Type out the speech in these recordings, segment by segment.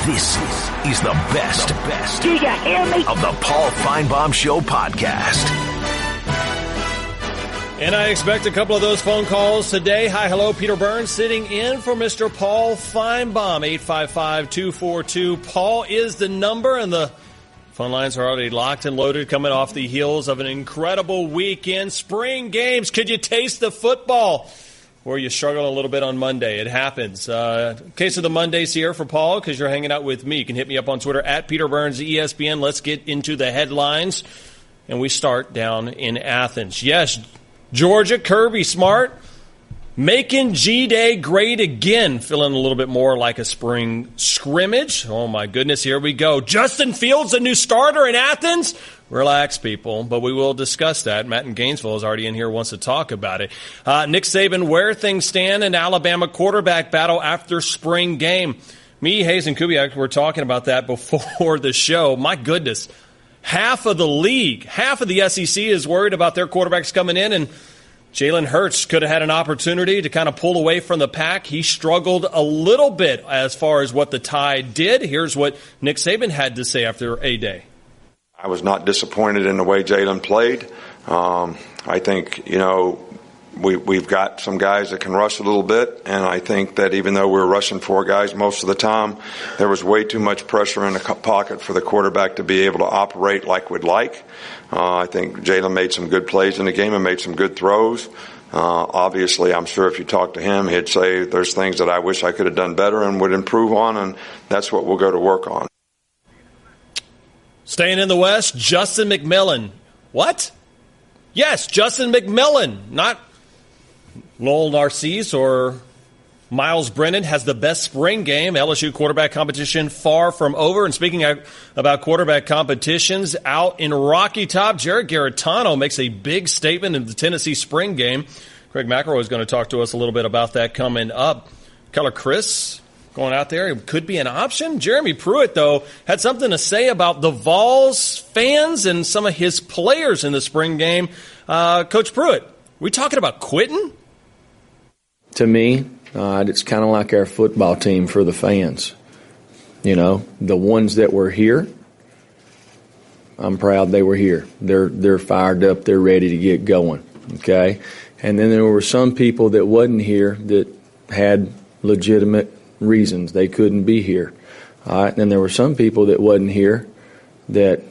This is the best Do you hear me? of the Paul Finebaum Show podcast. And I expect a couple of those phone calls today. Hi, hello, Peter Burns sitting in for Mr. Paul Finebaum. 855-242-PAUL is the number, and the phone lines are already locked and loaded, coming off the heels of an incredible weekend. Spring games, could you taste the football? Or you struggle a little bit on Monday. It happens. Case of the Mondays here for Paul, because you're hanging out with me. You can hit me up on Twitter at Peter Burns ESPN. Let's get into the headlines. And we start down in Athens. Yes, Georgia, Kirby Smart, making G-Day great again. Feeling a little bit more like a spring scrimmage. Oh, my goodness, here we go. Justin Fields, a new starter in Athens? Relax, people, but we will discuss that. Matt in Gainesville is already in here, wants to talk about it. Nick Saban, where things stand in Alabama quarterback battle after spring game. Me, Hayes, and Kubiak were talking about that before the show. My goodness, half of the league, half of the SEC is worried about their quarterbacks coming in, and Jalen Hurts could have had an opportunity to kind of pull away from the pack. He struggled a little bit as far as what the Tide did. Here's what Nick Saban had to say after a day. I was not disappointed in the way Jalen played. I think, we've got some guys that can rush a little bit, and I think that even though we were rushing four guys most of the time, there was way too much pressure in the pocket for the quarterback to be able to operate like we'd like. I think Jalen made some good plays in the game and made some good throws. Obviously, I'm sure if you talk to him, he'd say there's things that I wish I could have done better and would improve on, and that's what we'll go to work on. Staying in the West, Justin McMillan. What? Yes, Justin McMillan, not Lowell Narcisse or Miles Brennan, has the best spring game. LSU quarterback competition far from over. And speaking about quarterback competitions, out in Rocky Top, Jarrett Garantano makes a big statement in the Tennessee spring game. Greg McElroy is going to talk to us a little bit about that coming up. Keller Chris going out there, it could be an option. Jeremy Pruitt, though, had something to say about the Vols fans and some of his players in the spring game. Coach Pruitt, we talking about quitting? To me, it's kind of like our football team for the fans. The ones that were here, I'm proud they were here. They're fired up. They're ready to get going. Okay? And then there were some people that wasn't here that had legitimate reasons they couldn't be here. All right, and then there were some people that wasn't here that,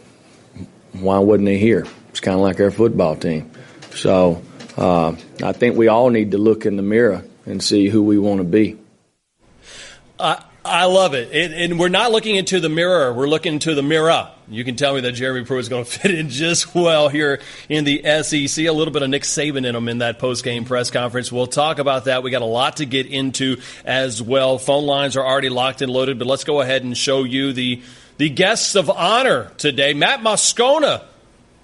why wasn't they here? It's kind of like our football team. So I think we all need to look in the mirror and see who we want to be. I love it. And we're not looking into the mirror. We're looking into the mirror. You can tell me that Jeremy Pruitt is going to fit in just well here in the SEC. A little bit of Nick Saban in him in that post-game press conference. We'll talk about that. We got a lot to get into as well. Phone lines are already locked and loaded, but let's go ahead and show you the guests of honor today. Matt Moscona,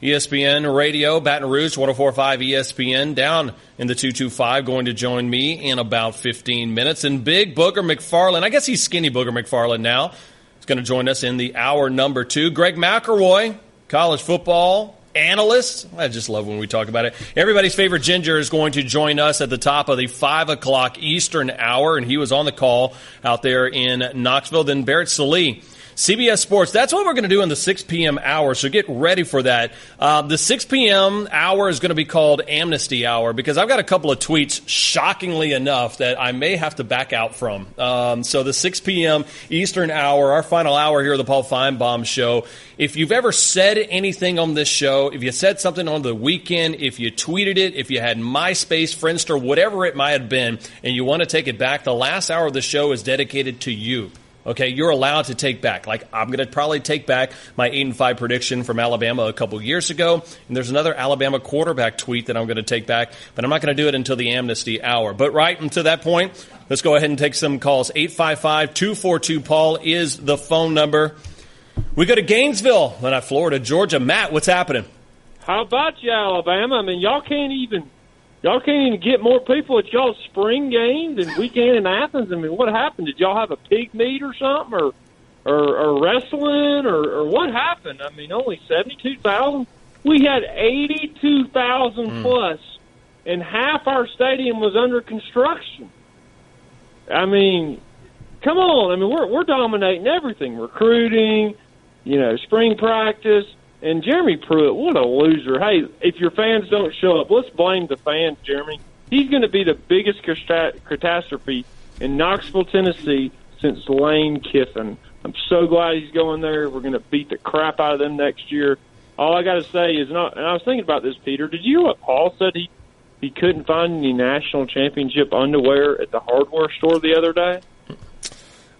ESPN Radio, Baton Rouge, 104.5 ESPN, down in the 225, going to join me in about 15 minutes. And big Booger McFarland, I guess he's skinny Booger McFarland now, is going to join us in the hour number 2. Greg McElroy, college football analyst. I just love when we talk about it. Everybody's favorite ginger is going to join us at the top of the 5 o'clock Eastern hour, and he was on the call out there in Knoxville. Then Barrett Sallee, CBS Sports. That's what we're going to do in the 6 p.m. hour, so get ready for that. The 6 p.m. hour is going to be called Amnesty Hour because I've got a couple of tweets, shockingly enough, that I may have to back out from. So the 6 p.m. Eastern hour, our final hour here of the Paul Finebaum Show. If you've ever said anything on this show, if you said something on the weekend, if you tweeted it, if you had MySpace, Friendster, whatever it might have been, and you want to take it back, the last hour of the show is dedicated to you. Okay, you're allowed to take back. Like, I'm going to probably take back my 8-5 prediction from Alabama a couple years ago. And there's another Alabama quarterback tweet that I'm going to take back, but I'm not going to do it until the Amnesty Hour. But right until that point, let's go ahead and take some calls. 855-242-PAUL is the phone number. We go to Gainesville, not Florida, Georgia. Matt, what's happening? How about you, Alabama? I mean, y'all can't even get more people at y'all's spring game than we can in Athens. I mean, what happened? Did y'all have a pig meet or something, or wrestling, or what happened? I mean, only 72,000. We had 82,000 plus, and half our stadium was under construction. I mean, come on. I mean, we're dominating everything, recruiting, spring practice. And Jeremy Pruitt, what a loser. Hey, if your fans don't show up, let's blame the fans, Jeremy. He's going to be the biggest catastrophe in Knoxville, Tennessee since Lane Kiffin. I'm so glad he's going there. We're going to beat the crap out of them next year. All I got to say is, and I was thinking about this, Peter, did you hear what Paul said? He couldn't find any national championship underwear at the hardware store the other day?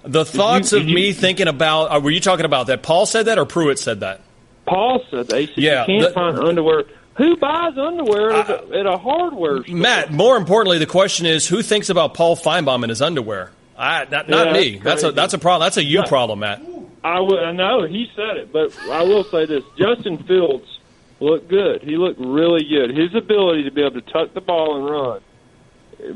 The thoughts of me thinking about, were you talking about that Paul said that or Pruitt said that? Paul said that. He said you can't find underwear. Who buys underwear at a hardware store? Matt, more importantly, the question is, who thinks about Paul Finebaum in his underwear? Not me. That's a problem. That's a you problem, Matt. I know he said it, but I will say this: Justin Fields looked good. He looked really good. His ability to be able to tuck the ball and run.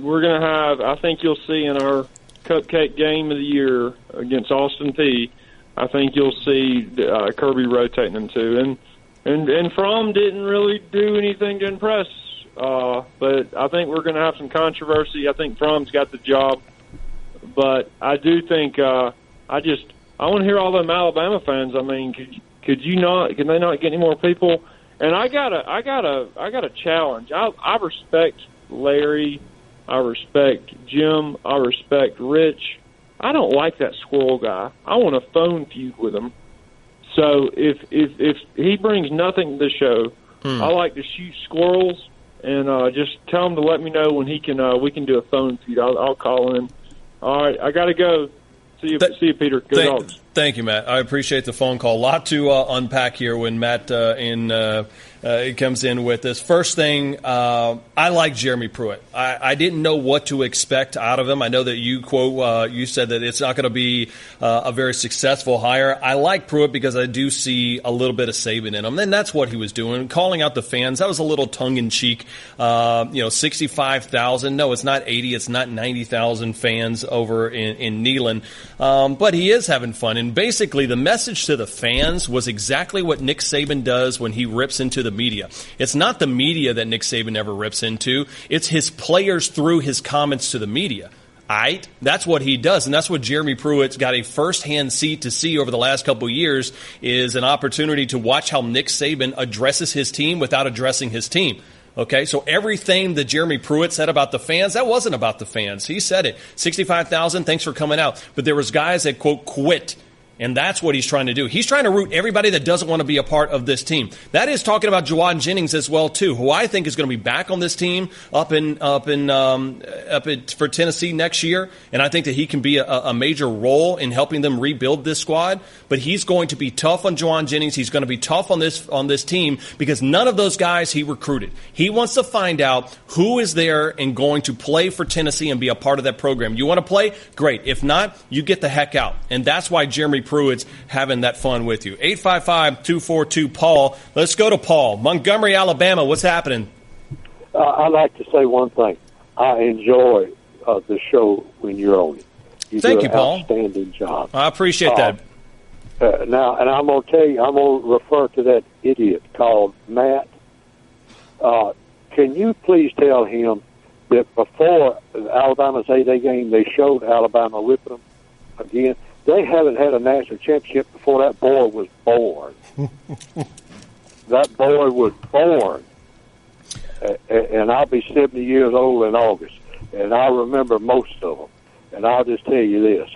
We're going to have. I think you'll see in our cupcake game of the year against Austin Peay. I think you'll see Kirby rotating them too, and Fromm didn't really do anything to impress. But I think we're going to have some controversy. I think Fromm's got the job, but I do think I want to hear all them Alabama fans. I mean, could they not get any more people? And I got a challenge. I respect Larry, I respect Jim, I respect Rich. I don't like that squirrel guy. I want a phone feud with him. So if he brings nothing to the show, I like to shoot squirrels and just tell him to let me know when we can do a phone feud. I'll call in. All right, I got to go. See you, Peter. Good dogs. Thank you, Matt. I appreciate the phone call. A lot to unpack here when Matt comes in with this. First thing, I like Jeremy Pruitt. I didn't know what to expect out of him. I know that you said that it's not going to be a very successful hire. I like Pruitt because I do see a little bit of Saban in him, and that's what he was doing. Calling out the fans, that was a little tongue-in-cheek. 65,000. No, it's not 80. It's not 90,000 fans over in Neyland. But he is having fun. And basically, the message to the fans was exactly what Nick Saban does when he rips into the media. It's not the media that Nick Saban ever rips into. It's his players through his comments to the media. Right? That's what he does, and that's what Jeremy Pruitt's got a first-hand seat to see over the last couple of years is an opportunity to watch how Nick Saban addresses his team without addressing his team. Okay, so everything that Jeremy Pruitt said about the fans, that wasn't about the fans. He said it. 65,000, thanks for coming out. But there was guys that, quote, quit. And that's what he's trying to do. He's trying to root everybody that doesn't want to be a part of this team. That is talking about Juwan Jennings as well, too, who I think is going to be back on this team up for Tennessee next year. And I think that he can be a major role in helping them rebuild this squad. But he's going to be tough on Juwan Jennings. He's going to be tough on this team because none of those guys he recruited. He wants to find out who is there and going to play for Tennessee and be a part of that program. You want to play? Great. If not, you get the heck out. And that's why Jeremy Pruitt's having that fun with you. 855-242-PAUL. Let's go to Paul. Montgomery, Alabama. What's happening? I'd like to say one thing. I enjoy the show when you're on it. Thank you, Paul. Outstanding job. I appreciate that. Now, and I'm going to tell you, I'm going to refer to that idiot called Matt. Can you please tell him that before Alabama's 8A game, they showed Alabama whipping them again? They haven't had a national championship before that boy was born. That boy was born. And I'll be 70 years old in August. And I remember most of them. And I'll just tell you this.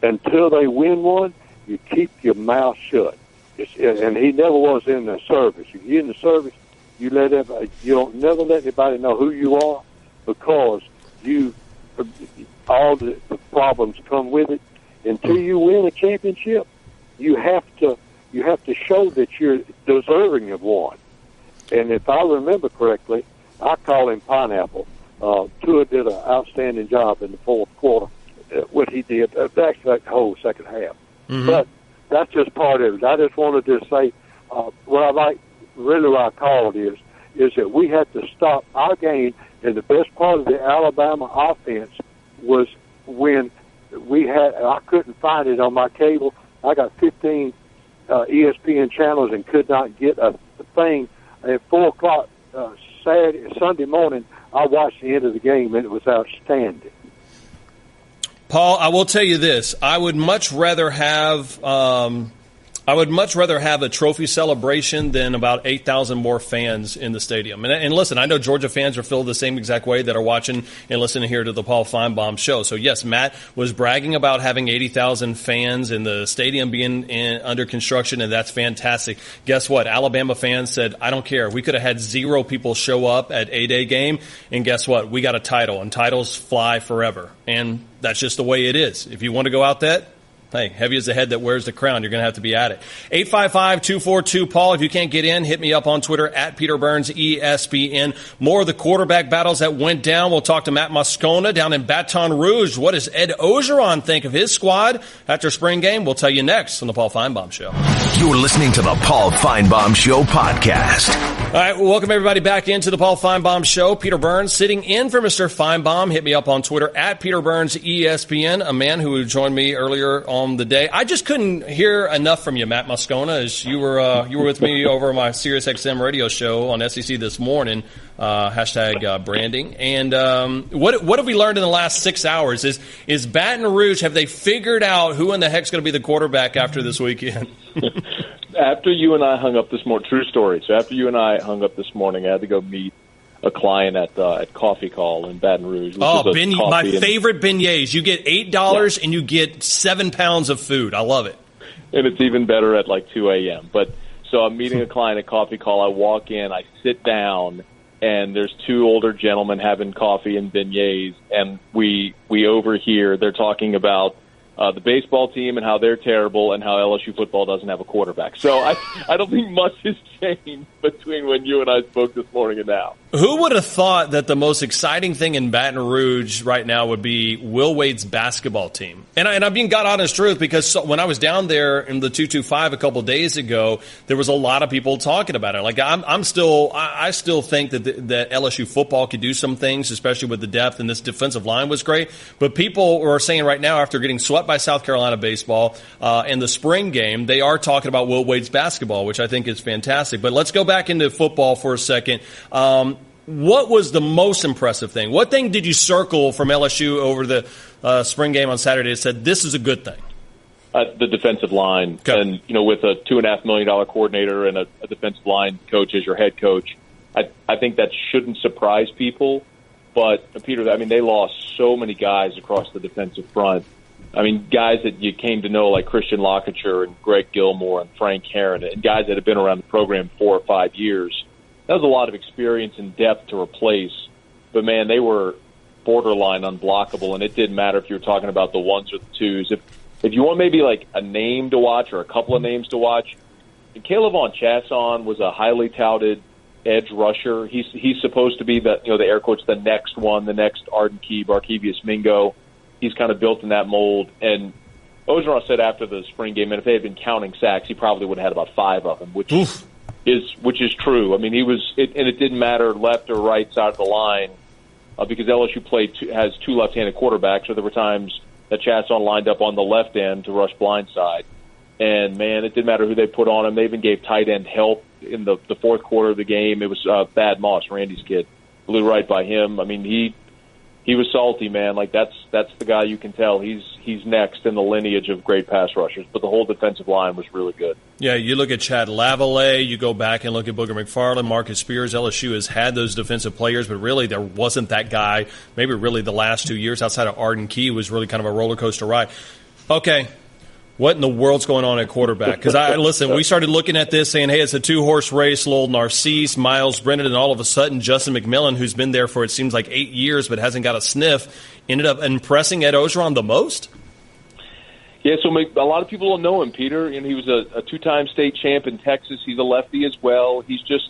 Until they win one, you keep your mouth shut. And he never was in the service. If you're in the service, you don't never let anybody know who you are because all the problems come with it. Until you win a championship, you have to show that you're deserving of one. And if I remember correctly, I call him Pineapple. Tua did an outstanding job in the fourth quarter. What he did, actually, the whole second half. Mm-hmm. But that's just part of it. I just wanted to say what I like, really what I call it is that we had to stop our game, and the best part of the Alabama offense was when I couldn't find it on my cable. I got 15 ESPN channels and could not get a thing. At 4 o'clock Sunday morning, I watched the end of the game, and it was outstanding. Paul, I will tell you this. I would much rather have a trophy celebration than about 8,000 more fans in the stadium. And listen, I know Georgia fans are filled the same exact way that are watching and listening here to the Paul Finebaum show. So, yes, Matt was bragging about having 80,000 fans and the stadium being under construction, and that's fantastic. Guess what? Alabama fans said, I don't care. We could have had 0 people show up at A-Day game, and guess what? We got a title, and titles fly forever. And that's just the way it is. If you want to go out that, hey, heavy is the head that wears the crown. You're going to have to be at it. 855-242-PAUL. If you can't get in, hit me up on Twitter at Peter Burns, ESPN. More of the quarterback battles that went down. We'll talk to Matt Moscona down in Baton Rouge. What does Ed Ogeron think of his squad after spring game? We'll tell you next on the Paul Finebaum Show. You're listening to the Paul Finebaum Show podcast. All right, well, welcome everybody back into the Paul Finebaum Show. Peter Burns sitting in for Mr. Finebaum. Hit me up on Twitter at Peter Burns, ESPN, a man who joined me earlier on the day. I just couldn't hear enough from you, Matt Moscona, as you were with me over my SiriusXM radio show on SEC this morning, hashtag branding. And what have we learned in the last 6 hours? Is Baton Rouge, have they figured out who in the heck's going to be the quarterback after this weekend? After you and I hung up this morning, true story. So after you and I hung up this morning, I had to go meet a client at Coffee Call in Baton Rouge. Oh, my favorite beignets. You get $8 and you get 7 pounds of food. I love it. And it's even better at like 2 a.m. But so I'm meeting a client at Coffee Call. I walk in, I sit down, and there's 2 older gentlemen having coffee and beignets, and we overhear they're talking about the baseball team and how they're terrible and how LSU football doesn't have a quarterback. So I don't think much has changed between when you and I spoke this morning and now. Who would have thought that the most exciting thing in Baton Rouge right now would be Will Wade's basketball team? And I'm being God honest truth, because when I was down there in the 225 a couple of days ago, there was a lot of people talking about it. Like I still think that LSU football could do some things, especially with the depth, and this defensive line was great. But people are saying right now, after getting swept by South Carolina baseball in the spring game, they are talking about Will Wade's basketball, which I think is fantastic. But let's go back into football for a second. What was the most impressive thing? What thing did you circle from LSU over the spring game on Saturday that said this is a good thing? The defensive line. Okay. And, with a $2.5 million coordinator and a defensive line coach as your head coach, I think that shouldn't surprise people. But, Peter, they lost so many guys across the defensive front. Guys that you came to know like Christian Lockature and Greg Gilmore and Frank Herron, and guys that have been around the program 4 or 5 years. That was a lot of experience and depth to replace. But, man, they were borderline unblockable, and it didn't matter if you were talking about the ones or the twos. If you want maybe like a name to watch or a couple of names to watch, Caleb Von Chasson was a highly touted edge rusher. He's supposed to be the air quotes, the next one, the next Arden Key, Barkevius Mingo. He's kind of built in that mold. And Ogeron said after the spring game, and if they had been counting sacks, he probably would have had about 5 of them, which is true. And it didn't matter left or right side of the line because LSU has 2 left-handed quarterbacks, so there were times that Chasson lined up on the left end to rush blindside. And, man, it didn't matter who they put on him. They even gave tight end help in the fourth quarter of the game. It was Thad Moss, Randy's kid, blew right by him. He was salty, man. Like that's the guy you can tell he's next in the lineage of great pass rushers. But the whole defensive line was really good. Yeah, you look at Chad Lavallee, you go back and look at Booger McFarland, Marcus Spears. LSU has had those defensive players, but really there wasn't that guy. Maybe really the last 2 years outside of Arden Key was really kind of a roller coaster ride. Okay. What in the world's going on at quarterback? Because we started looking at this saying, hey, it's a 2-horse race, Lowell Narcisse, Miles Brennan, and all of a sudden Justin McMillan, who's been there for it seems like 8 years but hasn't got a sniff, ended up impressing Ed Ogeron the most? Yeah, so a lot of people don't know him, Peter. He was a 2-time state champ in Texas. He's a lefty as well. He's just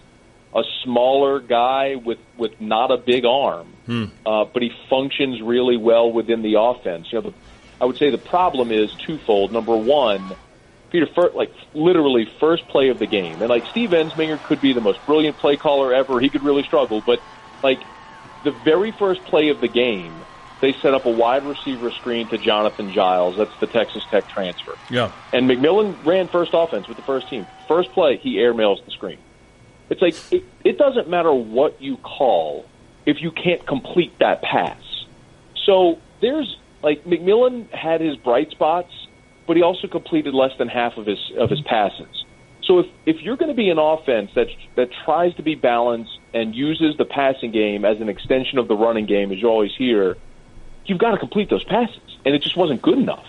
a smaller guy with not a big arm, but he functions really well within the offense. I would say the problem is twofold. Number one, Peter, literally first play of the game. And, Steve Ensminger could be the most brilliant play caller ever. He could really struggle. But, the very first play of the game, they set up a wide receiver screen to Jonathan Giles. That's the Texas Tech transfer. Yeah. And McMillan ran first offense with the first team. First play, he airmails the screen. It's it doesn't matter what you call if you can't complete that pass. So there's like McMillan had his bright spots, but he also completed less than half of his passes. So if you're going to be an offense that tries to be balanced and uses the passing game as an extension of the running game, as you always hear, you've got to complete those passes, and it just wasn't good enough.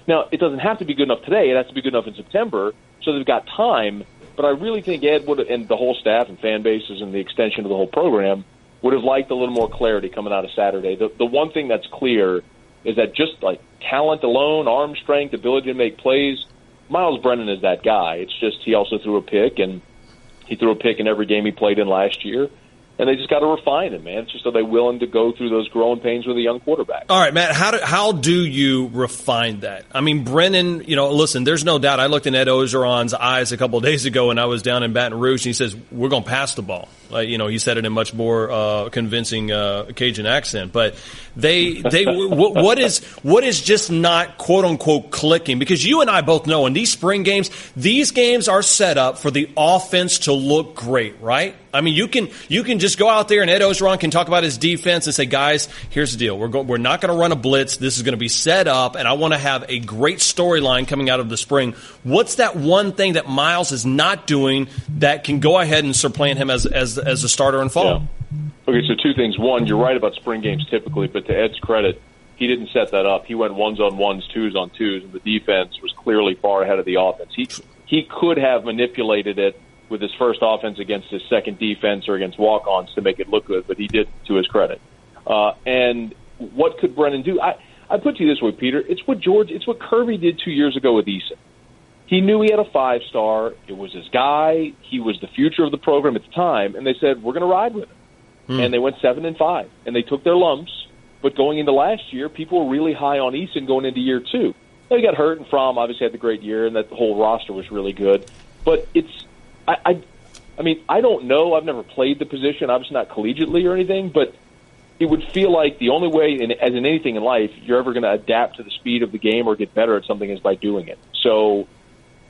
Now, it doesn't have to be good enough today. It has to be good enough in September, so they've got time. But I really think Ed would, and the whole staff and fan bases and the extension of the whole program would have liked a little more clarity coming out of Saturday. The one thing that's clear is that just like talent alone, arm strength, ability to make plays, Miles Brennan is that guy. It's just he also threw a pick, and he threw a pick in every game he played in last year. And they just got to refine him, man. It's just, are they willing to go through those growing pains with a young quarterback? All right, Matt, how do you refine that? I mean, Brennan, listen, there's no doubt. I looked in Ed Ogeron's eyes a couple of days ago when I was down in Baton Rouge, and he says, we're going to pass the ball. He said it in much more convincing Cajun accent. But what is just not, quote unquote, clicking? Because you and I both know in these spring games, these games are set up for the offense to look great, right? I mean, you can just go out there and Ed Ogeron can talk about his defense and say, guys, here's the deal. We're not going to run a blitz. This is going to be set up, and I want to have a great storyline coming out of the spring. What's that one thing that Miles is not doing that can go ahead and supplant him as a starter in fall? Yeah. Okay, so two things. One, you're right about spring games typically, but to Ed's credit, he didn't set that up. He went ones on ones, twos on twos, and the defense was clearly far ahead of the offense. He could have manipulated it with his first offense against his second defense or against walk-ons to make it look good, but he did, to his credit. And what could Brennan do? I put it to you this way, Peter. It's what Kirby did 2 years ago with Eason. He knew he had a 5-star. It was his guy. He was the future of the program at the time, and they said, we're going to ride with him. And they went 7-5, and they took their lumps. But going into last year, people were really high on Eason going into year 2. Now, he got hurt, and Fromm obviously had the great year, and that the whole roster was really good. But I mean, I don't know. I've never played the position, obviously not collegiately or anything, but it would feel like the only way, as in anything in life, you're ever going to adapt to the speed of the game or get better at something is by doing it. So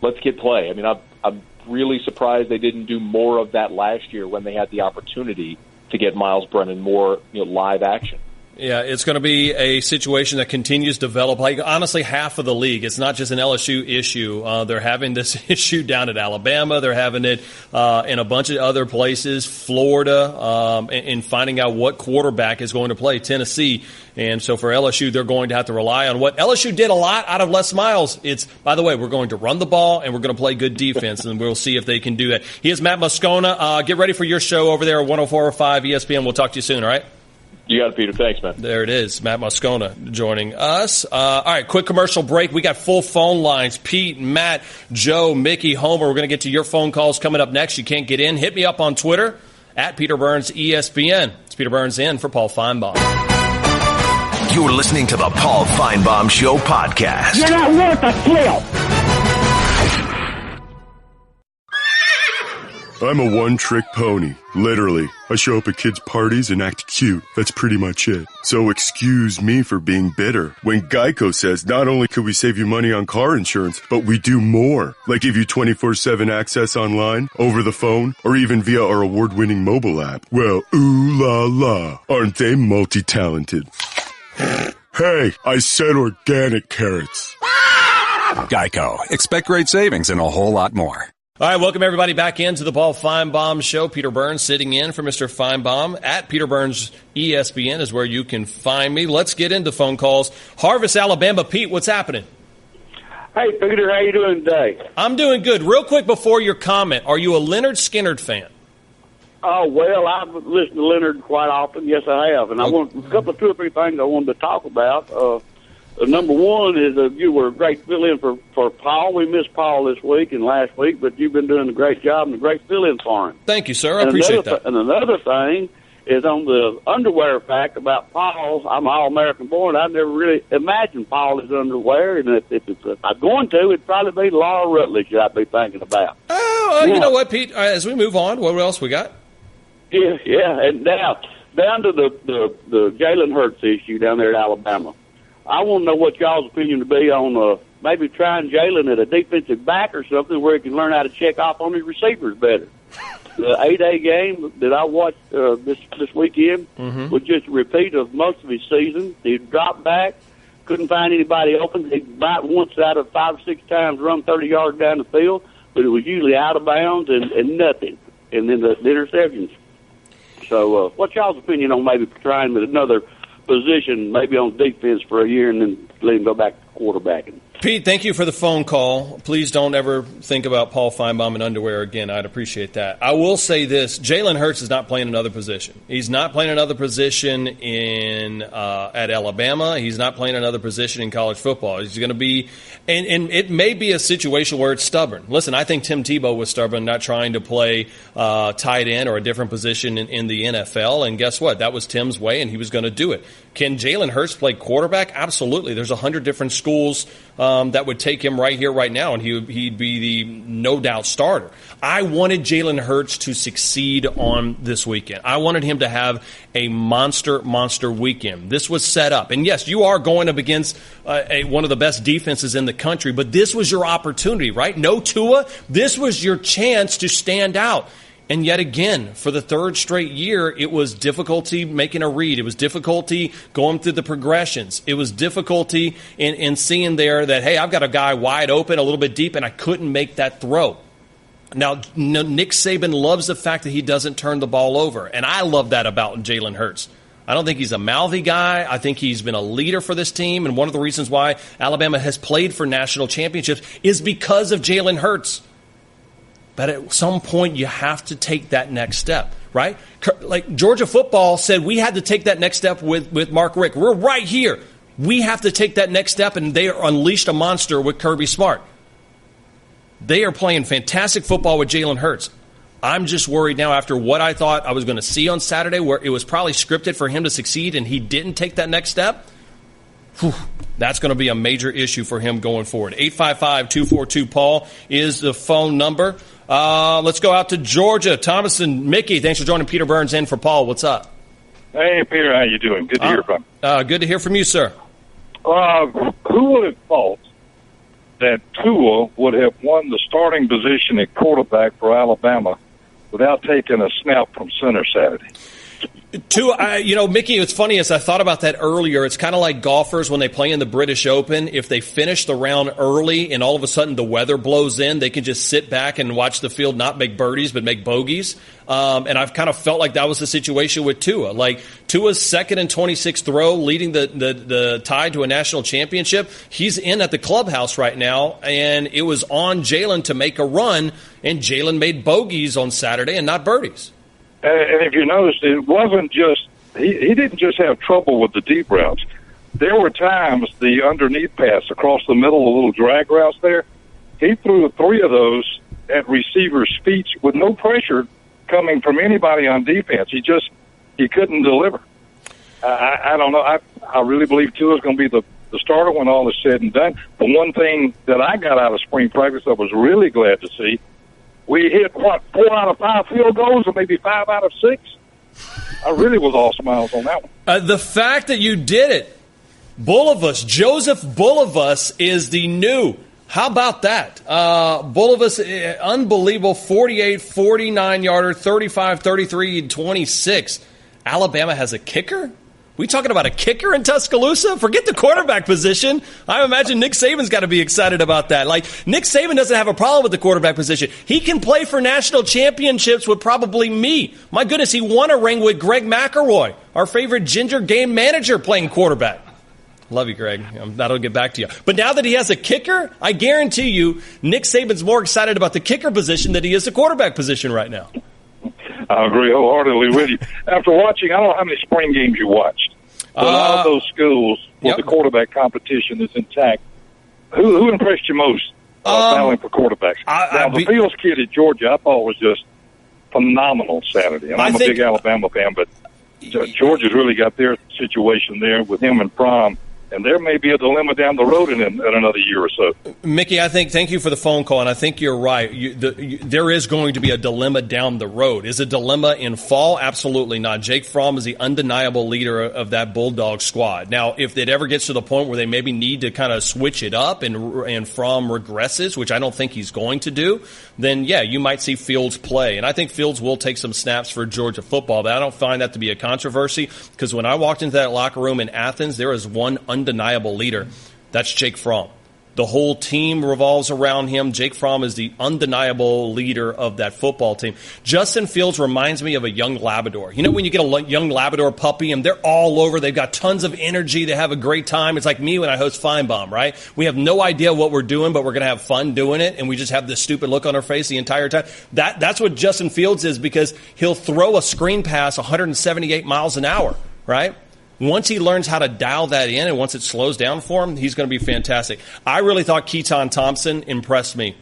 let's get play. I mean, I'm really surprised they didn't do more of that last year when they had the opportunity to get Miles Brennan more live action. Yeah, it's going to be a situation that continues to develop. Like, honestly, half of the league. It's not just an LSU issue. They're having this issue down at Alabama. They're having it in a bunch of other places, Florida, and finding out what quarterback is going to play, Tennessee. And so for LSU, they're going to have to rely on what LSU did a lot out of Les Miles. It's, by the way, we're going to run the ball and we're going to play good defense, and we'll see if they can do that. He is Matt Moscona. Get ready for your show over there at 104.5 ESPN. We'll talk to you soon, all right? You got it, Peter. Thanks, man. There it is. Matt Moscona joining us. All right, quick commercial break. We got full phone lines. Pete, Matt, Joe, Mickey, Homer. We're going to get to your phone calls coming up next. You can't get in. Hit me up on Twitter at Peter Burns ESPN. It's Peter Burns in for Paul Finebaum. You're listening to the Paul Finebaum Show podcast. You're not worth a flip. I'm a one-trick pony, literally. I show up at kids' parties and act cute. That's pretty much it. So excuse me for being bitter. When Geico says not only could we save you money on car insurance, but we do more. Like give you 24/7 access online, over the phone, or even via our award-winning mobile app. Well, ooh la la, aren't they multi-talented? Hey, I said organic carrots. Geico. Expect great savings and a whole lot more. All right, welcome everybody back into the Paul Finebaum Show. Peter Burns sitting in for Mr. Finebaum. At Peter Burns ESPN is where you can find me. Let's get into phone calls. Harvest, Alabama. Pete, what's happening? Hey, Peter, how you doing today? I'm doing good. Real quick before your comment, are you a Leonard Skinner fan? Oh, well, I've listened to Leonard quite often. Yes, I have. And I want a couple of 2 or 3 things I wanted to talk about. Number one is you were a great fill-in for Paul. We missed Paul this week and last week, but you've been doing a great job and a great fill-in for him. Thank you, sir. I appreciate that. And another thing is on the underwear fact about Paul. I'm an All-American born. I never really imagined Paul is underwear, and if I'm going to, it'd probably be Laura Rutledge that I'd be thinking about. Oh, you know what, Pete? As we move on, what else we got? Yeah, and now down to the Jalen Hurts issue down there at Alabama. I want to know what y'all's opinion would be on maybe trying Jalen at a defensive back or something where he can learn how to check off on his receivers better. The 8A game that I watched this weekend was just a repeat of most of his season. He'd drop back, Couldn't find anybody open. He might once out of 5 or 6 times run 30 yards down the field, but it was usually out of bounds and nothing. And then the interceptions. So what's y'all's opinion on maybe trying with another position, maybe on defense for a year and then let him go back to quarterbacking? Pete, thank you for the phone call. Please don't ever think about Paul Finebaum in underwear again. I'd appreciate that. I will say this. Jalen Hurts is not playing another position. He's not playing another position at Alabama. He's not playing another position in college football. He's going to be – and it may be a situation where it's stubborn. Listen, I think Tim Tebow was stubborn, not trying to play tight end or a different position in the NFL. And guess what? That was Tim's way, and he was going to do it. Can Jalen Hurts play quarterback? Absolutely. There's 100 different schools that would take him right here, right now, and he'd be the no-doubt starter. I wanted Jalen Hurts to succeed on this weekend. I wanted him to have a monster weekend. This was set up. And, yes, you are going up against one of the best defenses in the country, but this was your opportunity, right? No Tua. This was your chance to stand out. And yet again, for the third straight year, it was difficulty making a read. It was difficulty going through the progressions. It was difficulty in seeing there that, hey, I've got a guy wide open, a little bit deep, and I couldn't make that throw. Now, Nick Saban loves the fact that he doesn't turn the ball over, and I love that about Jalen Hurts. I don't think he's a mouthy guy. I think he's been a leader for this team, and one of the reasons why Alabama has played for national championships is because of Jalen Hurts. But at some point, you have to take that next step, right? Like Georgia football said, we had to take that next step with Mark Richt. We're right here. We have to take that next step, and they unleashed a monster with Kirby Smart. They are playing fantastic football with Jalen Hurts. I'm just worried now after what I thought I was going to see on Saturday, where it was probably scripted for him to succeed, and he didn't take that next step. That's going to be a major issue for him going forward. 855-242-PAUL is the phone number. Let's go out to Georgia. Thomas and Mickey, thanks for joining Peter Burns in for Paul. What's up? Hey, Peter, how you doing? Good to hear from you. Good to hear from you, sir. Who would have thought that Tua would have won the starting position at quarterback for Alabama without taking a snap from center Saturday? Mickey, it's funny, as I thought about that earlier, it's kind of like golfers when they play in the British Open. If they finish the round early and all of a sudden the weather blows in, they can just sit back and watch the field not make birdies but make bogeys. And I've kind of felt like that was the situation with Tua. Like Tua's second and 26th throw leading the tie to a national championship. He's in at the clubhouse right now, and it was on Jalen to make a run, and Jalen made bogeys on Saturday and not birdies. And if you noticed, it wasn't just he didn't just have trouble with the deep routes. There were times the underneath pass across the middle, the little drag routes there, he threw 3 of those at receivers' feet with no pressure coming from anybody on defense. He couldn't deliver. I don't know. I really believe Tua's going to be the starter when all is said and done. The one thing that I got out of spring practice I was really glad to see, we hit, 4 out of 5 field goals or maybe 5 out of 6? I really was all smiles on that one. The fact that you did it, Bullivus, Joseph Bullivus is the new. How about that? Bullivus, unbelievable, 48, 49-yarder, 35, 33, 26. Alabama has a kicker? We talking about a kicker in Tuscaloosa? Forget the quarterback position. I imagine Nick Saban's got to be excited about that. Like, Nick Saban doesn't have a problem with the quarterback position. He can play for national championships with probably me. My goodness, he won a ring with Greg McElroy, our favorite ginger game manager, playing quarterback. Love you, Greg. That'll get back to you. But now that he has a kicker, I guarantee you Nick Saban's more excited about the kicker position than he is the quarterback position right now. I agree wholeheartedly with you. After watching, I don't know how many spring games you watched, but all of those schools where the quarterback competition is intact, who impressed you most battling for quarterbacks? The Fields kid at Georgia I thought was just phenomenal Saturday. And I'm a big Alabama fan, but Georgia's really got their situation there with him and Prom. And there may be a dilemma down the road in another year or so. Mickey, thank you for the phone call, and I think you're right. There is going to be a dilemma down the road. Is a dilemma in fall? Absolutely not. Jake Fromm is the undeniable leader of that Bulldog squad. Now, if it ever gets to the point where they maybe need to kind of switch it up and Fromm regresses, which I don't think he's going to do, then, yeah, you might see Fields play. And I think Fields will take some snaps for Georgia football, but I don't find that to be a controversy because when I walked into that locker room in Athens, there was one undeniable leader. That's Jake Fromm. The whole team revolves around him. Jake Fromm is the undeniable leader of that football team. Justin Fields reminds me of a young Labrador. You know when you get a young Labrador puppy and they're all over, they've got tons of energy, they have a great time. It's like me when I host Finebaum, right? We have no idea what we're doing, but we're going to have fun doing it, and we just have this stupid look on our face the entire time. That's what Justin Fields is, because he'll throw a screen pass 178 miles an hour, right? Once he learns how to dial that in and once it slows down for him, he's going to be fantastic. I really thought Keaton Thompson impressed me.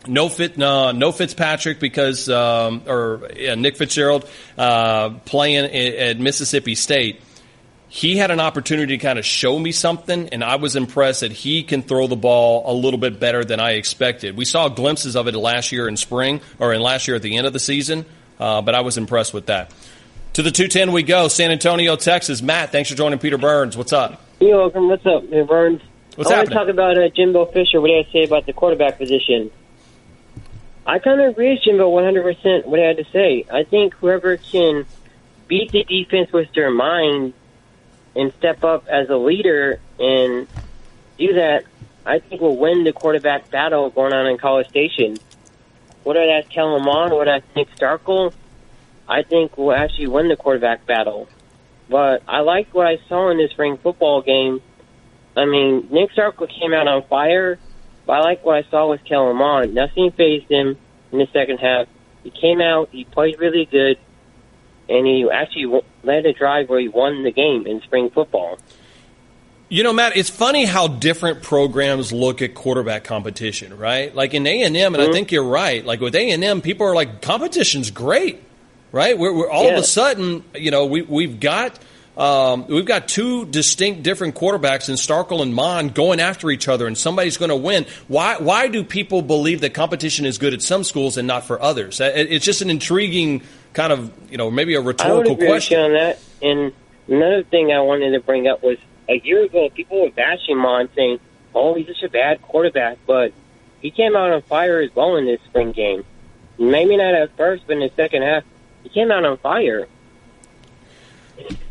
No Fitzpatrick because Nick Fitzgerald playing at Mississippi State. He had an opportunity to kind of show me something, and I was impressed that he can throw the ball a little bit better than I expected. We saw glimpses of it last year in spring, or in last year at the end of the season, but I was impressed with that. To the 210 we go, San Antonio, Texas. Matt, thanks for joining Peter Burns. What's up? You're welcome. What's up, Burns? What's happening? I want happening? to talk about Jimbo Fisher, what he had to say about the quarterback position. I kind of agree with Jimbo 100% what he had to say. I think whoever can beat the defense with their mind and step up as a leader and do that, I think will win the quarterback battle going on in College Station. Whether that's Kellen Mond or that's Nick Starkel, I think we'll actually win the quarterback battle. But I like what I saw in this spring football game. I mean, Nick Starkel came out on fire, but I like what I saw with Kellen Mond. Nothing fazed him in the second half. He came out, he played really good, and he actually led a drive where he won the game in spring football. You know, Matt, it's funny how different programs look at quarterback competition, right? Like in A&M, and I think you're right. Like with A&M, people are like, competition's great. Right, we're all of a sudden, you know, we've got two distinct different quarterbacks in Starkel and Mond going after each other, and somebody's going to win. Why do people believe that competition is good at some schools and not for others? It's just an intriguing kind of, you know, maybe a rhetorical question. I would agree with you on that. And another thing I wanted to bring up was a year ago, people were bashing Mond, saying, "Oh, he's just a bad quarterback," but he came out on fire as well in this spring game. Maybe not at first, but in the second half, he came out on fire.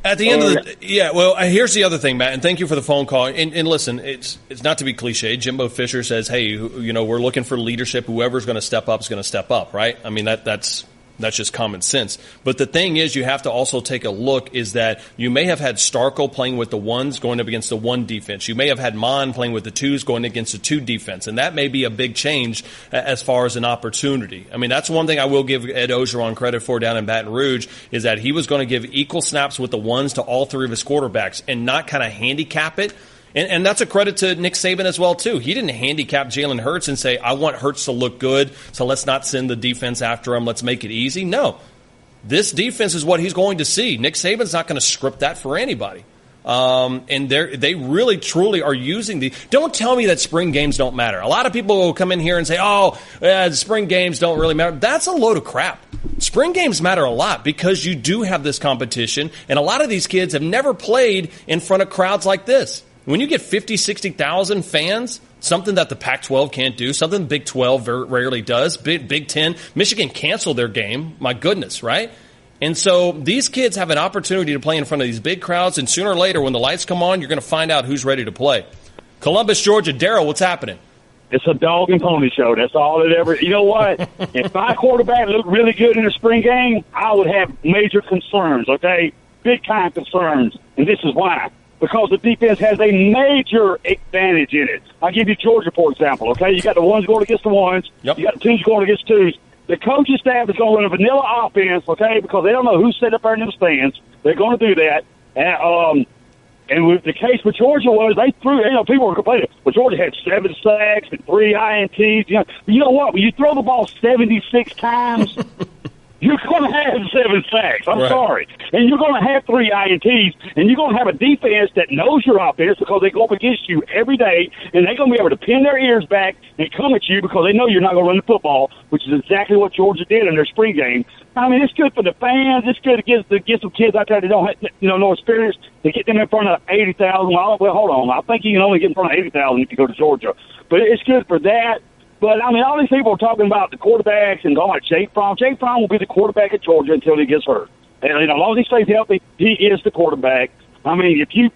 At the end of the well, here's the other thing, Matt, and thank you for the phone call. And listen, it's not to be cliche. Jimbo Fisher says, "Hey, you know, we're looking for leadership. Whoever's going to step up is going to step up." Right? I mean, that's just common sense. But the thing is, you have to also take a look. Is that you may have had Starkel playing with the ones going up against the one defense. You may have had Mond playing with the twos going against the two defense, and that may be a big change as far as an opportunity. I mean, that's one thing I will give Ed Ogeron credit for down in Baton Rouge, is that he was going to give equal snaps with the ones to all three of his quarterbacks and not kind of handicap it. And that's a credit to Nick Saban as well, too. He didn't handicap Jalen Hurts and say, I want Hurts to look good, so let's not send the defense after him. Let's make it easy. No. This defense is what he's going to see. Nick Saban's not going to script that for anybody. And they really, truly are using the – don't tell me that spring games don't matter. A lot of people will come in here and say, the spring games don't really matter. That's a load of crap. Spring games matter a lot because you do have this competition, and a lot of these kids have never played in front of crowds like this. When you get 50, 60,000 fans, something that the Pac-12 can't do, something the Big 12 very rarely does, Big 10, Michigan canceled their game, my goodness, right? And so these kids have an opportunity to play in front of these big crowds, and sooner or later when the lights come on, you're going to find out who's ready to play. Columbus, Georgia, Darryl, what's happening? It's a dog and pony show. That's all it ever. You know what? If my quarterback looked really good in the spring game, I would have major concerns, okay? Big time concerns. And this is why. Because the defense has a major advantage in it. I'll give you Georgia, for example, okay? You got the ones going against the ones. Yep. You got the twos going against twos. The coaching staff is going to run a vanilla offense, okay, because they don't know who's set up there in them stands. They're going to do that. And with the case with Georgia was they threw, people were complaining. Well, Georgia had 7 sacks and 3 INTs. You know what? When you throw the ball 76 times, you're going to have 7 sacks. I'm sorry. And you're going to have 3 INTs, and you're going to have a defense that knows your offense because they go up against you every day, and they're going to be able to pin their ears back and come at you because they know you're not going to run the football, which is exactly what Georgia did in their spring game. I mean, it's good for the fans. It's good to get some kids out there that don't have no experience, to get them in front of 80,000. Well, hold on. I think you can only get in front of 80,000 if you go to Georgia. But it's good for that. But, I mean, all these people are talking about the quarterbacks and going like Jake Fromm. Jake Fromm will be the quarterback at Georgia until he gets hurt. And as long as he stays healthy, he is the quarterback. I mean, if you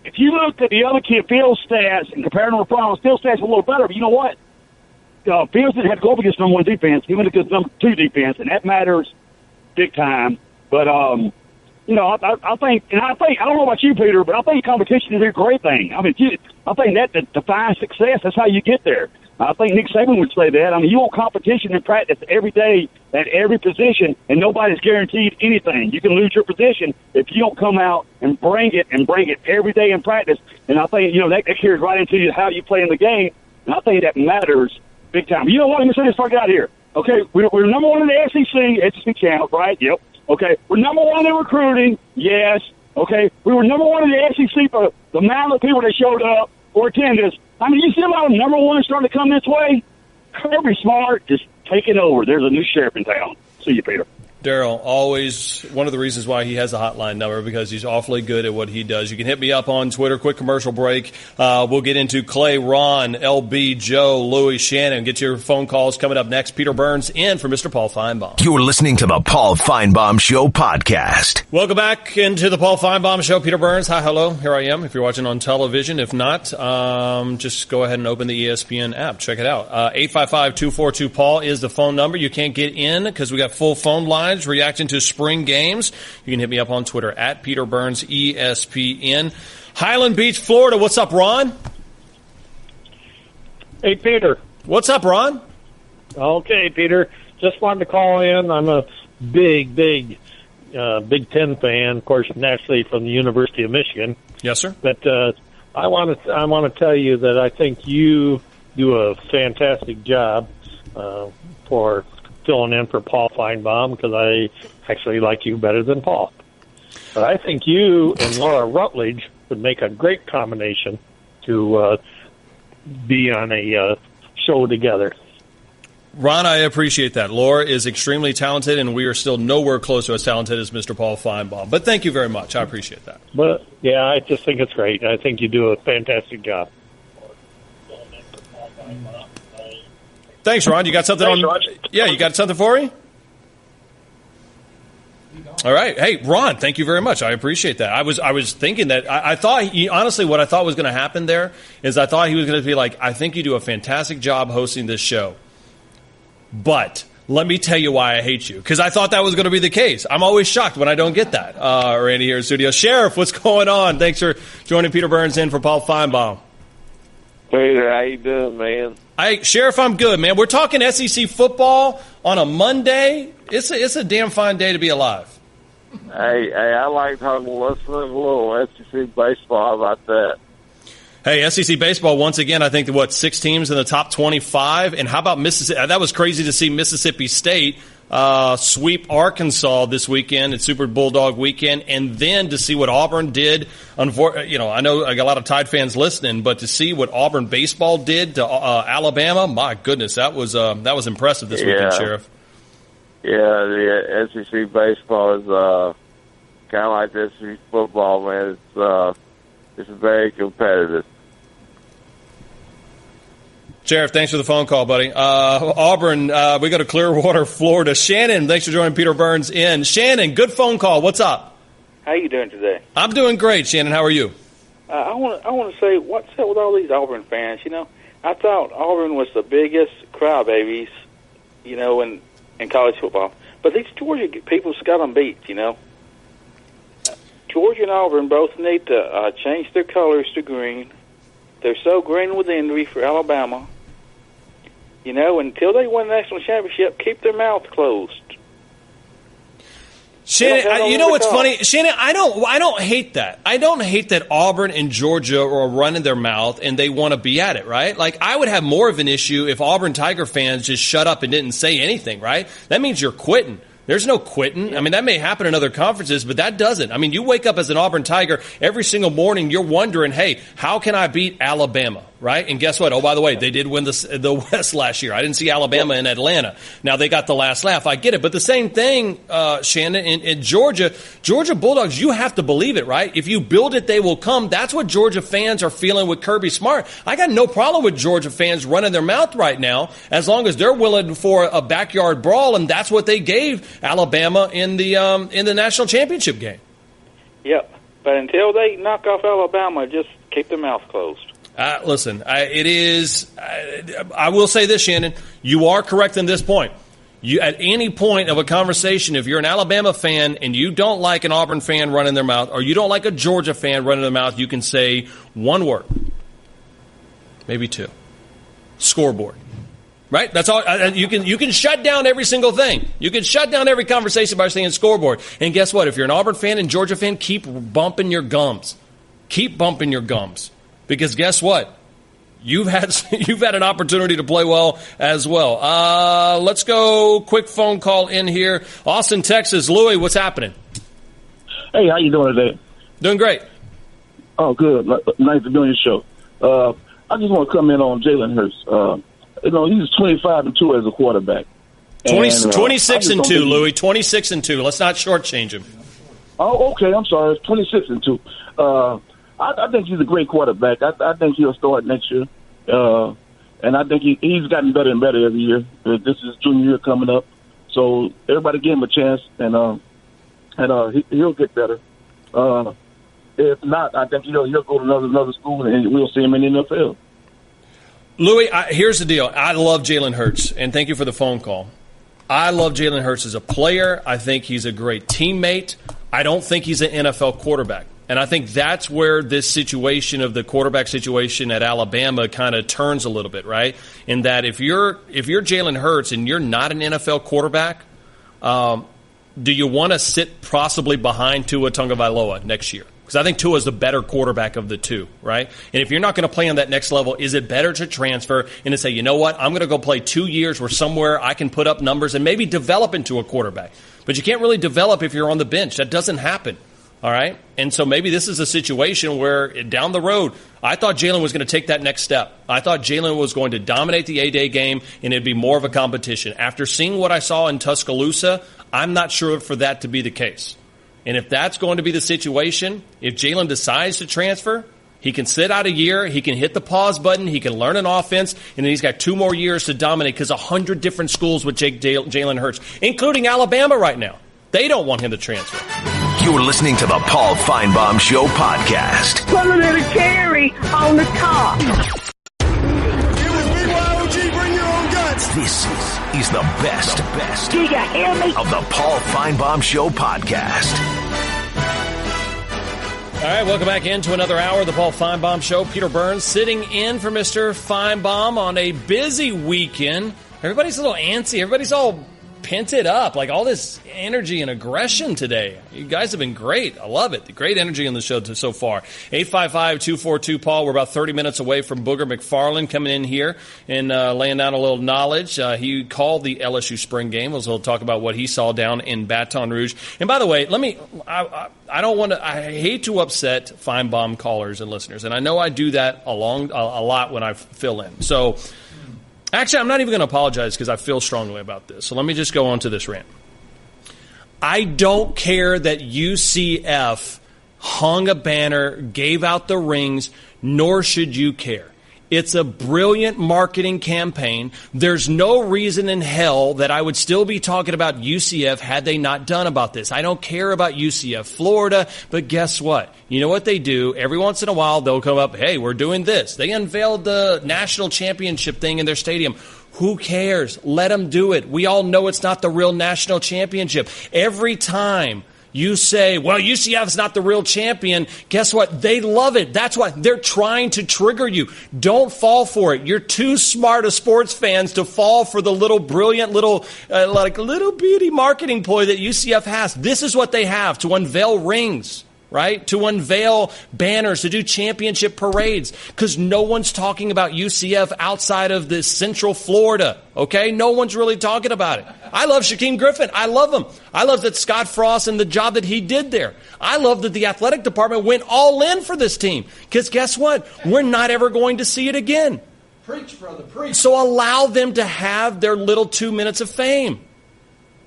if you looked at the other kid, Phil's stats, and compared them to Brown's, Phil's stats were a little better. But you know what? Fields didn't have to go up against number 1 defense. He went against number 2 defense, and that matters big time. But you know, I think, I don't know about you, Peter, but I think competition is a great thing. I mean, I think that defines success. That's how you get there. I think Nick Saban would say that. I mean, you want competition in practice every day at every position, and nobody's guaranteed anything. You can lose your position if you don't come out and bring it every day in practice. And I think, you know, that carries right into how you play in the game, and I think that matters big time. You know what? Let me say this before I get out of here. Okay, we're number 1 in the SEC channel, right? Yep. Okay, we're number 1 in recruiting, yes. Okay, we were number 1 in the SEC for the amount of people that showed up or attendance. I mean, you see a lot of number 1 starting to come this way. Kirby Smart just taking over. There's a new sheriff in town. See you, Peter. Daryl, always one of the reasons why he has a hotline number, because he's awfully good at what he does. You can hit me up on Twitter. Quick commercial break. We'll get into Clay, Ron, LB, Joe, Louis, Shannon. Get your phone calls coming up next. Peter Burns in for Mr. Paul Finebaum. You're listening to the Paul Finebaum Show podcast. Welcome back into the Paul Finebaum Show. Peter Burns, hi, hello. Here I am if you're watching on television. If not, just go ahead and open the ESPN app. Check it out. 855-242-PAUL is the phone number. You can't get in because we got full phone lines. Reacting to spring games. You can hit me up on Twitter at Peter Burns ESPN. Highland Beach, Florida. What's up, Ron? Hey, Peter. What's up, Ron? Okay, Peter. Just wanted to call in. I'm a big Big Ten fan, of course, naturally from the University of Michigan. Yes, sir. But I want to tell you that I think you do a fantastic job for filling in for Paul Finebaum, because I actually like you better than Paul. But I think you and Laura Rutledge would make a great combination to be on a show together. Ron, I appreciate that. Laura is extremely talented, and we are still nowhere close to as talented as Mr. Paul Finebaum. But thank you very much. I appreciate that. But, yeah, I just think it's great. I think you do a fantastic job. Thanks, Ron. You got something Yeah, you got something for me? All right. Hey, Ron, thank you very much. I appreciate that. I was thinking that I thought honestly what I thought was going to happen there is I thought he was going to be like, I think you do a fantastic job hosting this show, but let me tell you why I hate you, because I thought that was going to be the case. I'm always shocked when I don't get that. Randy here in studio. Sheriff, what's going on? Thanks for joining Peter Burns in for Paul Finebaum. Peter, how you doing, man? Sheriff, I'm good, man. We're talking SEC football on a Monday. It's a damn fine day to be alive. Hey, I like talking a little SEC baseball. How about that? Hey, SEC baseball, once again, I think, 6 teams in the top 25? And how about Mississippi? That was crazy to see Mississippi State sweep Arkansas this weekend. It's Super Bulldog weekend. And then to see what Auburn did, I know I got a lot of Tide fans listening, but to see what Auburn baseball did to Alabama, my goodness, that was impressive this weekend, Sheriff. Yeah, the SEC baseball is kind of like the SEC football, man. It's very competitive. Sheriff, thanks for the phone call, buddy. Auburn, we go to Clearwater, Florida. Shannon, thanks for joining Peter Burns in. Shannon, good phone call. What's up? How you doing today? I'm doing great, Shannon. How are you? I want to say, what's up with all these Auburn fans? You know, I thought Auburn was the biggest crybabies, you know, in college football. But these Georgia people got them beat, you know. Georgia and Auburn both need to change their colors to green. They're so green with envy for Alabama. You know, until they win the national championship, keep their mouth closed. Shannon, you know what's funny? Shannon, I don't hate that. I don't hate that Auburn and Georgia are running their mouth and they want to be at it, right? Like, I would have more of an issue if Auburn Tiger fans just shut up and didn't say anything, right? That means you're quitting. There's no quitting. I mean, that may happen in other conferences, but that doesn't. I mean, you wake up as an Auburn Tiger every single morning, you're wondering, hey, how can I beat Alabama, right? And guess what? Oh, by the way, they did win the West last year. I didn't see Alabama in Atlanta. Now, they got the last laugh. I get it. But the same thing, Shannon, in Georgia Bulldogs, you have to believe it, right? If you build it, they will come. That's what Georgia fans are feeling with Kirby Smart. I got no problem with Georgia fans running their mouth right now as long as they're willing for a backyard brawl, and that's what they gave Alabama in the national championship game. Yep. But until they knock off Alabama, just keep their mouth closed. Listen, I will say this, Shannon. You are correct in this point. You, at any point of a conversation, if you're an Alabama fan and you don't like an Auburn fan running their mouth, or you don't like a Georgia fan running their mouth, you can say one word, maybe two: scoreboard. Right? That's all. You can shut down every single thing. You can shut down every conversation by saying scoreboard. And guess what? If you're an Auburn fan and Georgia fan, keep bumping your gums. Keep bumping your gums, because guess what? You've had an opportunity to play well as well. Let's go. Quick phone call in here. Austin, Texas. Louis, what's happening? Hey, how you doing today? Doing great. Oh, good. Nice to be on your show. I just want to comment on Jalen Hurts. He's 25-2 as a quarterback. 26-2, Louis. 26-2. Let's not shortchange him. Oh, okay. I'm sorry. It's 26-2. I think he's a great quarterback. I think he'll start next year. And I think he's gotten better and better every year. This is junior year coming up. So everybody give him a chance, and he'll get better. If not, I think he'll go to another school, and we'll see him in the NFL. Louis, here's the deal. I love Jalen Hurts, and thank you for the phone call. I love Jalen Hurts as a player. I think he's a great teammate. I don't think he's an NFL quarterback. And I think that's where this situation of the quarterback situation at Alabama kind of turns a little bit, right? In that if you're Jalen Hurts and you're not an NFL quarterback, do you want to sit possibly behind Tua Tagovailoa next year? Because I think Tua is the better quarterback of the two, right? And if you're not going to play on that next level, is it better to transfer and to say, you know what, I'm going to go play 2 years where somewhere I can put up numbers and maybe develop into a quarterback? But you can't really develop if you're on the bench. That doesn't happen, all right? And so maybe this is a situation where down the road, I thought Jalen was going to take that next step. I thought Jalen was going to dominate the A-Day game and it'd be more of a competition. After seeing what I saw in Tuscaloosa, I'm not sure for that to be the case. And if that's going to be the situation, if Jalen decides to transfer, he can sit out a year, he can hit the pause button, he can learn an offense, and then he's got 2 more years to dominate because 100 different schools would take Jalen Hurts, including Alabama right now. They don't want him to transfer. You're listening to the Paul Finebaum Show podcast. Put a little cherry on the top. This is the best Do you hear me? of the Paul Finebaum Show podcast. All right, welcome back into another hour of the Paul Finebaum Show. Peter Burns sitting in for Mr. Finebaum on a busy weekend. Everybody's a little antsy. Everybody's all pented up, like all this energy and aggression today. You guys have been great. I love it. The great energy on the show so far. 855-242-PAUL. We're about 30 minutes away from Booger McFarland coming in here and laying down a little knowledge. He called the LSU spring game. We'll talk about what he saw down in Baton Rouge. And by the way, I hate to upset Finebaum callers and listeners, and I know I do that a lot when I fill in. So actually, I'm not even going to apologize because I feel strongly about this. So let me just go on to this rant. I don't care that UCF hung a banner, gave out the rings, nor should you care. It's a brilliant marketing campaign. There's no reason in hell that I would still be talking about UCF had they not done about this. I don't care about UCF Florida, but guess what? You know what they do? Every once in a while, they'll come up, hey, we're doing this. They unveiled the national championship thing in their stadium. Who cares? Let them do it. We all know it's not the real national championship. Every time you say, well, UCF's not the real champion, guess what? They love it. That's why they're trying to trigger you. Don't fall for it. You're too smart as sports fans to fall for the little brilliant little bitty marketing ploy that UCF has. This is what they have to unveil rings, right? To unveil banners, to do championship parades, because no one's talking about UCF outside of the Central Florida, okay? No one's really talking about it. I love Shaquem Griffin. I love him. I love that Scott Frost and the job that he did there. I love that the athletic department went all in for this team, because guess what? We're not ever going to see it again. Preach, brother, preach. So allow them to have their little 2 minutes of fame.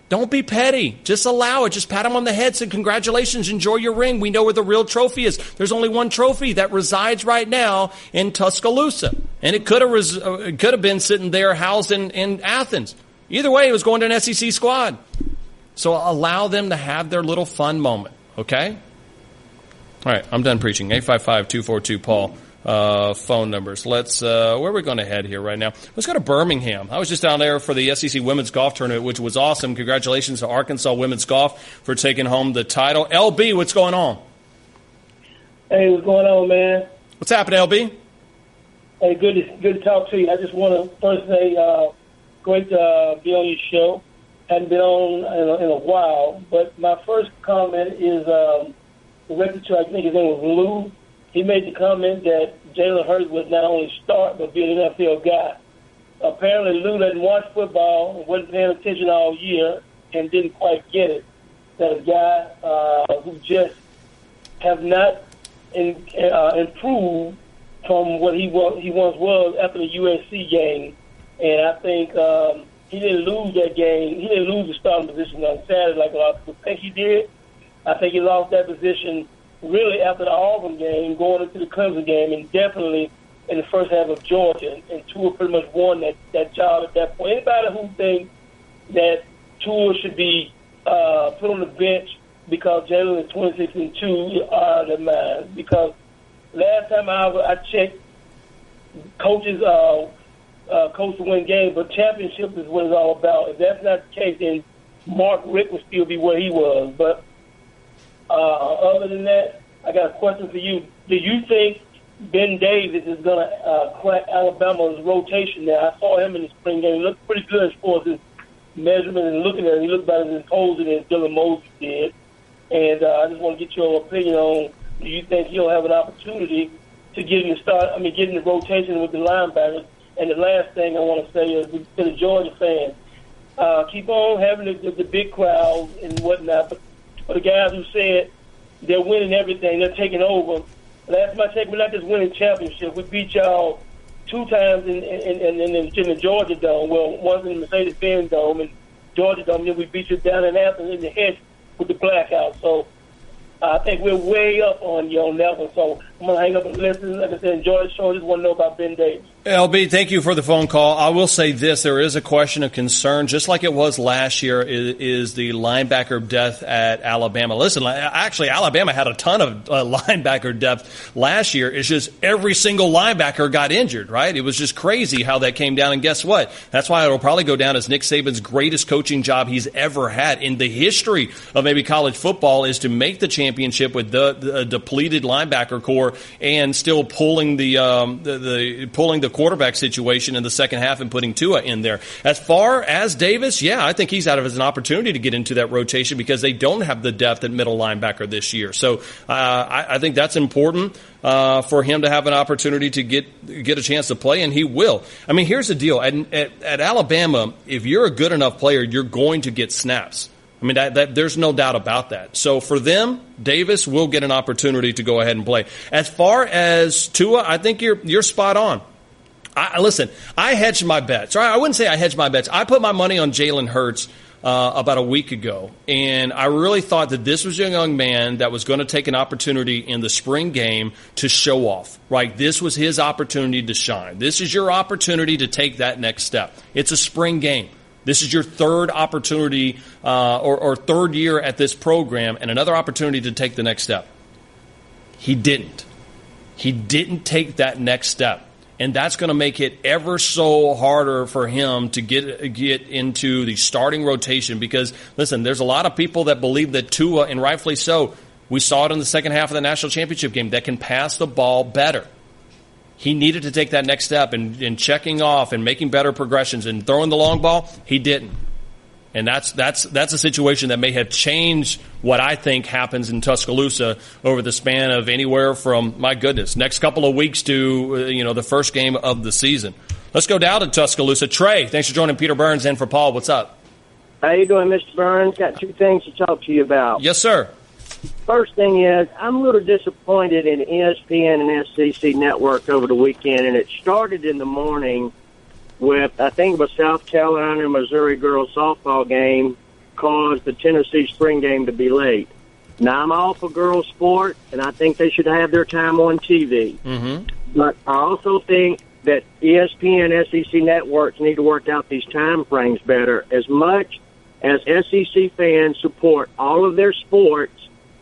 Don't be petty. Just allow it. Just pat them on the head. Say, congratulations, enjoy your ring. We know where the real trophy is. There's only one trophy that resides right now in Tuscaloosa. And it could have been sitting there housed in Athens. Either way, it was going to an SEC squad. So allow them to have their little fun moment, okay? All right, I'm done preaching. 855-242-PAUL. Phone numbers. Let's where are we going to head here right now? Let's go to Birmingham. I was just down there for the SEC Women's Golf Tournament, which was awesome. Congratulations to Arkansas Women's Golf for taking home the title. LB, what's going on? Hey, what's going on, man? What's happening, LB? Hey, good to talk to you. I just want to first say, great to be on your show. Hadn't been on in a while, but my first comment is directed to, I think his name was Lou. He made the comment that Jalen Hurts would not only start but be an NFL guy. Apparently, Lou didn't watch football and wasn't paying attention all year and didn't quite get it. That a guy who just have not improved from what he once was after the USC game. And I think he didn't lose that game. He didn't lose the starting position on Saturday like a lot of people think he did. I think he lost that position really after the Auburn game, going into the Clemson game, and definitely in the first half of Georgia. And Tua pretty much won that job at that point. Anybody who thinks that Tua should be put on the bench because Jalen is 26-2 are their mind. Because last time I checked, coaches coach to win games, but championship is what it's all about. If that's not the case, then Mark Richt would still be where he was. But other than that, I got a question for you. Do you think Ben Davis is going to crack Alabama's rotation now? I saw him in the spring game. He looked pretty good as far as his measurement and looking at it. He looked about as imposing as Dylan Moses did. And I just want to get your opinion on, do you think he'll have an opportunity to get in the rotation with the linebackers? And the last thing I want to say is to the Georgia fans, keep on having the big crowds and whatnot, but for the guys who said they're winning everything, they're taking over. Last time I checked, we're not just winning championships. We beat y'all 2 times in the Georgia Dome. Well, once in the Mercedes-Benz Dome and Georgia Dome, then we beat you down in Athens in the head with the blackout. So I think we're way up on you on that one. So I'm going to hang up and listen. Like I said, enjoy the show. I just want to know about Ben Davis. LB, thank you for the phone call. I will say this. There is a question of concern, just like it was last year, is the linebacker depth at Alabama. Listen, actually, Alabama had a ton of linebacker depth last year. It's just every single linebacker got injured, right? It was just crazy how that came down. And guess what? That's why it'll probably go down as Nick Saban's greatest coaching job he's ever had in the history of maybe college football, is to make the championship with the depleted linebacker core and still pulling the quarterback situation in the second half and putting Tua in there. As far as Davis, yeah, I think he's out of an opportunity to get into that rotation because they don't have the depth at middle linebacker this year. So I think that's important for him to have an opportunity to get a chance to play, and he will. I mean, here's the deal. At Alabama, if you're a good enough player, you're going to get snaps. I mean, that there's no doubt about that. So for them, Davis will get an opportunity to go ahead and play. As far as Tua, I think you're spot on. Listen, I hedged my bets. Or I wouldn't say I hedged my bets. I put my money on Jalen Hurts about a week ago, and I really thought that this was a young man that was going to take an opportunity in the spring game to show off, right? This was his opportunity to shine. This is your opportunity to take that next step. It's a spring game. This is your third opportunity or third year at this program, and another opportunity to take the next step. He didn't. He didn't take that next step. And that's going to make it ever so harder for him to get into the starting rotation because, listen, there's a lot of people that believe that Tua, and rightfully so, we saw it in the second half of the national championship game, that can pass the ball better. He needed to take that next step in checking off and making better progressions and throwing the long ball. He didn't. And that's a situation that may have changed what I think happens in Tuscaloosa over the span of anywhere from, my goodness, next couple of weeks to the first game of the season. Let's go down to Tuscaloosa. Trey, thanks for joining Peter Burns and for Paul. What's up? How you doing, Mr. Burns? Got 2 things to talk to you about. Yes, sir. First thing is, I'm a little disappointed in ESPN and SEC Network over the weekend, and it started in the morning with, I think it was South Carolina and Missouri girls softball game caused the Tennessee spring game to be late. Now, I'm all for girls sport, and I think they should have their time on TV. Mm-hmm. But I also think that ESPN and SEC networks need to work out these time frames better. As much as SEC fans support all of their sports,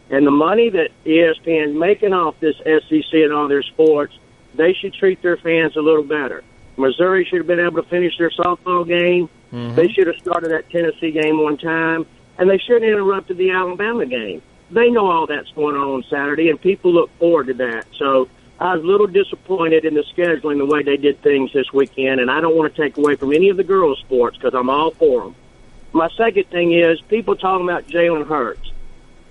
And the money that ESPN is making off this SEC and all their sports, they should treat their fans a little better. Missouri should have been able to finish their softball game. Mm-hmm. They should have started that Tennessee game one time. And they shouldn't have interrupted the Alabama game. They know all that's going on Saturday, and people look forward to that. So I was a little disappointed in the scheduling, the way they did things this weekend, and I don't want to take away from any of the girls' sports because I'm all for them. My second thing is people talking about Jalen Hurts.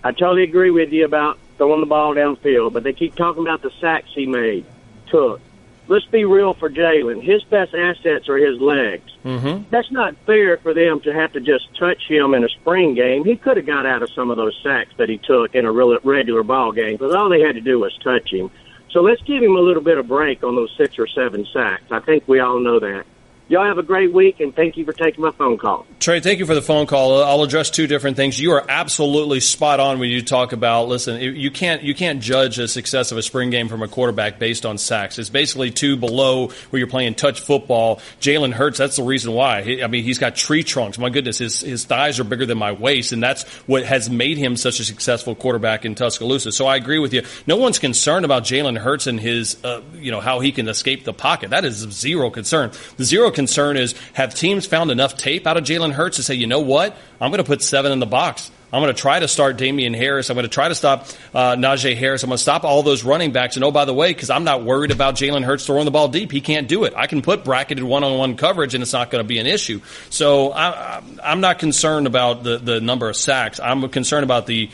I totally agree with you about throwing the ball downfield, but they keep talking about the sacks he took. Let's be real for Jalen. His best assets are his legs. Mm-hmm. That's not fair for them to have to just touch him in a spring game. He could have got out of some of those sacks that he took in a regular ball game because all they had to do was touch him. So let's give him a little bit of break on those 6 or 7 sacks. I think we all know that. Y'all have a great week, and thank you for taking my phone call. Trey, thank you for the phone call. I'll address 2 different things. You are absolutely spot on when you talk about, listen, you can't judge the success of a spring game from a quarterback based on sacks. It's basically 2 below where you're playing touch football. Jalen Hurts, that's the reason why. He's got tree trunks. My goodness, his thighs are bigger than my waist, and that's what has made him such a successful quarterback in Tuscaloosa. So I agree with you. No one's concerned about Jalen Hurts and his, how he can escape the pocket. That is zero concern. The zero concern is, have teams found enough tape out of Jalen Hurts to say, you know what, I'm going to put 7 in the box. I'm going to try to start Damian Harris. I'm going to try to stop Najee Harris. I'm going to stop all those running backs. And, oh, by the way, because I'm not worried about Jalen Hurts throwing the ball deep. He can't do it. I can put bracketed one-on-one coverage, and it's not going to be an issue. So I'm not concerned about the number of sacks. I'm concerned about the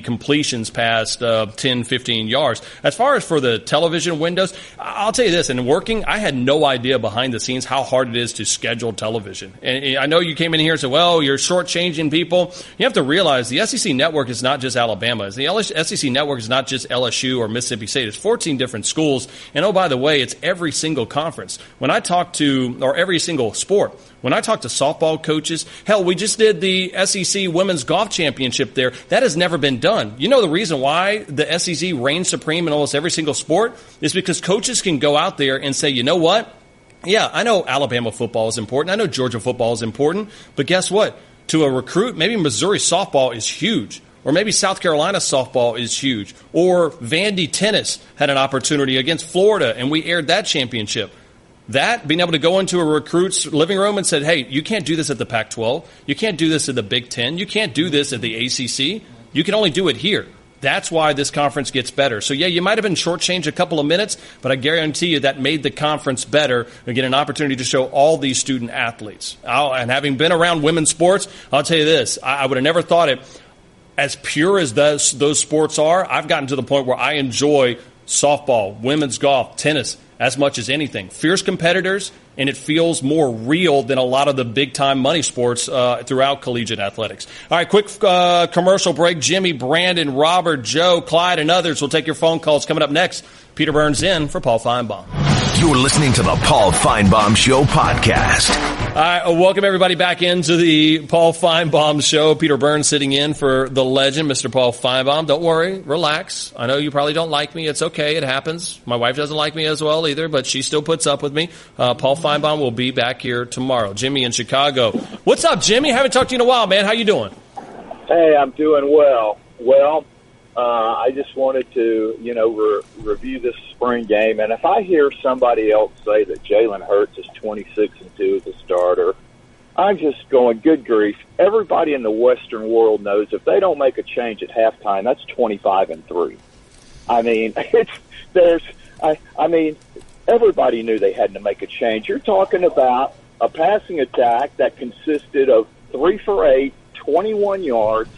completions past 10, 15 yards. As far as for the television windows, I'll tell you this. In working, I had no idea behind the scenes how hard it is to schedule television. And I know you came in here and said, well, you're shortchanging people. You have to realize the SEC network is not just Alabama. The SEC network is not just LSU or Mississippi State. It's 14 different schools. And, oh, by the way, it's every single conference. When I talk to, or every single sport, when I talk to softball coaches, hell, we just did the SEC Women's Golf Championship there. That has never been done. You know the reason why the SEC reigns supreme in almost every single sport is because coaches can go out there and say, you know what? Yeah, I know Alabama football is important. I know Georgia football is important. But guess what? To a recruit, maybe Missouri softball is huge. Or maybe South Carolina softball is huge. Or Vandy tennis had an opportunity against Florida, and we aired that championship. That, being able to go into a recruit's living room and said, hey, you can't do this at the Pac-12. You can't do this at the Big Ten. You can't do this at the ACC. You can only do it here. That's why this conference gets better. So, yeah, you might have been shortchanged a couple of minutes, but I guarantee you that made the conference better and get an opportunity to show all these student athletes. And having been around women's sports, I'll tell you this, I would have never thought it as pure as those sports are. I've gotten to the point where I enjoy softball, women's golf, tennis as much as anything. Fierce competitors, and it feels more real than a lot of the big-time money sports throughout collegiate athletics. All right, quick commercial break. Jimmy, Brandon, Robert, Joe, Clyde, and others will take your phone calls. Coming up next, Peter Burns in for Paul Finebaum. You're listening to the Paul Finebaum Show podcast. All right, welcome everybody back into the Paul Finebaum Show. Peter Burns sitting in for the legend, Mr. Paul Finebaum. Don't worry, relax. I know you probably don't like me. It's okay, it happens. My wife doesn't like me as well either, but she still puts up with me. Paul Finebaum will be back here tomorrow. Jimmy in Chicago. What's up, Jimmy? Haven't talked to you in a while, man. How you doing? Hey, I'm doing well. I just wanted to, review this spring game. And if I hear somebody else say that Jalen Hurts is 26-2 as a starter, I'm just going, good grief. Everybody in the Western world knows if they don't make a change at halftime, that's 25-3. I mean, everybody knew they had to make a change. You're talking about a passing attack that consisted of 3 for 8, 21 yards,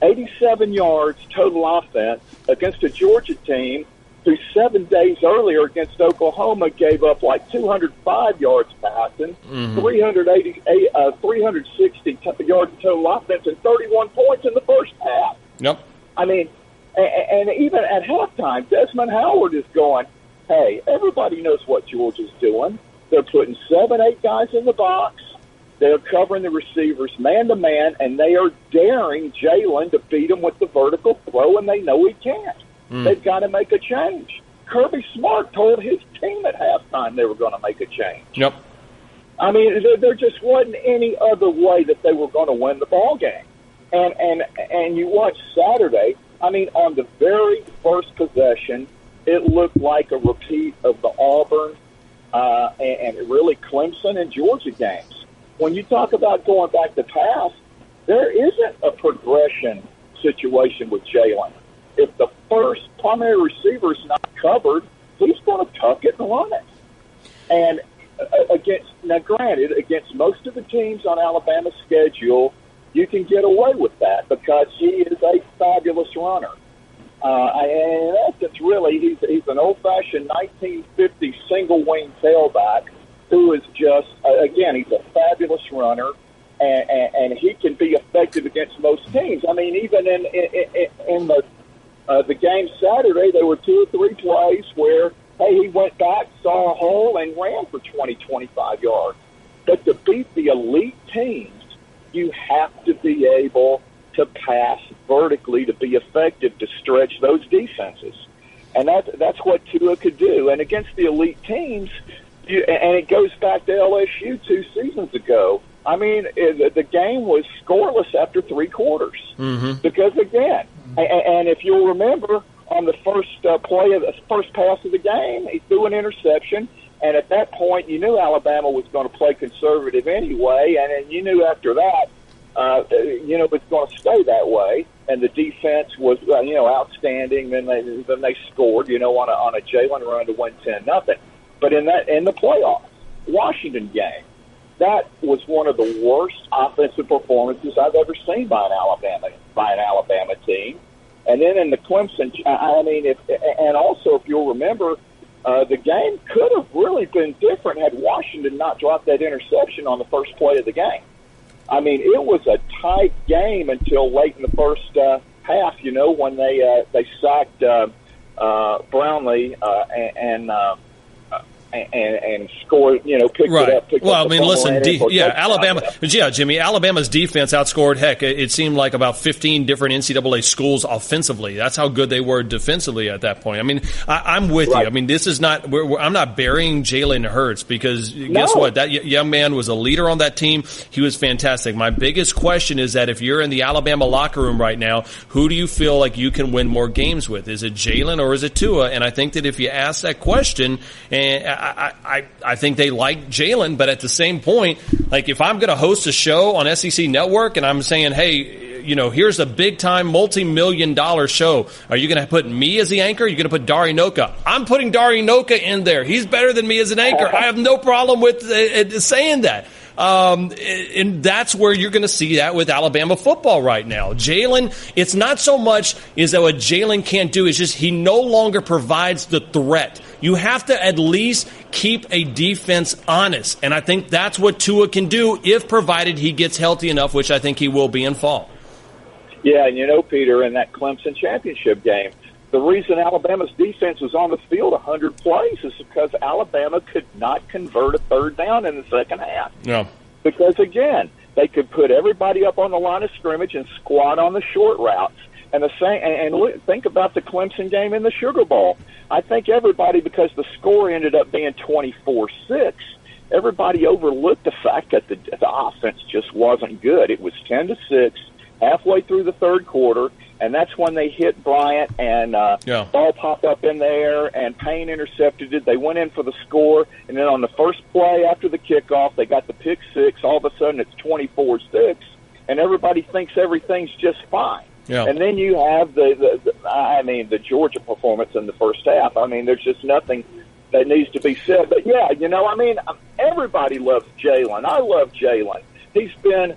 87 yards total offense against a Georgia team who 7 days earlier against Oklahoma gave up like 205 yards passing, 360 yards total offense, and 31 points in the first half. Yep. I mean, and even at halftime, Desmond Howard is going, hey, everybody knows what Georgia's doing. They're putting 7, 8 guys in the box. They're covering the receivers man-to-man, and they are daring Jalen to beat him with the vertical throw, and they know he can't. They've got to make a change. Kirby Smart told his team at halftime they were going to make a change. Yep. I mean, there just wasn't any other way that they were going to win the ball game. And you watch Saturday, I mean, on the very first possession, it looked like a repeat of the Auburn and really Clemson and Georgia games. When you talk about going back to pass, there isn't a progression situation with Jalen. If the first primary receiver is not covered, he's going to tuck it and run it. And granted, against most of the teams on Alabama's schedule, you can get away with that because he is a fabulous runner. And in essence, really, he's an old-fashioned 1950 single-wing tailback who is just, again, he's a fabulous runner, and he can be effective against most teams. I mean, even in the game Saturday, there were 2 or 3 plays where, hey, he went back, saw a hole, and ran for 20, 25 yards. But to beat the elite teams, you have to be able to pass vertically to be effective, to stretch those defenses. And that's what Tua could do. And against the elite teams, and it goes back to LSU 2 seasons ago, I mean, the game was scoreless after 3 quarters. Mm-hmm. Because, again, and if you'll remember, on the first play of the first pass of the game, he threw an interception. And at that point, you knew Alabama was going to play conservative anyway, and you knew after that, it's going to stay that way. And the defense was, outstanding. Then they scored, on a Jalen run to win 10-0. But in the playoffs, Washington game, that was one of the worst offensive performances I've ever seen by an Alabama team. And then in the Clemson, and also if you'll remember, the game could have really been different had Washington not dropped that interception on the first play of the game. I mean, it was a tight game until late in the first half, when they sacked Brownlee. And scored, picked it up. Jimmy, Alabama's defense outscored, it seemed like about 15 different NCAA schools offensively. That's how good they were defensively at that point. I mean, I'm with you. I mean, this is not, I'm not burying Jalen Hurts because guess what? That young man was a leader on that team. He was fantastic. My biggest question is that if you're in the Alabama locker room right now, who do you feel like you can win more games with? Is it Jalen or is it Tua? And I think that if you ask that question, and I think they like Jalen, but at the same point, like if I'm going to host a show on SEC Network and I'm saying, hey, here's a big-time multi-million-dollar show, are you going to put me as the anchor? Are you going to put Dari Noka? I'm putting Dari Noka in there. He's better than me as an anchor. I have no problem with saying that. And that's where you're going to see that with Alabama football right now. Jalen, it's not so much is that what Jalen can't do, it's just he no longer provides the threat. You have to at least keep a defense honest. And I think that's what Tua can do if provided he gets healthy enough, which I think he will be in fall. Yeah, and Peter, in that Clemson championship game, the reason Alabama's defense was on the field 100 plays is because Alabama could not convert a third down in the second half. Yeah. Because, again, they could put everybody up on the line of scrimmage and squat on the short routes. And think about the Clemson game in the Sugar Bowl. I think everybody, because the score ended up being 24-6, everybody overlooked the fact that the offense just wasn't good. It was 10-6 halfway through the third quarter, and that's when they hit Bryant, and ball popped up in there, and Payne intercepted it. They went in for the score, and then on the first play after the kickoff, they got the pick six. All of a sudden, it's 24-6, and everybody thinks everything's just fine. Yeah. And then you have the Georgia performance in the first half. I mean, there's just nothing that needs to be said. But, everybody loves Jalen. I love Jalen. He's been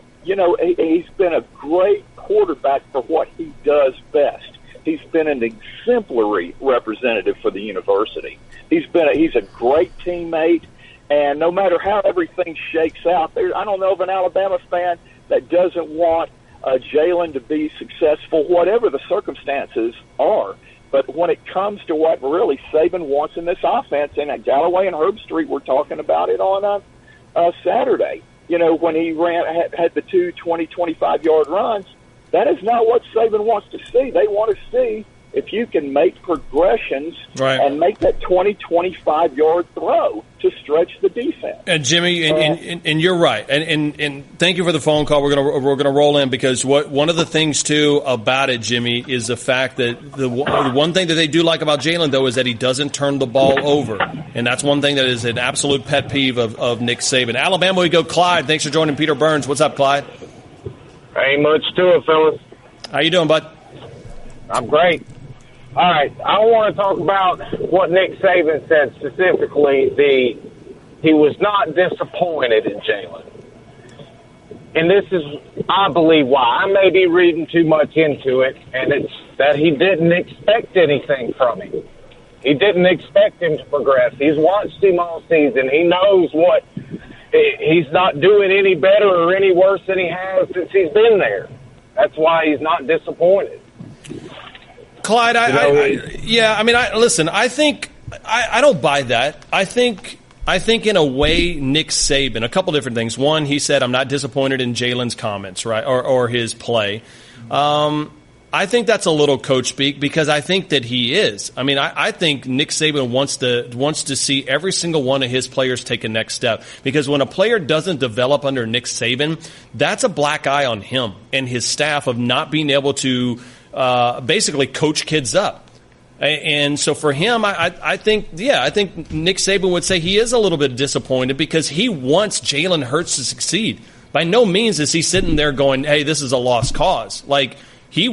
a great quarterback for what he does best. He's been an exemplary representative for the university. He's a great teammate, and no matter how everything shakes out, I don't know of an Alabama fan that doesn't want Jalen to be successful, whatever the circumstances are. But when it comes to what really Saban wants in this offense, and at Galloway and Herb Street, we're talking about it on Saturday. When he had the 2 20, 25-yard runs, that is not what Saban wants to see. They want to see if you can make progressions right. and make that 20, 25-yard throw to stretch the defense. And Jimmy, and you're right. And thank you for the phone call. We're gonna roll in because one of the things too about it, Jimmy, is the fact that the one thing that they do like about Jalen though is that he doesn't turn the ball over, and that's one thing that is an absolute pet peeve of Nick Saban. Alabama, we go. Clyde, thanks for joining Peter Burns. What's up, Clyde? Ain't much to it, fellas. How you doing, bud? I'm great. All right, I want to talk about what Nick Saban said specifically. He was not disappointed in Jalen. And this is, I believe, why. I may be reading too much into it, and it's that he didn't expect anything from him. He didn't expect him to progress. He's watched him all season. He knows what he's not doing any better or any worse than he has since he's been there. That's why he's not disappointed. Clyde, listen, I think I don't buy that. I think in a way, Nick Saban, a couple different things. One, he said, I'm not disappointed in Jalen's comments, right, or his play. I think that's a little coach speak because I think that he is. I mean, I think Nick Saban wants to see every single one of his players take a next step because when a player doesn't develop under Nick Saban, that's a black eye on him and his staff of not being able to basically coach kids up. And so for him, I think Nick Saban would say he is a little bit disappointed because he wants Jalen Hurts to succeed. By no means is he sitting there going, hey, this is a lost cause. Like, he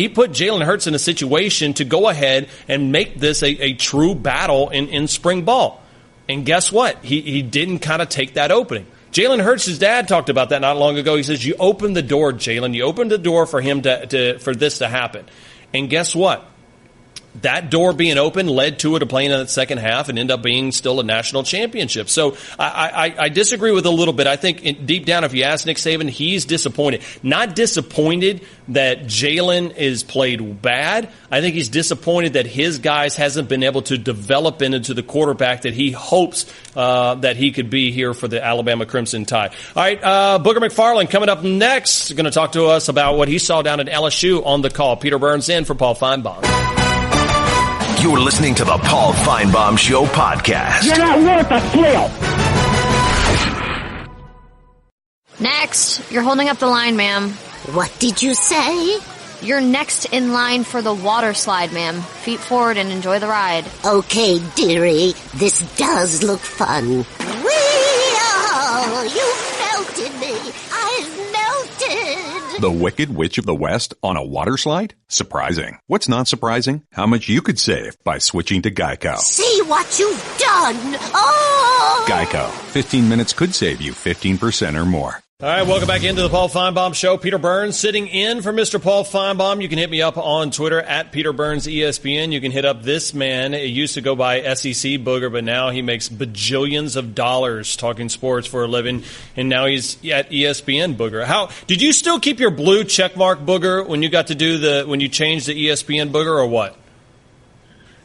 put Jalen Hurts in a situation to go ahead and make this a true battle in spring ball. And guess what? He didn't kind of take that opening. Jalen Hurts' dad talked about that not long ago. He says, you opened the door, Jalen. You opened the door for him for this to happen. And guess what? That door being open led to it playing in the second half and end up being still a national championship. So I disagree with a little bit. I think deep down, if you ask Nick Saban, he's disappointed. Not disappointed that Jalen is played bad. I think he's disappointed that his guys hasn't been able to develop into the quarterback that he hopes that he could be here for the Alabama Crimson Tide. All right, Booger McFarland coming up next. Going to talk to us about what he saw down at LSU on the call. Peter Burns in for Paul Finebaum. You're listening to the Paul Finebaum Show podcast. You're not worth a flip. Next, you're holding up the line, ma'am. What did you say? You're next in line for the water slide, ma'am. Feet forward and enjoy the ride. Okay, dearie. This does look fun. Whee-oh! You melted me. I've melted. The Wicked Witch of the West on a water slide? Surprising. What's not surprising? How much you could save by switching to Geico. See what you've done. Oh! Geico. 15 minutes could save you 15% or more. All right, welcome back into the Paul Finebaum Show. Peter Burns sitting in for Mr. Paul Finebaum. You can hit me up on Twitter at Peter Burns ESPN. You can hit up this man. It used to go by SEC Booger, but now he makes bajillions of dollars talking sports for a living, and now he's at ESPN Booger. How did you still keep your blue checkmark Booger when you got to when you changed the ESPN Booger, or what?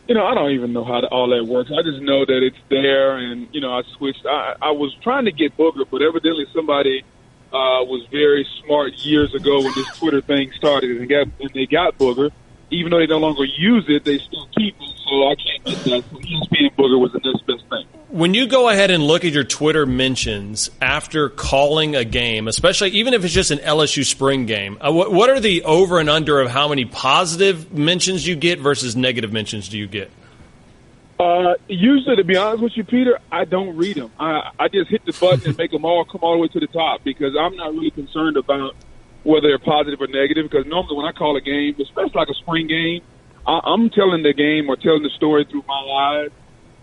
I don't even know how all that works. I just know that it's there, and I switched. I was trying to get Booger, but evidently somebody was very smart years ago when this Twitter thing started, and they got Booger. Even though they no longer use it, they still keep it, so I can't get that. So ESPN Booger was the next best thing. When you go ahead and look at your Twitter mentions after calling a game, especially even if it's just an LSU spring game, what are the over and under of how many positive mentions you get versus negative mentions do you get? Usually, to be honest with you, Peter, I don't read them. I just hit the button and make them all come all the way to the top because I'm not really concerned about whether they're positive or negative, because normally when I call a game, especially like a spring game, I'm telling the game or telling the story through my eyes,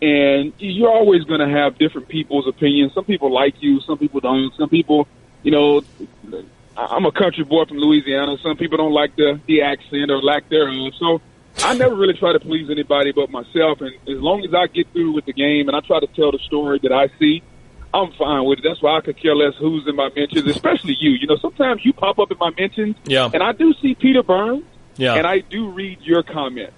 and you're always going to have different people's opinions. Some people like you, some people don't. Some people, I'm a country boy from Louisiana. Some people don't like the accent or lack thereof. So I never really try to please anybody but myself, and as long as I get through with the game and I try to tell the story that I see, I'm fine with it. That's why I could care less who's in my mentions, especially you. Sometimes you pop up in my mentions, and I do see Peter Burns, and I do read your comments.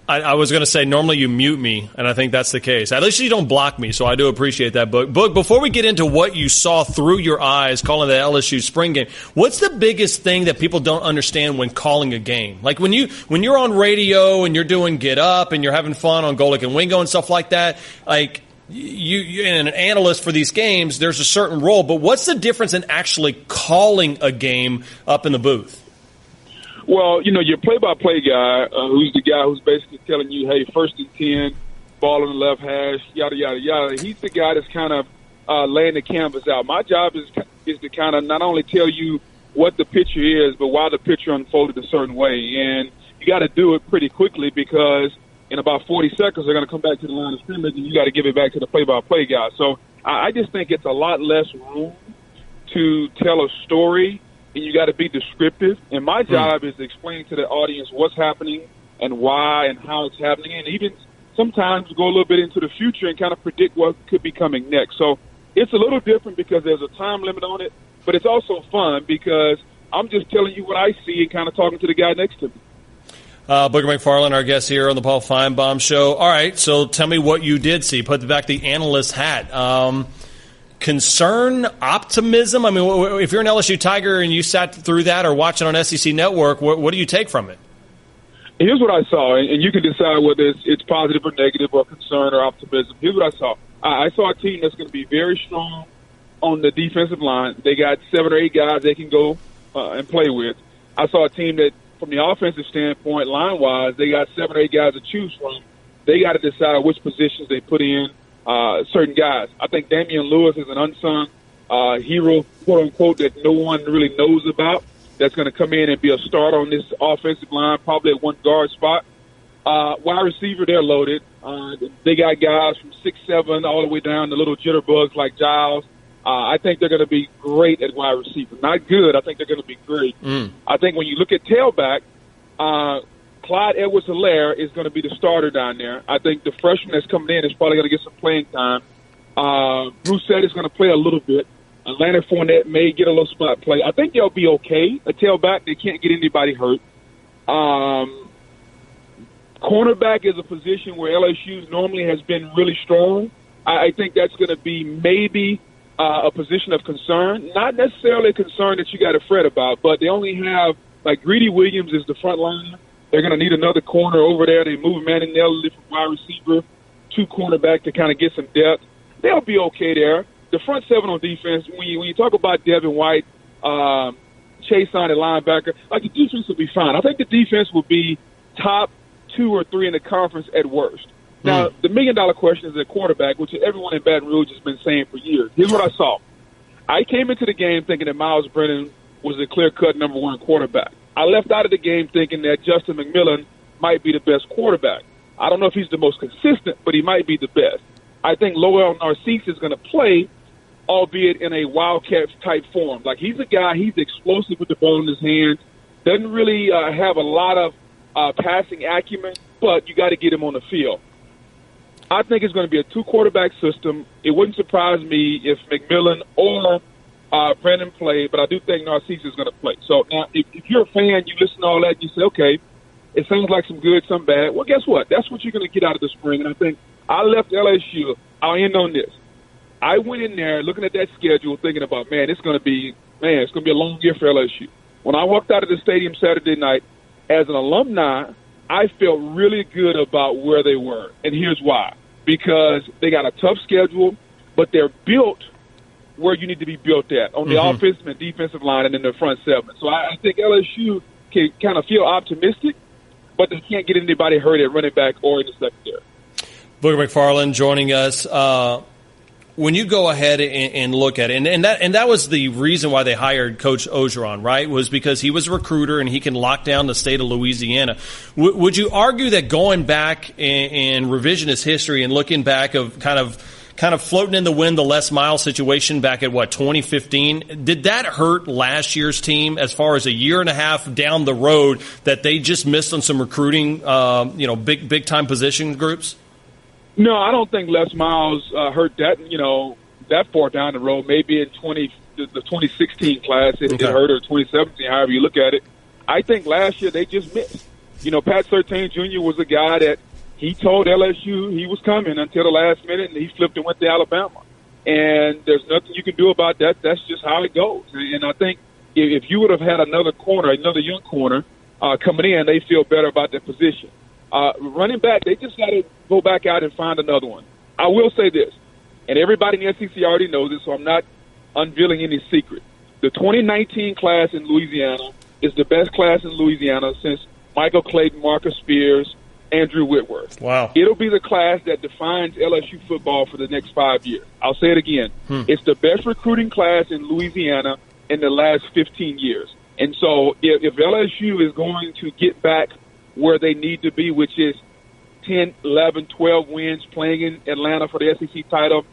I was going to say, normally you mute me, and I think that's the case. At least you don't block me, so I do appreciate that, Boog. Boog, before we get into what you saw through your eyes calling the LSU spring game, what's the biggest thing that people don't understand when calling a game? Like when you're on radio and you're doing Get Up and you're having fun on Golic and Wingo and stuff like that, like you're an analyst for these games, there's a certain role, but what's the difference in actually calling a game up in the booth? Well, your play-by-play guy, who's the guy who's basically telling you, hey, 1st and 10, ball on the left hash, yada, yada, yada. He's the guy that's kind of laying the canvas out. My job is to kind of not only tell you what the picture is, but why the picture unfolded a certain way. And you got to do it pretty quickly because in about 40 seconds they're going to come back to the line of scrimmage, and you got to give it back to the play-by-play guy. So I just think it's a lot less room to tell a story, and you got to be descriptive. And my job is to explain to the audience what's happening and why and how it's happening, and even sometimes go a little bit into the future and kind of predict what could be coming next. So it's a little different because there's a time limit on it, but it's also fun because I'm just telling you what I see and kind of talking to the guy next to me. Booger McFarland, our guest here on the Paul Finebaum Show. All right, so tell me what you did see. Put back the analyst hat. Concern, optimism? I mean, if you're an LSU Tiger and you sat through that or watching on SEC Network, what do you take from it? Here's what I saw, and you can decide whether it's positive or negative or concern or optimism. Here's what I saw. I saw a team that's going to be very strong on the defensive line. They got 7 or 8 guys they can go and play with. I saw a team that, from the offensive standpoint, line-wise, they got 7 or 8 guys to choose from. They got to decide which positions they put in certain guys. I think Damian Lewis is an unsung hero, quote-unquote, that no one really knows about, that's going to come in and be a starter on this offensive line, probably at one guard spot. Wide receiver, they're loaded. They got guys from 6'7" all the way down to little jitterbugs like Giles. I think they're going to be great at wide receiver. Not good. I think they're going to be great. I think when you look at tailback, Clyde Edwards-Helaire is going to be the starter down there. I think the freshman that's coming in is probably going to get some playing time. Brissett is going to play a little bit. Leonard Fournette may get a little spot play. I think they'll be okay. A tailback, they can't get anybody hurt. Cornerback is a position where LSU normally has been really strong. I think that's going to be maybe a position of concern. Not necessarily a concern that you got to fret about, but they only have, like, Greedy Williams is the front line. They're going to need another corner over there. They move Manninelli from wide receiver to cornerback to kind of get some depth. They'll be okay there. The front seven on defense, when you talk about Devin White, Chase on at linebacker, like, the defense will be fine. I think the defense will be top 2 or 3 in the conference at worst. Now, the million-dollar question is at quarterback, which everyone in Baton Rouge has been saying for years. Here's what I saw. I came into the game thinking that Miles Brennan was the clear-cut number 1 quarterback. I left out of the game thinking that Justin McMillan might be the best quarterback. I don't know if he's the most consistent, but he might be the best. I think Lowell Narcisse is going to play, albeit in a Wildcats-type form. Like, he's a guy, he's explosive with the ball in his hands, doesn't really have a lot of passing acumen, but you got to get him on the field. I think it's going to be a 2-quarterback system. It wouldn't surprise me if McMillan or Brennan play, but I do think Narcisse is going to play. So now, if you're a fan, you listen to all that, you say, okay, it sounds like some good, some bad. Well, guess what? That's what you're going to get out of the spring. And I think I left LSU. I'll end on this. I went in there looking at that schedule, thinking about, it's going to be a long year for LSU. When I walked out of the stadium Saturday night, as an alumni, I felt really good about where they were. And here's why. Because they got a tough schedule, but they're built where you need to be built at, on the offensive and defensive line and in the front seven. So I think LSU can kind of feel optimistic, but they can't get anybody hurt at running back or in the secondary. Booger McFarland joining us. When you go ahead and look at it, and that was the reason why they hired Coach Orgeron, right, was because he was a recruiter and he can lock down the state of Louisiana. Would you argue that going back in revisionist history and looking back of kind of floating in the wind, the Les Miles situation back at, 2015, did that hurt last year's team as far as a year and a half down the road that they just missed on some recruiting, big-time position groups? No, I don't think Les Miles hurt that, that far down the road. Maybe in the 2016 class it hurt, or 2017, however you look at it. I think last year they just missed. Pat Surtain Jr. was a guy that he told LSU he was coming until the last minute, and he flipped and went to Alabama. And there's nothing you can do about that. That's just how it goes. And I think if you would have had another young corner coming in, they feel better about their position. Running back, they just got to go back out and find another one. I will say this, and everybody in the SEC already knows this, so I'm not unveiling any secret. The 2019 class in Louisiana is the best class in Louisiana since Michael Clayton, Marcus Spears, Andrew Whitworth. Wow. It'll be the class that defines LSU football for the next 5 years. I'll say it again. It's the best recruiting class in Louisiana in the last 15 years. And so if LSU is going to get back where they need to be, which is 10, 11, 12 wins playing in Atlanta for the SEC title,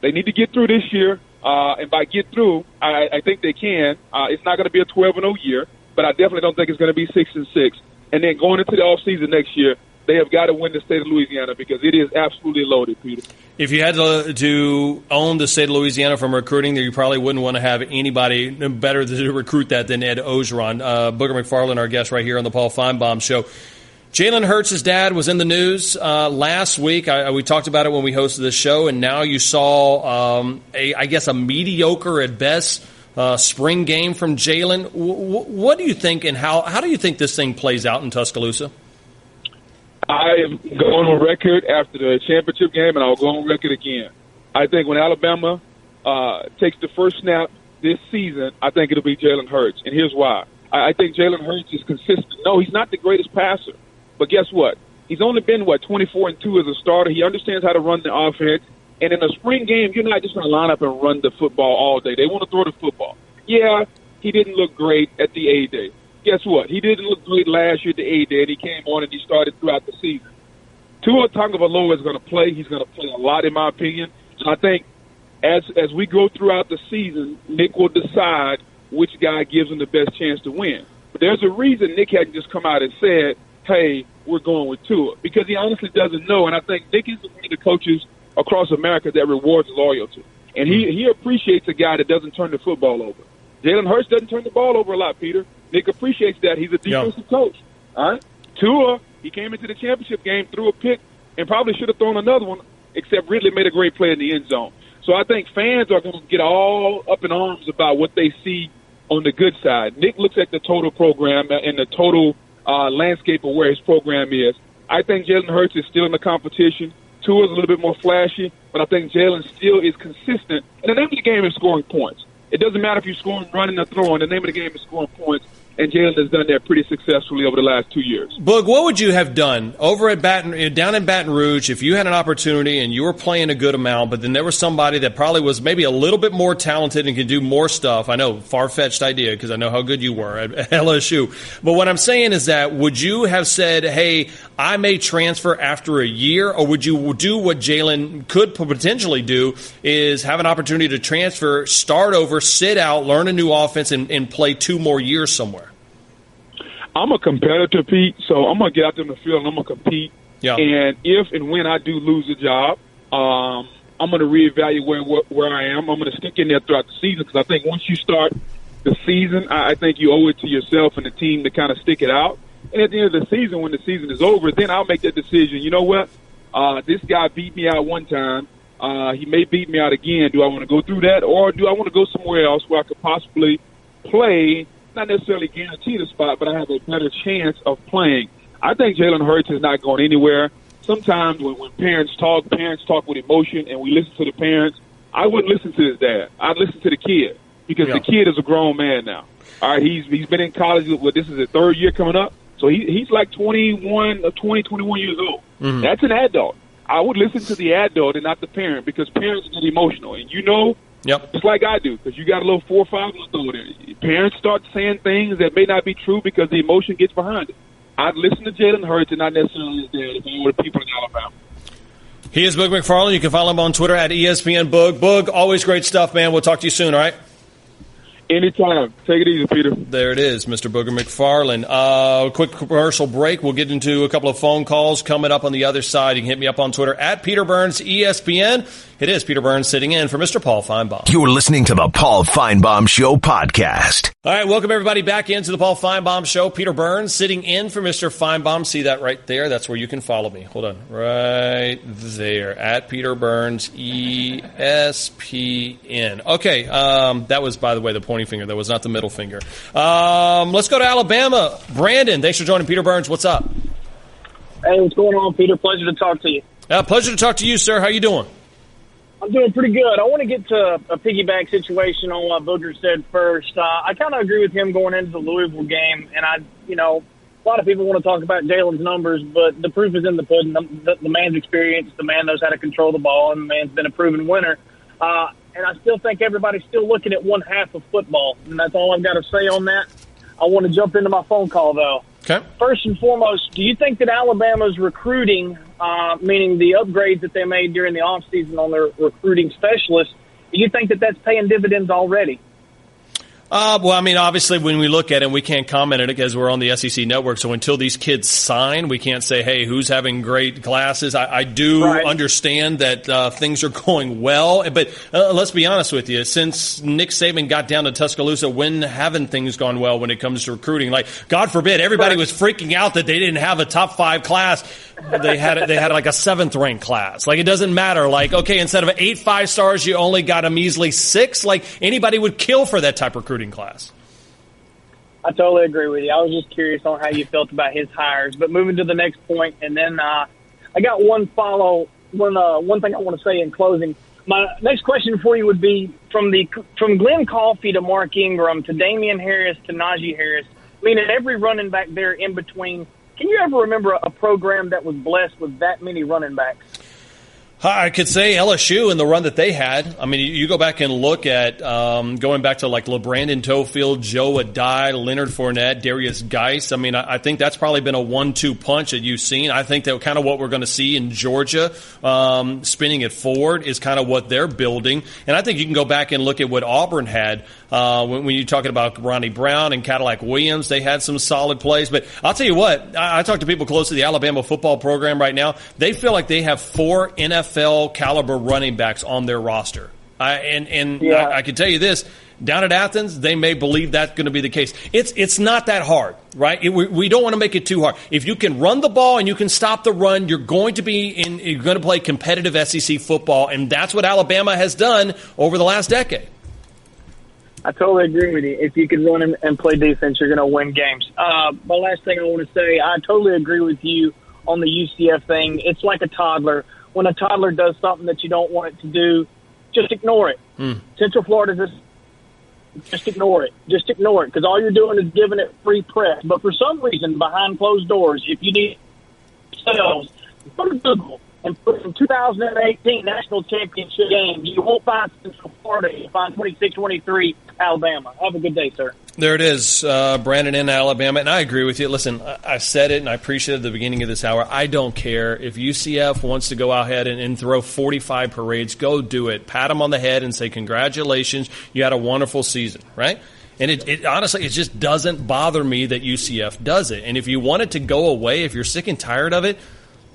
they need to get through this year. And by get through, I think they can. It's not going to be a 12-0 year, but I definitely don't think it's going to be 6-6. And then going into the offseason next year, they have got to win the state of Louisiana because it is absolutely loaded, Peter. If you had to own the state of Louisiana from recruiting, you probably wouldn't want to have anybody better to recruit that than Ed Ogeron. Booger McFarland, our guest right here on the Paul Finebaum Show. Jalen Hurts' dad was in the news last week. We talked about it when we hosted this show, and now you saw, a mediocre at best spring game from Jalen. What do you think, and how do you think this thing plays out in Tuscaloosa? I am going on record after the championship game, and I'll go on record again. I think when Alabama takes the first snap this season, I think it'll be Jalen Hurts, and here's why. I think Jalen Hurts is consistent. No, he's not the greatest passer, but guess what? He's only been, 24-2 as a starter. He understands how to run the offense, and in a spring game, you're not just going to line up and run the football all day. They want to throw the football. Yeah, he didn't look great at the A-Day. Guess what? He didn't look great last year at the A-Day, and he came on and he started throughout the season. Tua Tagovailoa is going to play. He's going to play a lot, in my opinion. And I think as we go throughout the season, Nick will decide which guy gives him the best chance to win. But there's a reason Nick hadn't just come out and said, hey, we're going with Tua, because he honestly doesn't know. And I think Nick is one of the coaches across America that rewards loyalty. And he appreciates a guy that doesn't turn the football over. Jalen Hurts doesn't turn the ball over a lot, Peter. Nick appreciates that. He's a defensive coach. All right? Tua, he came into the championship game, threw a pick, and probably should have thrown another one, except Ridley made a great play in the end zone. So I think fans are going to get all up in arms about what they see on the good side. Nick looks at the total program and the total landscape of where his program is. I think Jalen Hurts is still in the competition. Tua's a little bit more flashy, but I think Jalen still is consistent. And the name of the game is scoring points. It doesn't matter if you're scoring, running, or throwing. The name of the game is scoring points, and Jalen has done that pretty successfully over the last 2 years. Boog, what would you have done over down in Baton Rouge if you had an opportunity and you were playing a good amount, but then there was somebody that probably was maybe a little bit more talented and could do more stuff? I know, far-fetched idea because I know how good you were at LSU. But what I'm saying is that would you have said, hey, I may transfer after a year, or would you do what Jalen could potentially do, is have an opportunity to transfer, start over, sit out, learn a new offense, and play 2 more years somewhere? I'm a competitor, Pete, so I'm going to get out there in the field and I'm going to compete. Yeah. And if and when I do lose a job, I'm going to reevaluate where I am. I'm going to stick in there throughout the season because I think once you start the season, I think you owe it to yourself and the team to kind of stick it out. And at the end of the season, when the season is over, then I'll make that decision. You know what? This guy beat me out one time. He may beat me out again. Do I want to go through that, or do I want to go somewhere else where I could possibly play, not necessarily guarantee the spot, but I have a better chance of playing? I think Jalen Hurts is not going anywhere. Sometimes when parents talk with emotion, and we listen to the parents. I wouldn't listen to his dad. I'd listen to the kid because the kid is a grown man now. All right, he's been in college. This is his 3rd year coming up. So he's like 21 years old. Mm-hmm. That's an adult. I would listen to the adult and not the parent because parents get emotional. And you know, just like I do, because you got a little 4 or 5 left over there. Parents start saying things that may not be true because the emotion gets behind it. I'd listen to Jalen Hurts and not necessarily his dad if I were the people in Alabama. He is Booger McFarland. You can follow him on Twitter at ESPN Boog. Boog, always great stuff, man. We'll talk to you soon, all right? Anytime. Take it easy, Peter. There it is, Mr. Booger McFarland. Quick commercial break. We'll get into a couple of phone calls coming up on the other side. You can hit me up on Twitter at Peter Burns ESPN. It is Peter Burns sitting in for Mr. Paul Finebaum. You're listening to the Paul Finebaum Show podcast. All right, welcome everybody back into the Paul Finebaum Show. Peter Burns sitting in for Mr. Finebaum. See that right there? That's where you can follow me. Hold on. Right there. At Peter Burns ESPN. Okay, that was, by the way, the pointing finger. That was not the middle finger. Let's go to Alabama. Brandon, thanks for joining Peter Burns. What's up? Hey, what's going on, Peter? Pleasure to talk to you. Pleasure to talk to you, sir. How you doing? I'm doing pretty good. I want to get to a piggyback situation on what Booger said first. I kind of agree with him going into the Louisville game, and a lot of people want to talk about Jalen's numbers, but the proof is in the pudding. The man's experienced, the man knows how to control the ball, and the man's been a proven winner. And I still think everybody's still looking at one half of football, and that's all I've got to say on that. I want to jump into my phone call, though. Okay. First and foremost, do you think that Alabama's recruiting, meaning the upgrades that they made during the offseason on their recruiting specialists, do you think that that's paying dividends already? Well, I mean, obviously, when we look at it, we can't comment on it because we're on the SEC network. So until these kids sign, we can't say, hey, who's having great classes. I do understand that things are going well. But let's be honest with you. Since Nick Saban got down to Tuscaloosa, when haven't things gone well when it comes to recruiting? Like, God forbid, everybody was freaking out that they didn't have a top 5 class. They had like a 7th ranked class. Like, it doesn't matter. Like, okay, instead of 8 5-stars, you only got a measly 6. Like, anybody would kill for that type of recruiting class. I totally agree with you. I was just curious on how you felt about his hires. But moving to the next point, and then I got one thing I want to say in closing. My next question for you would be from Glenn Coffey to Mark Ingram to Damian Harris to Najee Harris, meaning every running back there in between. Can you ever remember a program that was blessed with that many running backs? I could say LSU and the run that they had. I mean, you go back and look at going back to like LeBrandon Toefield, Joe Adai, Leonard Fournette, Darius Geis. I mean, I think that's probably been a 1-2 punch that you've seen. I think that kind of what we're going to see in Georgia, spinning it forward, is kind of what they're building. And I think you can go back and look at what Auburn had when you're talking about Ronnie Brown and Cadillac Williams. They had some solid plays. But I'll tell you what, I talk to people close to the Alabama football program right now. They feel like they have 4 NFL caliber running backs on their roster. I can tell you this, down at Athens, they may believe that's going to be the case. It's not that hard, right? We don't want to make it too hard. If you can run the ball and you can stop the run, you're going to play competitive SEC football, and that's what Alabama has done over the last decade. I totally agree with you. If you can run and play defense, you're going to win games. My last thing I want to say, I totally agree with you on the UCF thing. It's like a toddler. When a toddler does something that you don't want it to do, just ignore it. Central Florida, just ignore it. Just ignore it, because all you're doing is giving it free press. But for some reason, behind closed doors, if you need sales, go to Google and put in 2018 National Championship game. You won't find Central Florida. You'll find 26-23 Alabama. Have a good day, sir. There it is, Brandon in Alabama, and I agree with you. Listen, I said it, and I appreciate it at the beginning of this hour. I don't care. If UCF wants to go out ahead and throw 45 parades, go do it. Pat them on the head and say, congratulations, you had a wonderful season, right? And it honestly, it just doesn't bother me that UCF does it. And if you want it to go away, if you're sick and tired of it,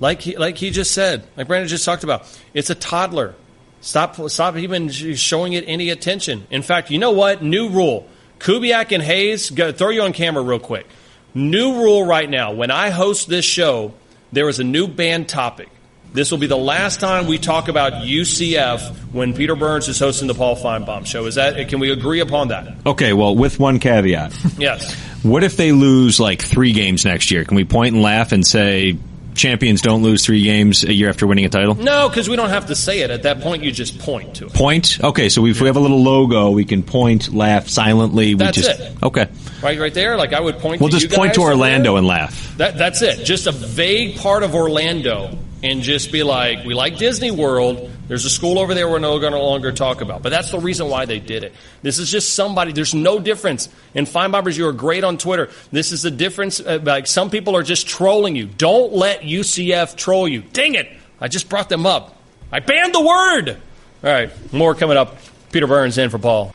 like he just said, like Brandon just talked about, it's a toddler. Stop even showing it any attention. In fact, you know what? New rule. Kubiak and Hayes, throw you on camera real quick. New rule right now. When I host this show, there is a new banned topic. This will be the last time we talk about UCF when Peter Burns is hosting the Paul Finebaum Show. Can we agree upon that? Okay, well, with one caveat. Yes. What if they lose like 3 games next year? Can we point and laugh and say champions don't lose 3 games a year after winning a title? No, because we don't have to say it. At that point, you just point to it. Point? Okay, so if we have a little logo, we can point, laugh silently. That's it. Okay. Right there. Like I would point we'll to you just point guys to Orlando and laugh. That's it. Just a vague part of Orlando and just be like, we like Disney World. There's a school over there we're no longer talk about. But that's the reason why they did it. This is just somebody. There's no difference. And Feinbombers, you are great on Twitter. This is the difference. Like some people are just trolling you. Don't let UCF troll you. Dang it. I just brought them up. I banned the word. All right. More coming up. Peter Burns in for Paul.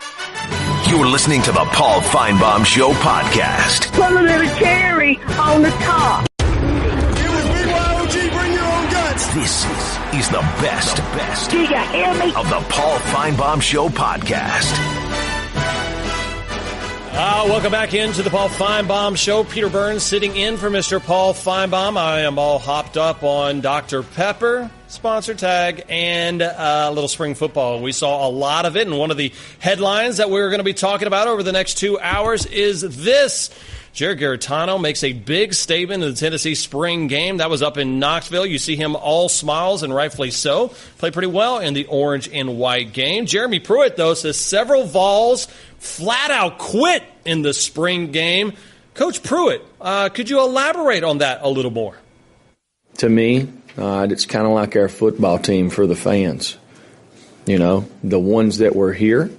You're listening to the Paul Finebaum Show podcast. Put a little cherry on the top. This is the best Do you hear me? of the Paul Finebaum Show podcast. Welcome back into the Paul Finebaum Show. Peter Burns sitting in for Mr. Paul Finebaum. I am all hopped up on Dr. Pepper, sponsor tag, and a little spring football. We saw a lot of it, and one of the headlines that we're going to be talking about over the next 2 hours is this. Jared Garantano makes a big statement in the Tennessee spring game. That was up in Knoxville. You see him all smiles, and rightfully so. Played pretty well in the orange and white game. Jeremy Pruitt, though, says several Vols flat out quit in the spring game. Coach Pruitt, could you elaborate on that a little more? To me, it's kind of like our football team for the fans. You know, the ones that were here,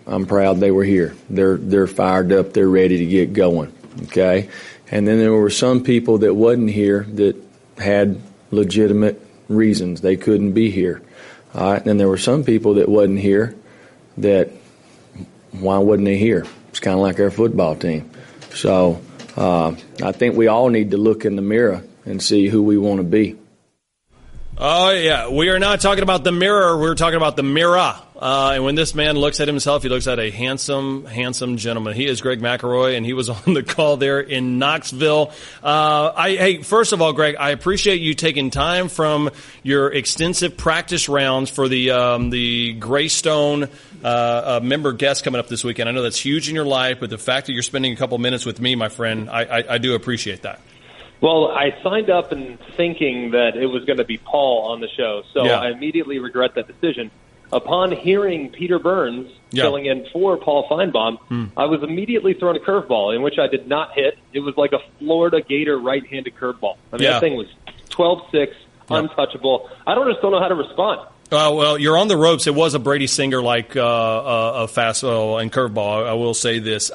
I'm proud they were here. They're fired up. They're ready to get going, okay? And then there were some people that wasn't here that had legitimate reasons they couldn't be here. All right? And then there were some people that wasn't here that, why wasn't they here? It's kind of like our football team. So I think we all need to look in the mirror and see who we want to be. Oh, yeah. We are not talking about the mirror. We're talking about the mirror. And when this man looks at himself, he looks at a handsome, handsome gentleman. He is Greg McElroy, and he was on the call there in Knoxville. Hey, first of all, Greg, I appreciate you taking time from your extensive practice rounds for the Greystone member guest coming up this weekend. I know that's huge in your life, but the fact that you're spending a couple minutes with me, my friend, I do appreciate that. Well, I signed up and thinking that it was going to be Paul on the show, so yeah. I immediately regret that decision. Upon hearing Peter Burns filling in for Paul Finebaum, I was immediately thrown a curveball in which I did not hit. It was like a Florida Gator right-handed curveball. I mean, that thing was 12-6, untouchable. I just don't know how to respond. Well, you're on the ropes. It was a Brady Singer-like a fastball and curveball. I will say this.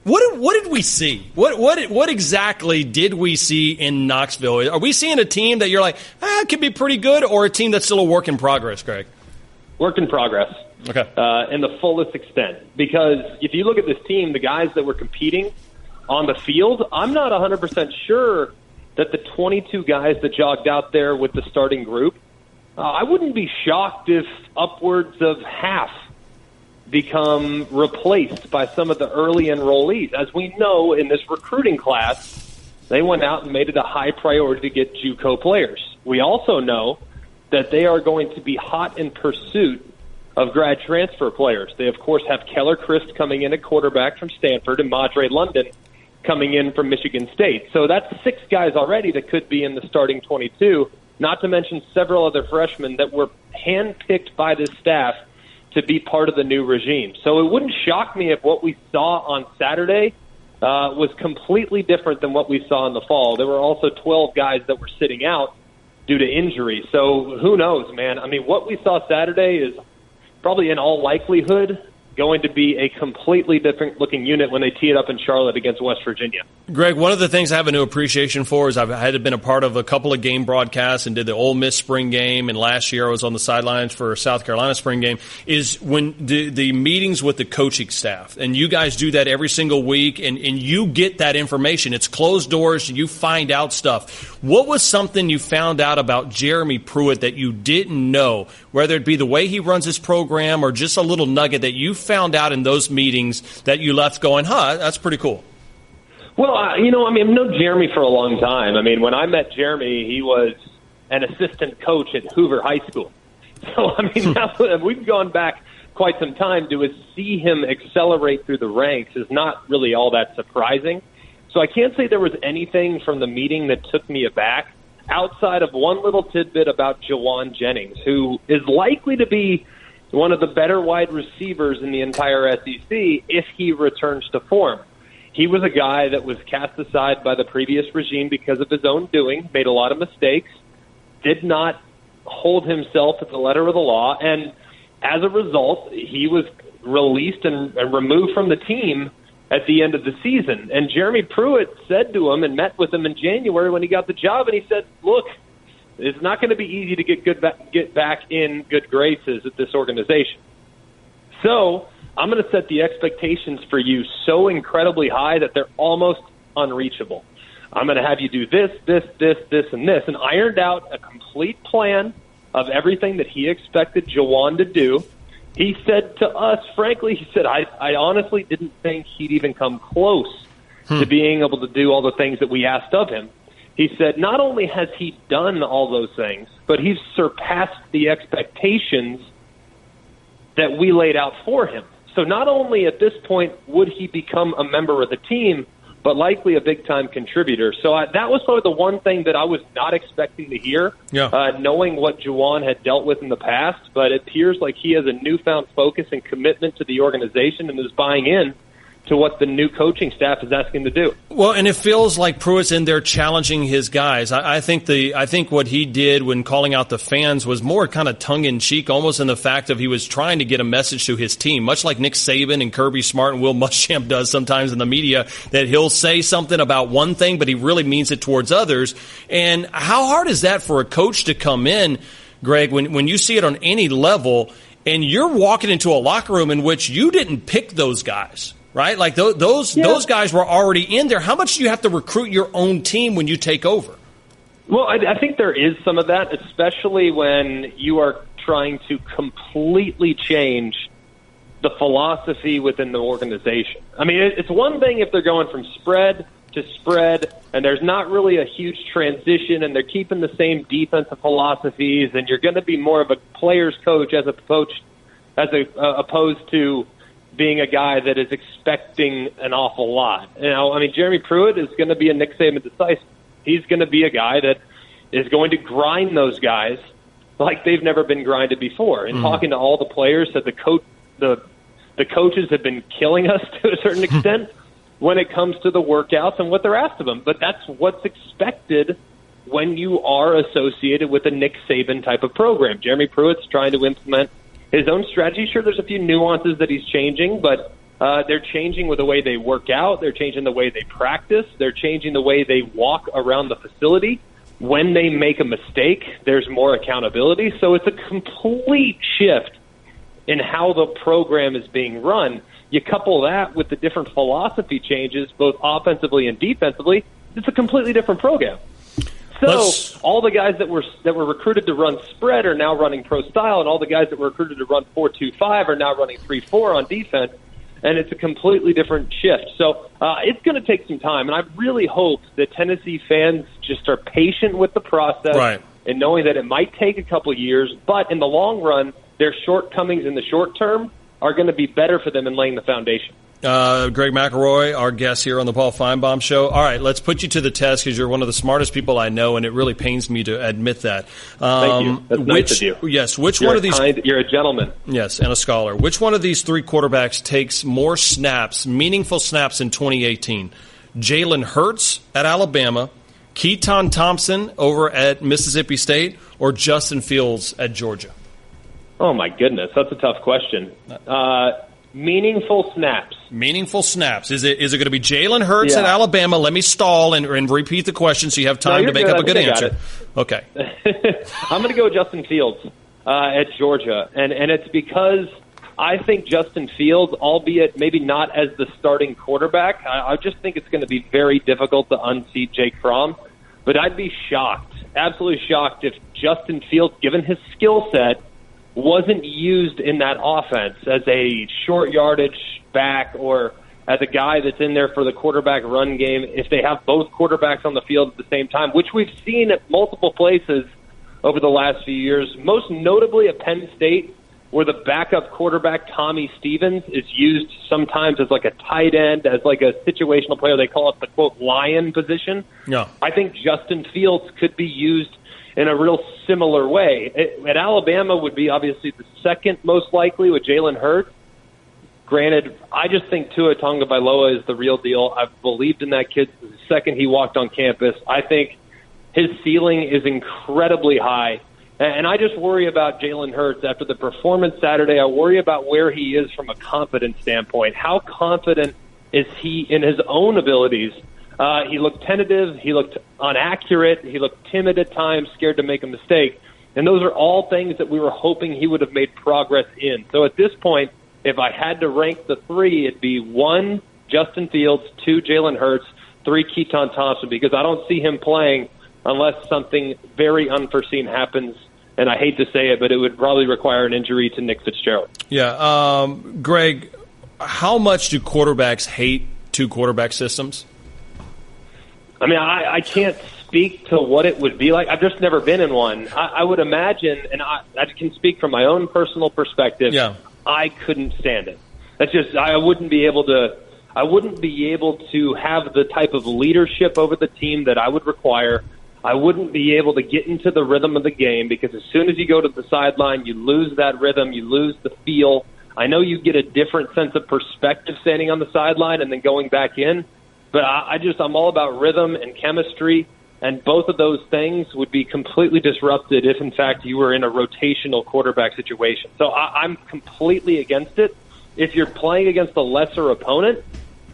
What did we see? What exactly did we see in Knoxville? Are we seeing a team that you're like, it could be pretty good, or a team that's still a work in progress, Greg? Work in progress. Okay. In the fullest extent. Because if you look at this team, the guys that were competing on the field, I'm not 100% sure that the 22 guys that jogged out there with the starting group, I wouldn't be shocked if upwards of half become replaced by some of the early enrollees. As we know, in this recruiting class, they went out and made it a high priority to get JUCO players. We also know that they are going to be hot in pursuit of grad transfer players. They, of course, have Keller Christ coming in at quarterback from Stanford and Madre London coming in from Michigan State. So that's 6 guys already that could be in the starting 22, not to mention several other freshmen that were handpicked by this staff to be part of the new regime. So it wouldn't shock me if what we saw on Saturday was completely different than what we saw in the fall. There were also 12 guys that were sitting out due to injury. So who knows, man? I mean, what we saw Saturday is probably in all likelihood going to be a completely different looking unit when they tee it up in Charlotte against West Virginia. Greg, one of the things I have a new appreciation for is I've had been a part of a couple of game broadcasts and did the Ole Miss spring game, and last year I was on the sidelines for South Carolina spring game, is when the meetings with the coaching staff, and you guys do that every single week, and you get that information. It's closed doors, and you find out stuff. What was something you found out about Jeremy Pruitt that you didn't know, whether it be the way he runs his program or just a little nugget that you found out in those meetings that you left going, that's pretty cool? Well, I've known Jeremy for a long time. I mean, when I met Jeremy, he was an assistant coach at Hoover High School. So, we've gone back quite some time. To see him accelerate through the ranks is not really all that surprising. So I can't say there was anything from the meeting that took me aback outside of one little tidbit about Jawan Jennings, who is likely to be one of the better wide receivers in the entire SEC if he returns to form. He was a guy that was cast aside by the previous regime because of his own doing, made a lot of mistakes, did not hold himself to the letter of the law, and as a result, he was released and removed from the team at the end of the season. And Jeremy Pruitt said to him and met with him in January when he got the job, and he said, look, it's not going to be easy to get back in good graces at this organization. So I'm going to set the expectations for you so incredibly high that they're almost unreachable. I'm going to have you do this, and this, and ironed out a complete plan of everything that he expected Juwan to do. He said to us, frankly, he said, I honestly didn't think he'd even come close to being able to do all the things that we asked of him. He said not only has he done all those things, but he's surpassed the expectations that we laid out for him. So not only at this point would he become a member of the team, but likely a big-time contributor. So that was sort of the one thing that I was not expecting to hear, knowing what Juwan had dealt with in the past. But it appears like he has a newfound focus and commitment to the organization and is buying in to what the new coaching staff is asking to do. Well, and it feels like Pruitt's in there challenging his guys. I think what he did when calling out the fans was more kind of tongue-in-cheek, almost in the fact of he was trying to get a message to his team, much like Nick Saban and Kirby Smart and Will Muschamp does sometimes in the media, that he'll say something about one thing, but he really means it towards others. And how hard is that for a coach to come in, Greg, when you see it on any level, and you're walking into a locker room in which you didn't pick those guys? Right? Like those guys were already in there. How much do you have to recruit your own team when you take over? Well, I think there is some of that, especially when you are trying to completely change the philosophy within the organization. I mean, it's one thing if they're going from spread to spread and there's not really a huge transition and they're keeping the same defensive philosophies and you're going to be more of a player's coach as opposed to being a guy that is expecting an awful lot. I mean, Jeremy Pruitt is going to be a Nick Saban decisive. He's going to be a guy that is going to grind those guys like they've never been grinded before. And talking to all the players, that the coaches have been killing us to a certain extent when it comes to the workouts and what they're asked of them. But that's what's expected when you are associated with a Nick Saban type of program. Jeremy Pruitt's trying to implement his own strategy. Sure, there's a few nuances that he's changing, but they're changing with the way they work out. They're changing the way they practice. They're changing the way they walk around the facility. When they make a mistake, there's more accountability. So it's a complete shift in how the program is being run. You couple that with the different philosophy changes, both offensively and defensively, it's a completely different program. So all the guys that were recruited to run spread are now running pro style, and all the guys that were recruited to run 4-2-5 are now running 3-4 on defense, and it's a completely different shift. So it's going to take some time, and I really hope that Tennessee fans just are patient with the process and knowing that it might take a couple years, but in the long run, their shortcomings in the short term are going to be better for them in laying the foundation. Greg McElroy, our guest here on the Paul Finebaum Show. All right, let's put you to the test because you're one of the smartest people I know, and it really pains me to admit that. Thank you. That's nice of you. Yes, One of these? You're a gentleman. Yes, and a scholar. Which one of these three quarterbacks takes more snaps, meaningful snaps in 2018? Jalen Hurts at Alabama, Keaton Thompson over at Mississippi State, or Justin Fields at Georgia? Oh, my goodness. That's a tough question. Meaningful snaps. Meaningful snaps. Is it going to be Jalen Hurts at Alabama? Let me stall and repeat the question so you have time to make up a good answer. Okay. I'm going to go with Justin Fields at Georgia, and it's because I think Justin Fields, albeit maybe not as the starting quarterback, I just think it's going to be very difficult to unseat Jake Fromm. But I'd be shocked, absolutely shocked, if Justin Fields, given his skill set, wasn't used in that offense as a short yardage back or as a guy that's in there for the quarterback run game if they have both quarterbacks on the field at the same time, which we've seen at multiple places over the last few years, most notably at Penn State, where the backup quarterback, Tommy Stevens, is used sometimes as like a tight end, as like a situational player. They call it the, quote, lion position. Yeah. I think Justin Fields could be used in a real similar way. At Alabama would be obviously the second most likely with Jalen Hurts. Granted, I just think Tua Tagovailoa is the real deal. I've believed in that kid the second he walked on campus. I think his ceiling is incredibly high. And I just worry about Jalen Hurts after the performance Saturday. I worry about where he is from a confidence standpoint. How confident is he in his own abilities? He looked tentative. He looked inaccurate. He looked timid at times, scared to make a mistake. And those are all things that we were hoping he would have made progress in. So at this point, if I had to rank the three, it'd be 1, Justin Fields, 2, Jalen Hurts, 3, Keaton Thompson, because I don't see him playing unless something very unforeseen happens. And I hate to say it, but it would probably require an injury to Nick Fitzgerald. Yeah. Greg, how much do quarterbacks hate two quarterback systems? I mean, I can't speak to what it would be like. I've just never been in one. I would imagine, and I can speak from my own personal perspective, I couldn't stand it. That's just, I wouldn't be able to have the type of leadership over the team that I would require. I wouldn't be able to get into the rhythm of the game, because as soon as you go to the sideline, you lose that rhythm, you lose the feel. I know you get a different sense of perspective standing on the sideline and then going back in, but I'm all about rhythm and chemistry, and both of those things would be completely disrupted if, in fact, you were in a rotational quarterback situation. So I'm completely against it. If you're playing against a lesser opponent,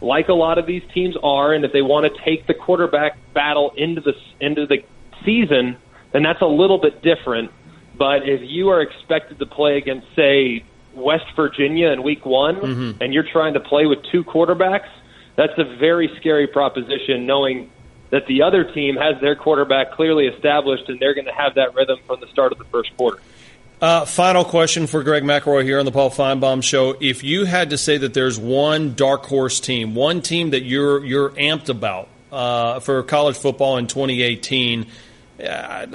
like a lot of these teams are, and if they want to take the quarterback battle into the season, then that's a little bit different. But if you are expected to play against, say, West Virginia in week 1, and you're trying to play with two quarterbacks, that's a very scary proposition, knowing that the other team has their quarterback clearly established, and they're going to have that rhythm from the start of the first quarter. Final question for Greg McElroy here on the Paul Finebaum Show. If you had to say that there's one dark horse team, one team that you're amped about for college football in 2018,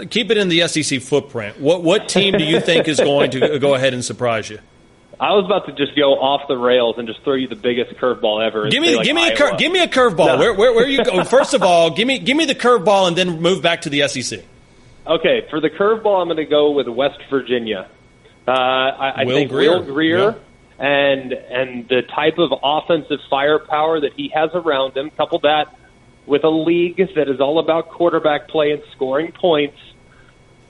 keep it in the SEC footprint. What team do you think is going to go ahead and surprise you? I was about to just go off the rails and just throw you the biggest curveball ever. Give me a curveball. No. Where are you going? First of all, give me the curveball and then move back to the SEC. Okay, for the curveball, I'm going to go with West Virginia. I think Will Grier and the type of offensive firepower that he has around him, couple that with a league that is all about quarterback play and scoring points.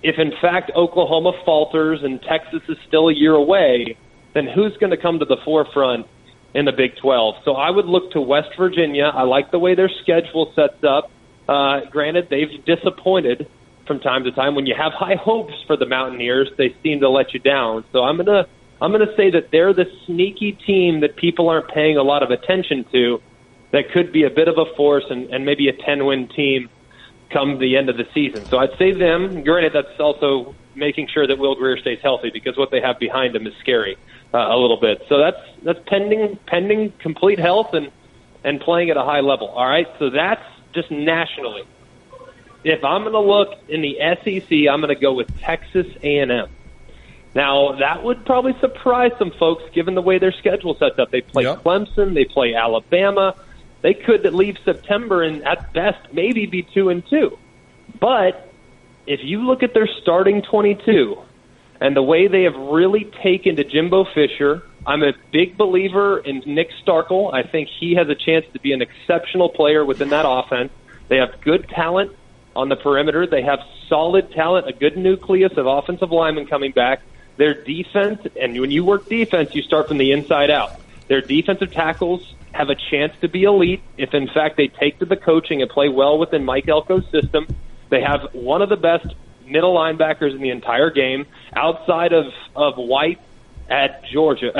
If, in fact, Oklahoma falters and Texas is still a year away, then who's going to come to the forefront in the Big 12? So I would look to West Virginia. I like the way their schedule sets up. Granted, they've disappointed from time to time. When you have high hopes for the Mountaineers, they seem to let you down. So I'm gonna say that they're the sneaky team that people aren't paying a lot of attention to, that could be a bit of a force and maybe a 10-win team come the end of the season. So I'd say them. Granted, that's also making sure that Will Grier stays healthy, because what they have behind him is scary a little bit. So that's pending complete health and playing at a high level. All right, so that's just nationally. If I'm going to look in the SEC, I'm going to go with Texas A&M. Now, that would probably surprise some folks given the way their schedule sets up. They play Clemson, they play Alabama. They could leave September and at best maybe be 2-2. But if you look at their starting 22 and the way they have really taken to Jimbo Fisher, I'm a big believer in Nick Starkel. I think he has a chance to be an exceptional player within that offense. They have good talent on the perimeter. They have solid talent, a good nucleus of offensive linemen coming back. Their defense, and when you work defense, you start from the inside out. Their defensive tackles have a chance to be elite if, in fact, they take to the coaching and play well within Mike Elko's system. They have one of the best middle linebackers in the entire game, outside of White at Georgia,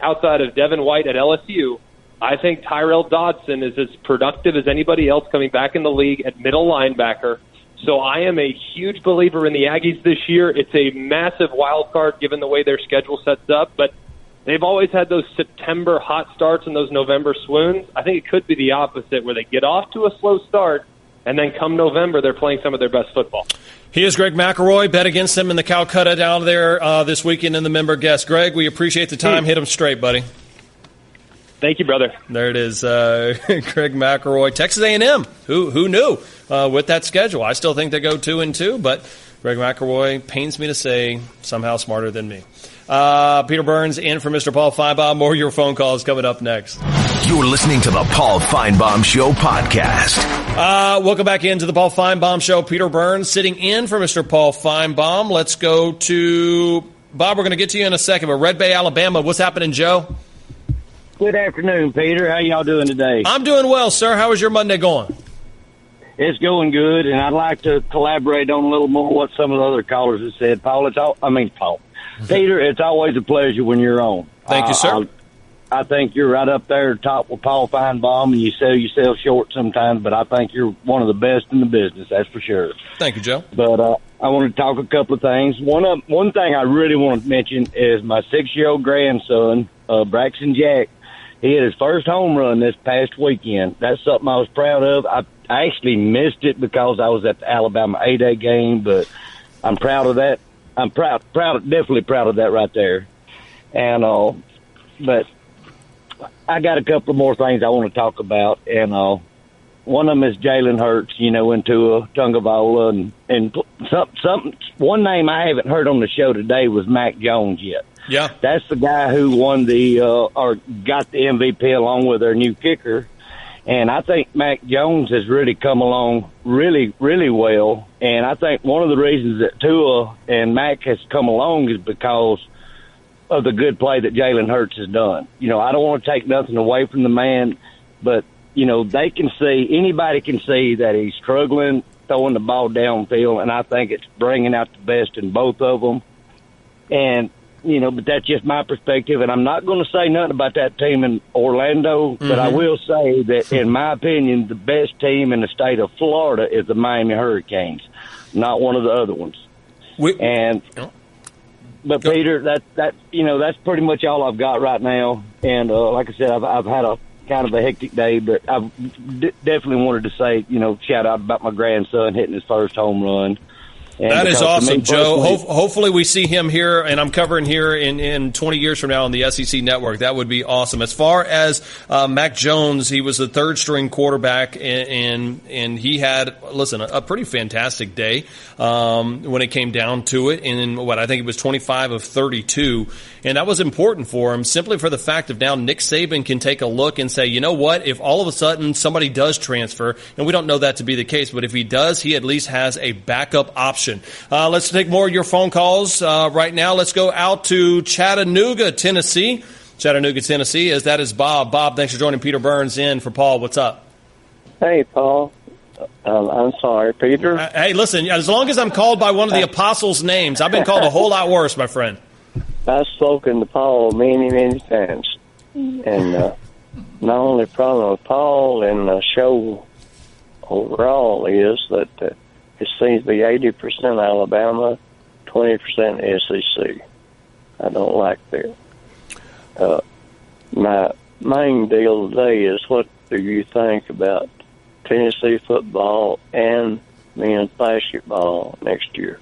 outside of Devin White at LSU. I think Tyrell Dodson is as productive as anybody else coming back in the league at middle linebacker. So I am a huge believer in the Aggies this year. It's a massive wild card given the way their schedule sets up, but they've always had those September hot starts and those November swoons. I think it could be the opposite, where they get off to a slow start, and then come November, they're playing some of their best football. He is Greg McElroy. Bet against him in the Calcutta down there this weekend in the member guest. Greg, we appreciate the time. Hit him straight, buddy. Thank you, brother. There it is, Greg McElroy. Texas A&M, who knew with that schedule? I still think they go 2-2, but Greg McElroy pains me to say somehow smarter than me. Peter Burns in for Mr. Paul Finebaum. More of your phone calls coming up next. You're listening to the Paul Finebaum Show podcast. Welcome back into the Paul Finebaum Show. Peter Burns sitting in for Mr. Paul Finebaum. Let's go to Bob. We're going to get to you in a second, but Red Bay, Alabama. What's happening, Joe? Good afternoon, Peter. How y'all doing today? I'm doing well, sir. How is your Monday going? It's going good, and I'd like to collaborate on a little more what some of the other callers have said. Peter, it's always a pleasure when you're on. Thank you, sir. I think you're right up there top with Paul Finebaum, and you sell yourself short sometimes, but I think you're one of the best in the business, that's for sure. Thank you, Joe. But I want to talk a couple of things. One thing I really want to mention is my 6-year-old grandson, Braxton Jack. He hit his first home run this past weekend. That's something I was proud of. I actually missed it because I was at the Alabama A-Day game, but I'm proud of that. I'm definitely proud of that right there. And but I got a couple of more things I want to talk about, and one of them is Jalen Hurts, into Tungavola, and one name I haven't heard on the show today was Mac Jones yet. Yeah, that's the guy who won or got the MVP along with their new kicker, and I think Mac Jones has really come along really, really well, and I think one of the reasons that Tua and Mac has come along is because of the good play that Jalen Hurts has done. I don't want to take nothing away from the man, but, they can see, anybody can see that he's struggling throwing the ball downfield, and I think it's bringing out the best in both of them. And, but that's just my perspective, and I'm not going to say nothing about that team in Orlando, but I will say that, in my opinion, the best team in the state of Florida is the Miami Hurricanes, not one of the other ones. But Peter, that's pretty much all I've got right now. And like I said, I've had a kind of a hectic day, but I definitely wanted to say, shout out about my grandson hitting his first home run. And that is awesome, Joe. Hopefully we see him here, and I'm covering here in 20 years from now on the SEC Network. That would be awesome. As far as Mac Jones, he was the third-string quarterback, and he had, a pretty fantastic day when it came down to it. And I think it was 25 of 32, and that was important for him simply for the fact of now Nick Saban can take a look and say, you know what, if all of a sudden somebody does transfer, and we don't know that to be the case, but if he does, he at least has a backup option. Let's take more of your phone calls right now. Let's go out to Chattanooga, Tennessee. That is Bob. Bob, thanks for joining Peter Burns in for Paul. What's up? Hey, Paul. I'm sorry, Peter. Hey, listen, as long as I'm called by one of the apostles' names, I've been called a whole lot worse, my friend. I've spoken to Paul many, many times. And my only problem with Paul and the show overall is that it seems to be 80% Alabama, 20% SEC. I don't like that. My main deal today is, what do you think about Tennessee football and men's basketball next year?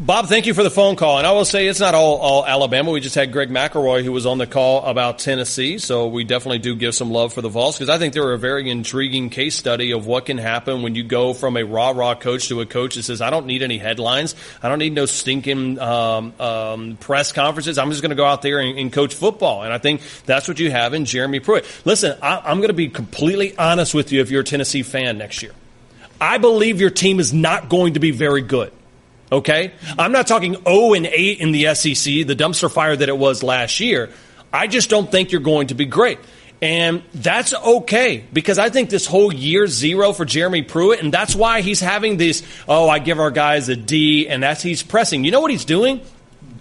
Bob, thank you for the phone call. And I will say it's not all Alabama. We just had Greg McElroy, who was on the call about Tennessee. So we definitely do give some love for the Vols, because I think they're a very intriguing case study of what can happen when you go from a rah-rah coach to a coach that says, I don't need any headlines. I don't need no stinking press conferences. I'm just going to go out there and coach football. And I think that's what you have in Jeremy Pruitt. Listen, I'm going to be completely honest with you if you're a Tennessee fan next year. I believe your team is not going to be very good. Okay? I'm not talking 0-8 in the SEC, the dumpster fire that it was last year. I just don't think you're going to be great. And that's okay, because I think this whole year zero for Jeremy Pruitt, and that's why he's having this, I give our guys a D, and he's pressing. You know what he's doing?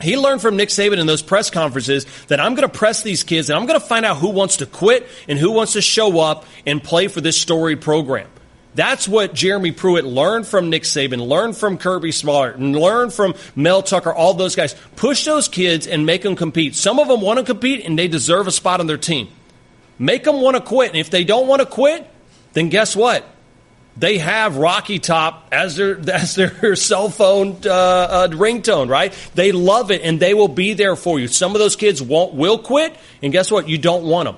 He learned from Nick Saban in those press conferences that I'm going to press these kids, and I'm going to find out who wants to quit and who wants to show up and play for this storied program. That's what Jeremy Pruitt learned from Nick Saban, learned from Kirby Smart, and learned from Mel Tucker, all those guys. Push those kids and make them compete. Some of them want to compete, and they deserve a spot on their team. Make them want to quit. And if they don't want to quit, then guess what? They have Rocky Top as their cell phone ringtone, right? They love it, and they will be there for you. Some of those kids will quit, and guess what? You don't want them.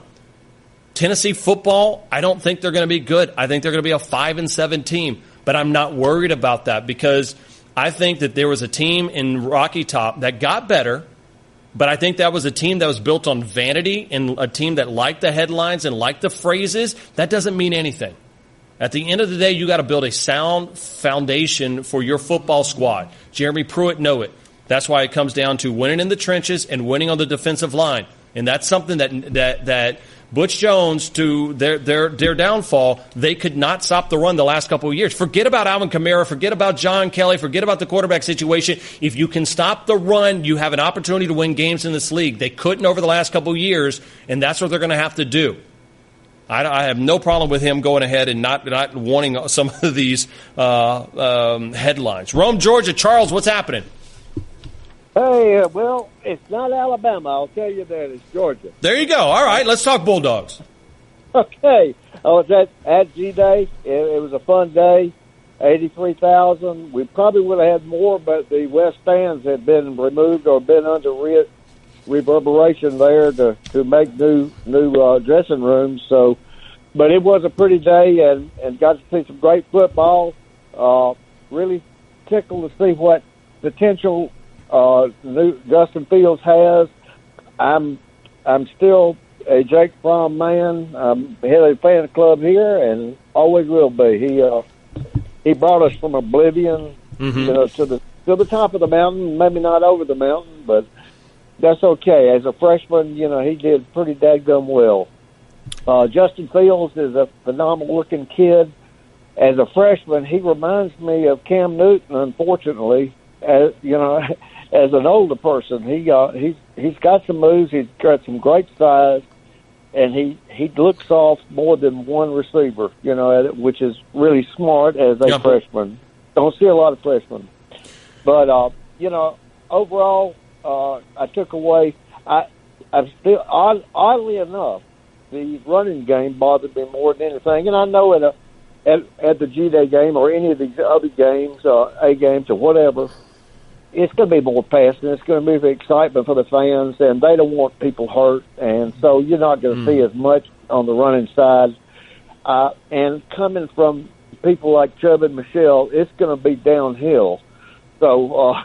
Tennessee football, I don't think they're going to be good. I think they're going to be a 5-7 team, but I'm not worried about that, because I think that there was a team in Rocky Top that got better, but I think that was a team that was built on vanity and a team that liked the headlines and liked the phrases. That doesn't mean anything. At the end of the day, you got to build a sound foundation for your football squad. Jeremy Pruitt know it. That's why it comes down to winning in the trenches and winning on the defensive line. And that's something that Butch Jones to their downfall, they could not stop the run the last couple of years. Forget about Alvin Kamara, forget about John Kelly, forget about the quarterback situation. If you can stop the run, you have an opportunity to win games in this league. They couldn't over the last couple of years, and that's what they're going to have to do. I have no problem with him going ahead and not wanting some of these headlines. Rome, Georgia. Charles, what's happening? Hey, well, it's not Alabama. I'll tell you that. It's Georgia. There you go. All right, let's talk Bulldogs. Okay. I was at G-Day. It was a fun day. 83,000. We probably would have had more, but the West stands had been removed or been under reverberation there to make new dressing rooms. So, but it was a pretty day and got to see some great football. Really tickled to see what potential new Justin Fields has. I'm still a Jake Fromm man. I'm head of the fan club here and always will be. He brought us from oblivion, to the top of the mountain. Maybe not over the mountain, but that's okay. As a freshman, he did pretty daggum well. Justin Fields is a phenomenal-looking kid. As a freshman, he reminds me of Cam Newton, unfortunately. As an older person, he's got some moves. He's got some great size, and he looks off more than one receiver, which is really smart as a freshman. Don't see a lot of freshmen. But, overall, I took away, I'm still, oddly enough, the running game bothered me more than anything. And I know at the G-Day game or any of these other games, A games or whatever, it's going to be more passing. It's going to be excitement for the fans, and they don't want people hurt. And so you're not going to see as much on the running side. And coming from people like Chubb and Michelle, it's going to be downhill. So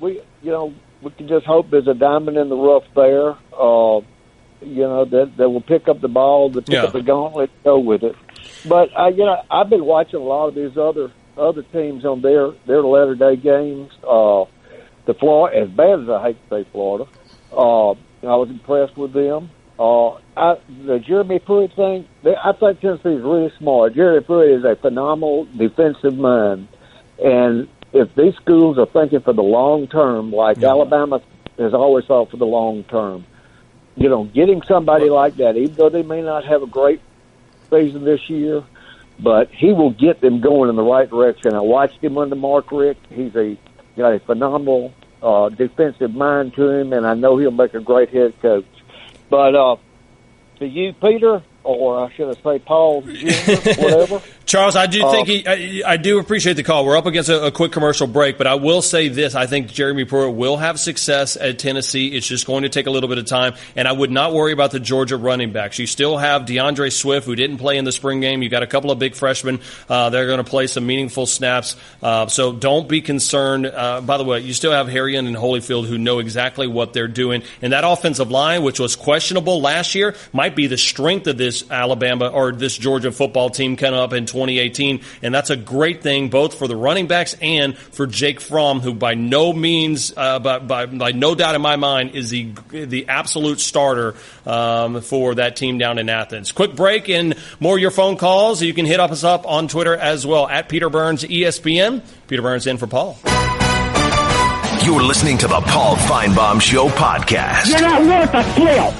we can just hope there's a diamond in the rough there. That will pick up the ball, pick up the gauntlet, go with it. But I've been watching a lot of these other teams on their latter day games. The Florida, as bad as I hate to say Florida, I was impressed with them. The Jeremy Pruitt thing, I think Tennessee is really smart. Jeremy Pruitt is a phenomenal defensive mind, and if these schools are thinking for the long term, like Alabama has always thought for the long term, getting somebody like that, even though they may not have a great season this year, but he will get them going in the right direction. I watched him under Mark Richt. He's got a phenomenal defensive mind to him, and I know he'll make a great head coach. But to you, Peter, or I should say Paul Jr., whatever. Charles, I do think I do appreciate the call. We're up against a quick commercial break, but I will say this. I think Jeremy Pruitt will have success at Tennessee. It's just going to take a little bit of time, and I would not worry about the Georgia running backs. You still have DeAndre Swift, who didn't play in the spring game. You got a couple of big freshmen. They're going to play some meaningful snaps, so don't be concerned. By the way, you still have Harrion and Holyfield, who know exactly what they're doing, and that offensive line, which was questionable last year, might be the strength of this Alabama or this Georgia football team coming up in 2018, and that's a great thing both for the running backs and for Jake Fromm, who by no means, by no doubt in my mind, is the absolute starter for that team down in Athens. Quick break and more of your phone calls. You can hit us up on Twitter as well, at Peter Burns ESPN. Peter Burns in for Paul. You're listening to the Paul Finebaum Show podcast. You're not worth a flip.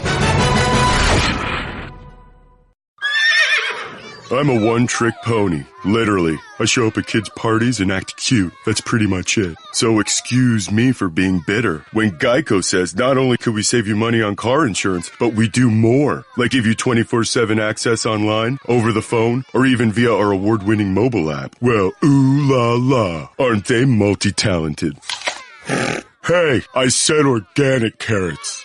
I'm a one-trick pony. Literally. I show up at kids' parties and act cute. That's pretty much it. So excuse me for being bitter when Geico says not only could we save you money on car insurance, but we do more. Like give you 24/7 access online, over the phone, or even via our award-winning mobile app. Well, ooh la la. Aren't they multi-talented? Hey, I said organic carrots.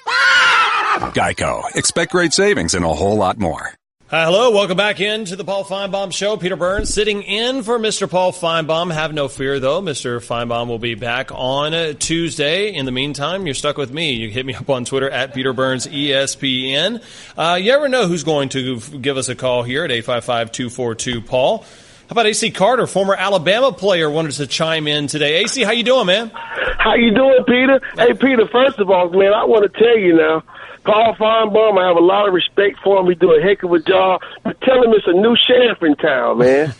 Geico. Expect great savings and a whole lot more. Hello, welcome back into the Paul Finebaum Show. Peter Burns sitting in for Mr. Paul Finebaum. Have no fear, though. Mr. Finebaum will be back on Tuesday. In the meantime, you're stuck with me. You hit me up on Twitter at Peter Burns ESPN. You never know who's going to give us a call here at 855-242-PAUL. How about AC Carter, former Alabama player, wanted to chime in today. AC, how you doing, man? How you doing, Peter? Hey, Peter, first of all, man, I want to tell you now, Paul Finebaum, I have a lot of respect for him. He do a heck of a job. But tell him it's a new sheriff in town, man.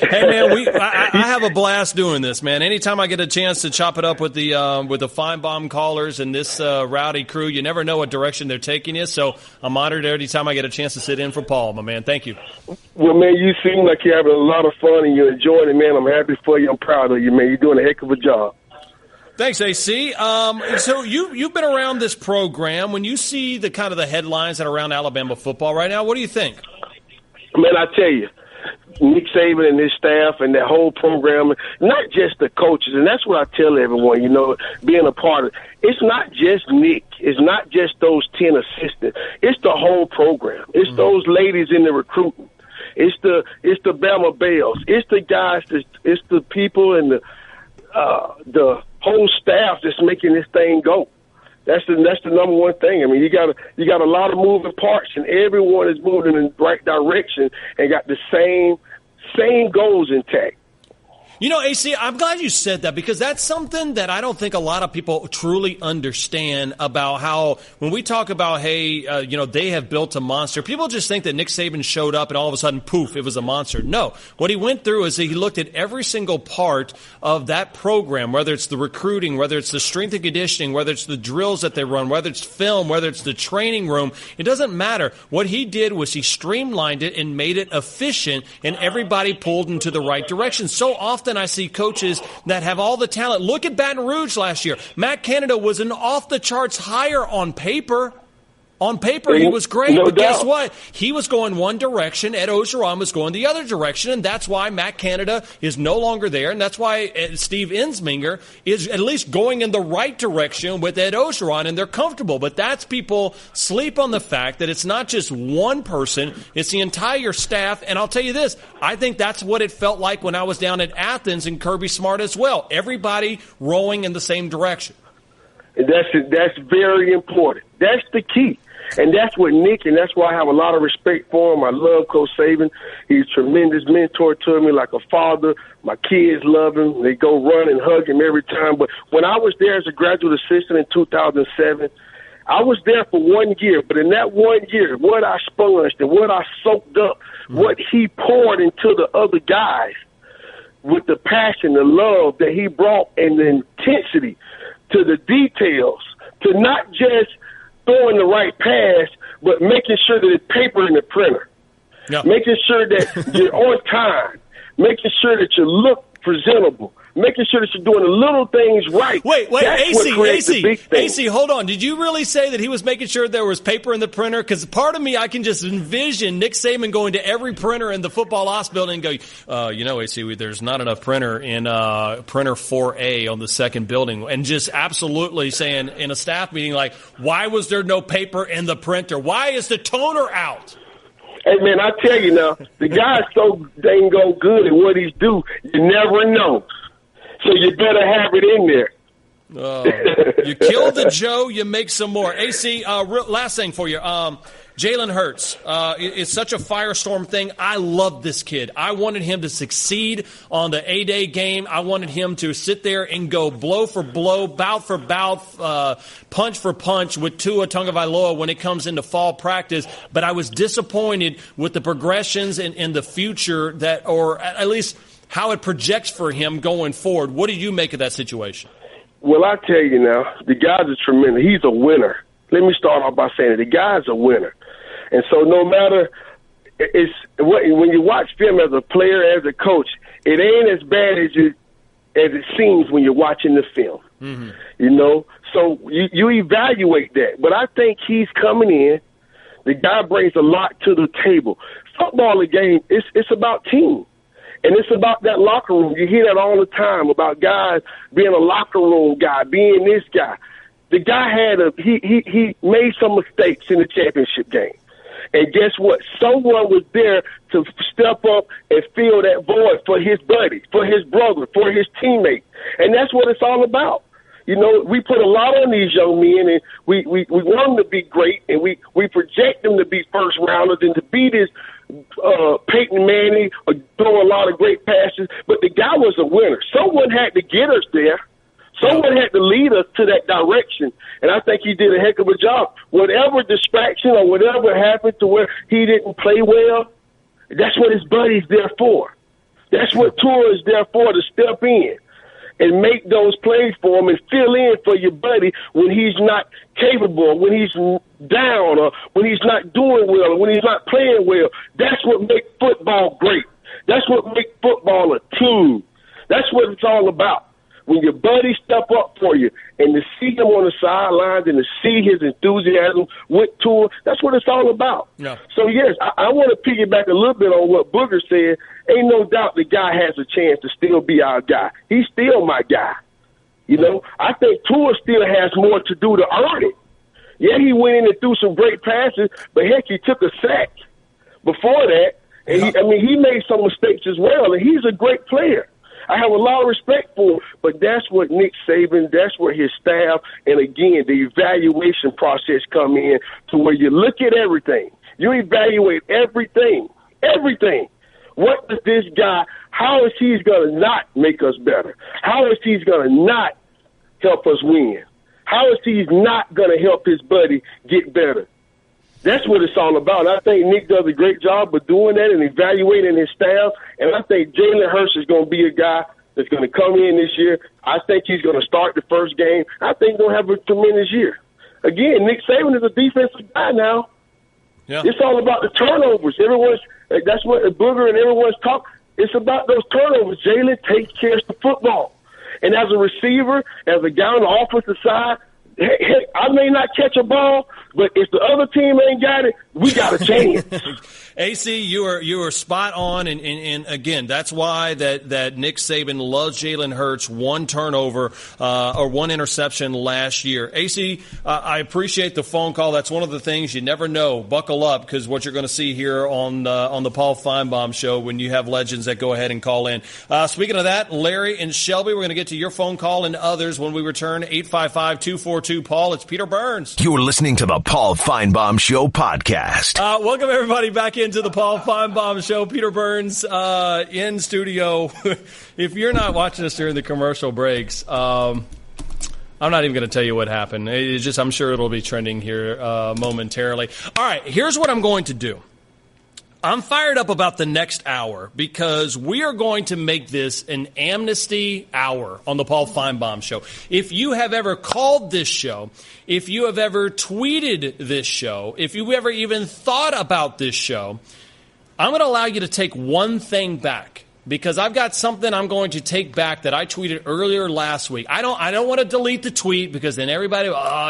Hey, man, I have a blast doing this, man. Anytime I get a chance to chop it up with the Finebaum callers and this rowdy crew, you never know what direction they're taking you. So I'm honored every time I get a chance to sit in for Paul, my man. Thank you. Well, man, you seem like you're having a lot of fun and you're enjoying it, man. I'm happy for you. I'm proud of you, man. You're doing a heck of a job. Thanks, AC. So you've been around this program. When you see the kind of the headlines that are around Alabama football right now, what do you think? Man, I tell you, Nick Saban and his staff and that whole program, not just the coaches, and that's what I tell everyone, you know, being a part of it. It's not just Nick. It's not just those 10 assistants. It's the whole program. It's those ladies in the recruiting. It's the Bama Bells. It's the guys. It's the people and the whole staff that's making this thing go. That's the number one thing. I mean, you got a lot of moving parts, and everyone is moving in the right direction and got the same goals intact. You know, AC, I'm glad you said that because that's something that I don't think a lot of people truly understand about how when we talk about, hey, they have built a monster, people just think that Nick Saban showed up and all of a sudden, poof, it was a monster. No. What he went through is he looked at every single part of that program, whether it's the recruiting, whether it's the strength and conditioning, whether it's the drills that they run, whether it's film, whether it's the training room. It doesn't matter. What he did was he streamlined it and made it efficient, and everybody pulled into the right direction. So often I see coaches that have all the talent. Look at Baton Rouge last year. Matt Canada was an off-the-charts hire on paper. On paper, he was great, no but doubt. guess what? He was going one direction. Ed Ogeron was going the other direction, and that's why Matt Canada is no longer there, and that's why Steve Ensminger is at least going in the right direction with Ed Ogeron, and they're comfortable. But that's people sleep on the fact that it's not just one person, it's the entire staff. And I'll tell you this, I think that's what it felt like when I was down at Athens and Kirby Smart as well. Everybody rowing in the same direction. That's very important. That's the key. And that's what Nick, and that's why I have a lot of respect for him. I love Coach Saban. He's a tremendous mentor to me, like a father. My kids love him. They go run and hug him every time. But when I was there as a graduate assistant in 2007, I was there for 1 year. But in that 1 year, what I sponged and what I soaked up, what he poured into the other guys with the passion, the love that he brought, and the intensity to the details, to not just throwing the right pass, but making sure that it's paper in the printer, making sure that you're on time, making sure that you look presentable, making sure that you're doing the little things right. Wait, That's AC, hold on. Did you really say that he was making sure there was paper in the printer? Because part of me, I can just envision Nick Saban going to every printer in the football ops building and go, AC, there's not enough printer in printer 4A on the second building. And just absolutely saying in a staff meeting, like, why was there no paper in the printer? Why is the toner out? Hey, man, I tell you now, the guy's so dang good at what he's do, you never know. So you better have it in there. You kill the Joe, you make some more. AC, last thing for you. Jalen Hurts. It's such a firestorm thing. I love this kid. I wanted him to succeed on the A-Day game. I wanted him to sit there and go blow for blow, bout for bout, punch for punch with Tua Tagovailoa when it comes into fall practice. But I was disappointed with the progressions in the future or at least how it projects for him going forward. What do you make of that situation? Well, I tell you now, the guy's a tremendous. He's a winner. Let me start off by saying that the guy's a winner. And so no matter when you watch film as a player, as a coach, it ain't as bad as it seems when you're watching the film. Mm-hmm. You know, so you evaluate that. But I think he's coming in. The guy brings a lot to the table. Football, the game, it's about team. And it's about that locker room. You hear that all the time about guys being a locker room guy, being this guy. The guy he made some mistakes in the championship game. And guess what? Someone was there to step up and fill that void for his buddy, for his brother, for his teammate. And that's what it's all about. You know, we put a lot on these young men, and we want them to be great, and we project them to be first rounders and to be this Peyton Manning or throw a lot of great passes. But the guy was a winner. Someone had to get us there. Someone had to lead us to that direction, and I think he did a heck of a job. Whatever distraction or whatever happened to where he didn't play well, that's what his buddy's there for. That's what Tua is there for, to step in and make those plays for him and fill in for your buddy when he's not capable, when he's down, or when he's not doing well, or when he's not playing well. That's what makes football great. That's what makes football a team. That's what it's all about. When your buddies step up for you and to see him on the sidelines and to see his enthusiasm with Tua, that's what it's all about. Yeah. So, yes, I want to piggyback a little bit on what Booger said. Ain't no doubt the guy has a chance to still be our guy. He's still my guy. You know, I think Tua still has more to do to earn it. Yeah, he went in and threw some great passes, but, heck, he took a sack before that. And he made some mistakes as well, and he's a great player. I have a lot of respect for him, but that's what Nick Saban, that's where his staff, and again, the evaluation process come in to where you look at everything. You evaluate everything. What does this guy, how is he going to not make us better? How is he going to not help us win? How is he not going to help his buddy get better? That's what it's all about. I think Nick does a great job of doing that and evaluating his staff. And I think Jalen Hurts is going to be a guy that's going to come in this year. I think he's going to start the first game. I think he's going to have a tremendous year. Again, Nick Saban is a defensive guy now. Yeah. It's all about the turnovers. That's what Booger and everyone's talking. It's about those turnovers. Jalen takes care of the football. And as a receiver, as a guy on the offensive side, hey, I may not catch a ball, but if the other team ain't got it, we got a chance. AC, you are spot on, and again, that's why that Nick Saban loves Jalen Hurts. One turnover or one interception last year. AC, I appreciate the phone call. That's one of the things you never know. Buckle up, because what you're going to see here on the Paul Finebaum show when you have legends that go ahead and call in. Speaking of that, Larry and Shelby, we're going to get to your phone call and others when we return. 855-242-PAUL. It's Peter Burns. You're listening to the Paul Finebaum Show podcast. Welcome everybody back into the Paul Finebaum Show. Peter Burns in studio. If you're not watching us during the commercial breaks, I'm not even going to tell you what happened. It's just, I'm sure it'll be trending here momentarily. All right, here's what I'm going to do. I'm fired up about the next hour because we are going to make this an amnesty hour on the Paul Finebaum Show. If you have ever called this show, if you have ever tweeted this show, if you ever even thought about this show, I'm going to allow you to take one thing back, because I've got something I'm going to take back that I tweeted earlier last week. I don't want to delete the tweet, because then everybody,